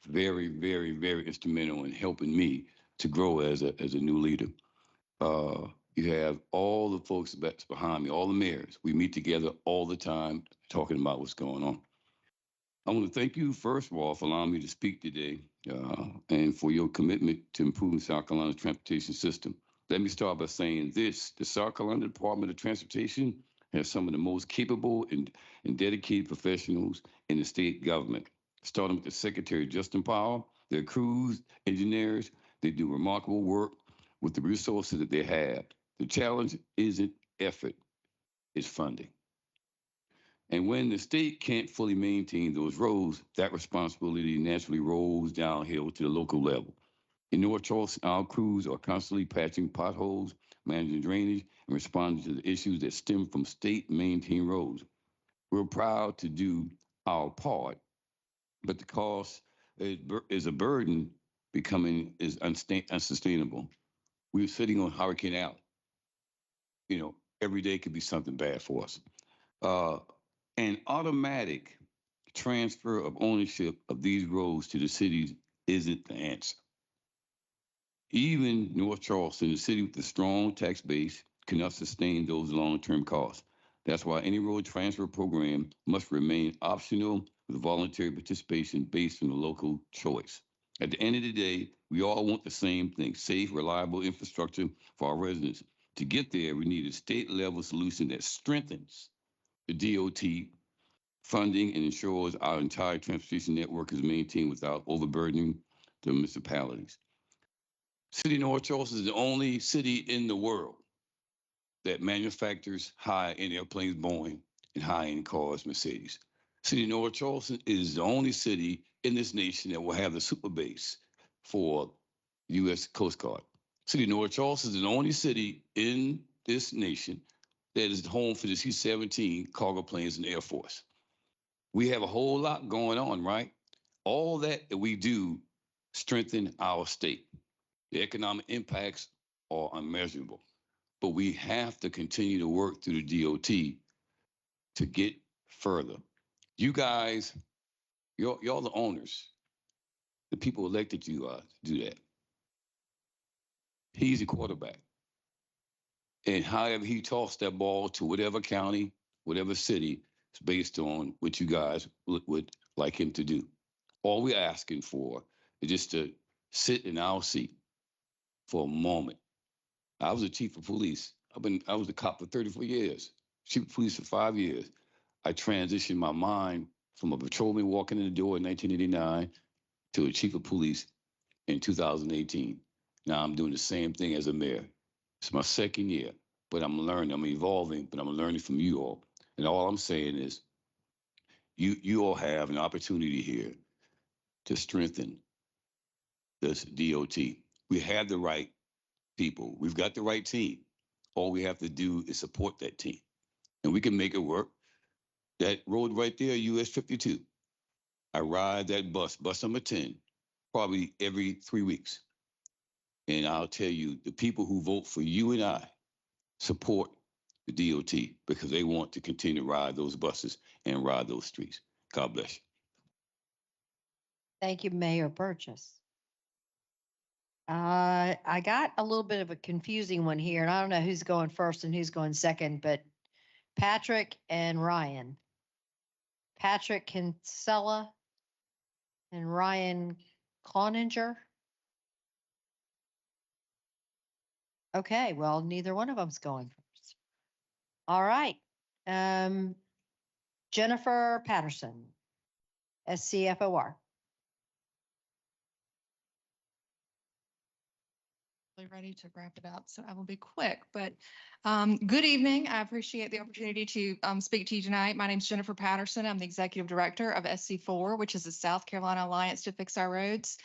Very, very, very instrumental in helping me to grow as a new leader. You have all the folks that's behind me, all the mayors. We meet together all the time talking about what's going on. I want to thank you, first of all, for allowing me to speak today and for your commitment to improving South Carolina's transportation system. Let me start by saying this. The South Carolina Department of Transportation has some of the most capable and dedicated professionals in the state government, starting with the Secretary Justin Powell, their crews, engineers. They do remarkable work with the resources that they have. The challenge isn't effort, it's funding. And when the state can't fully maintain those roads, that responsibility naturally rolls downhill to the local level. In North Charleston, our crews are constantly patching potholes, managing drainage, and responding to the issues that stem from state-maintained roads. We're proud to do our part, but the cost is a burden is unsustainable. We're sitting on Hurricane Al. You know, every day could be something bad for us. An automatic transfer of ownership of these roads to the cities isn't the answer. Even North Charleston, a city with a strong tax base, cannot sustain those long-term costs. That's why any road transfer program must remain optional with voluntary participation based on the local choice. At the end of the day, we all want the same thing: safe, reliable infrastructure for our residents. To get there, we need a state-level solution that strengthens the DOT funding and ensures our entire transportation network is maintained without overburdening the municipalities. City of North Charleston is the only city in the world that manufactures high-end airplanes, Boeing, and high-end cars, Mercedes. City of North Charleston is the only city in this nation that will have the super base for U.S. Coast Guard. City of North Charleston is the only city in this nation that is home for the C-17 cargo planes and Air Force. We have a whole lot going on, right? All that we do strengthen our state. The economic impacts are unmeasurable, but we have to continue to work through the DOT to get further. You guys, y'all the owners. The people elected you to do that. He's the quarterback. And however he tossed that ball to whatever county, whatever city, it's based on what you guys would like him to do. All we're asking for is just to sit in our seat for a moment. I was a chief of police. I was a cop for 34 years, chief of police for 5 years. I transitioned my mind from a patrolman walking in the door in 1989 to a chief of police in 2018. Now I'm doing the same thing as a mayor. It's my second year, but I'm learning, I'm evolving, but I'm learning from you all. And all I'm saying is you all have an opportunity here to strengthen this DOT. We have the right people. We've got the right team. All we have to do is support that team, and we can make it work. That road right there, US 52. I ride that bus number 10, probably every 3 weeks. And I'll tell you, the people who vote for you and I support the DOT because they want to continue to ride those buses and ride those streets. God bless you. Thank you, Mayor Burgess. I got a little bit of a confusing one here, and I don't know who's going first and who's going second, but Patrick and Ryan. Patrick Kinsella and Ryan Cloninger. Okay, well, neither one of them's going first. All right. Jennifer Patterson, SCFOR. Ready to wrap it up, so I will be quick. But good evening. I appreciate the opportunity to speak to you tonight. My name is Jennifer Patterson. I'm the Executive Director of SC4, which is the South Carolina Alliance to Fix Our Roads.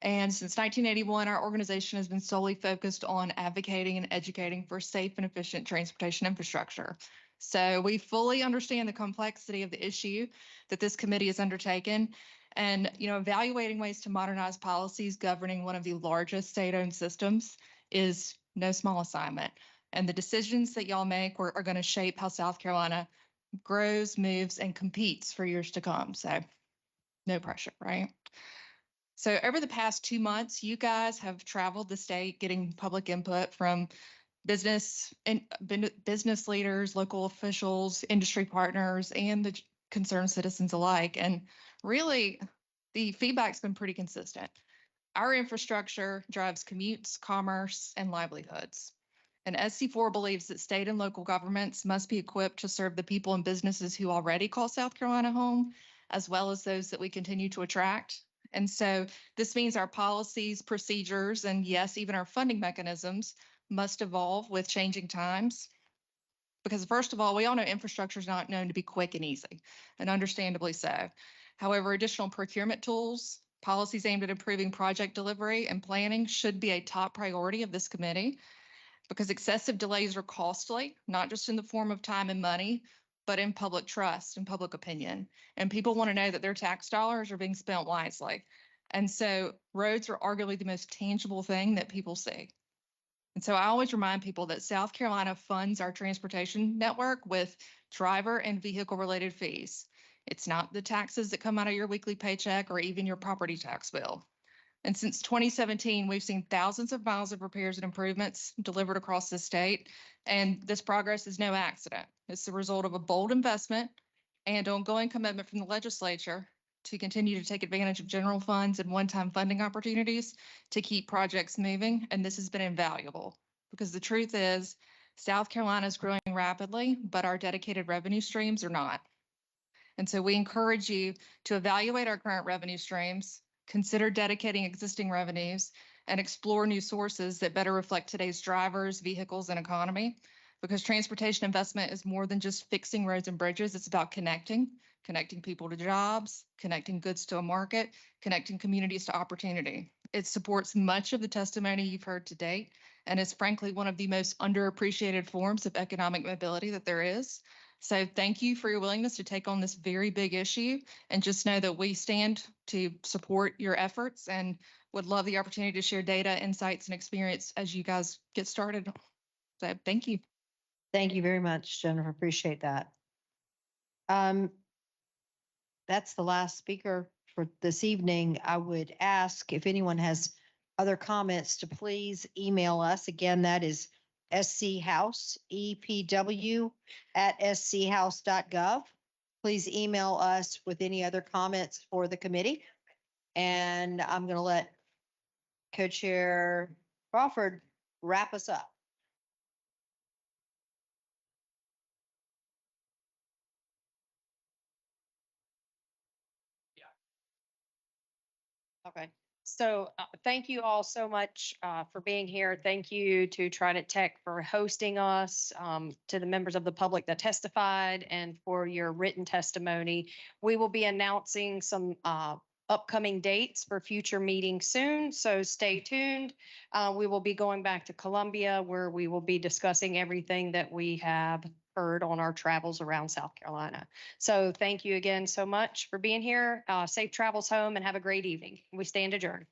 And since 1981, our organization has been solely focused on advocating and educating for safe and efficient transportation infrastructure. So we fully understand the complexity of the issue that this committee has undertaken. And, evaluating ways to modernize policies governing one of the largest state-owned systems is no small assignment. And the decisions that y'all make are going to shape how South Carolina grows, moves, and competes for years to come. So no pressure, right? So over the past 2 months, you guys have traveled the state getting public input from business leaders, local officials, industry partners, and the concerned citizens alike. And really, the feedback's been pretty consistent. Our infrastructure drives commutes, commerce, and livelihoods. And SC4 believes that state and local governments must be equipped to serve the people and businesses who already call South Carolina home, as well as those that we continue to attract. And so this means our policies, procedures, and yes, even our funding mechanisms must evolve with changing times. Because first of all, we all know infrastructure is not known to be quick and easy, and understandably so. However, additional procurement tools, policies aimed at improving project delivery and planning should be a top priority of this committee. because excessive delays are costly, not just in the form of time and money, but in public trust and public opinion. And people want to know that their tax dollars are being spent wisely. And so roads are arguably the most tangible thing that people see. And so I always remind people that South Carolina funds our transportation network with driver and vehicle related fees. It's not the taxes that come out of your weekly paycheck or even your property tax bill. And since 2017, we've seen thousands of miles of repairs and improvements delivered across the state. And this progress is no accident. It's the result of a bold investment and ongoing commitment from the legislature to continue to take advantage of general funds and one-time funding opportunities to keep projects moving. And this has been invaluable because the truth is South Carolina is growing rapidly, but our dedicated revenue streams are not. And so we encourage you to evaluate our current revenue streams, consider dedicating existing revenues, and explore new sources that better reflect today's drivers, vehicles, and economy. Because transportation investment is more than just fixing roads and bridges. It's about connecting people to jobs, connecting goods to a market, connecting communities to opportunity. It supports much of the testimony you've heard to date, and is frankly one of the most underappreciated forms of economic mobility that there is. So thank you for your willingness to take on this very big issue, and just know that we stand to support your efforts and would love the opportunity to share data, insights, and experience as you guys get started. So thank you. Thank you very much, Jennifer. Appreciate that. That's the last speaker for this evening. I would ask if anyone has other comments to please email us. Again, that is SCHouse, EPW@SCHouse.gov. Please email us with any other comments for the committee. And I'm going to let Co-Chair Crawford wrap us up. Okay. So thank you all so much for being here. Thank you to Trident Tech for hosting us, to the members of the public that testified, and for your written testimony. We will be announcing some upcoming dates for future meetings soon, so stay tuned. We will be going back to Columbia, where we will be discussing everything that we have heard on our travels around South Carolina. So thank you again so much for being here. Safe travels home and have a great evening. We stand adjourned.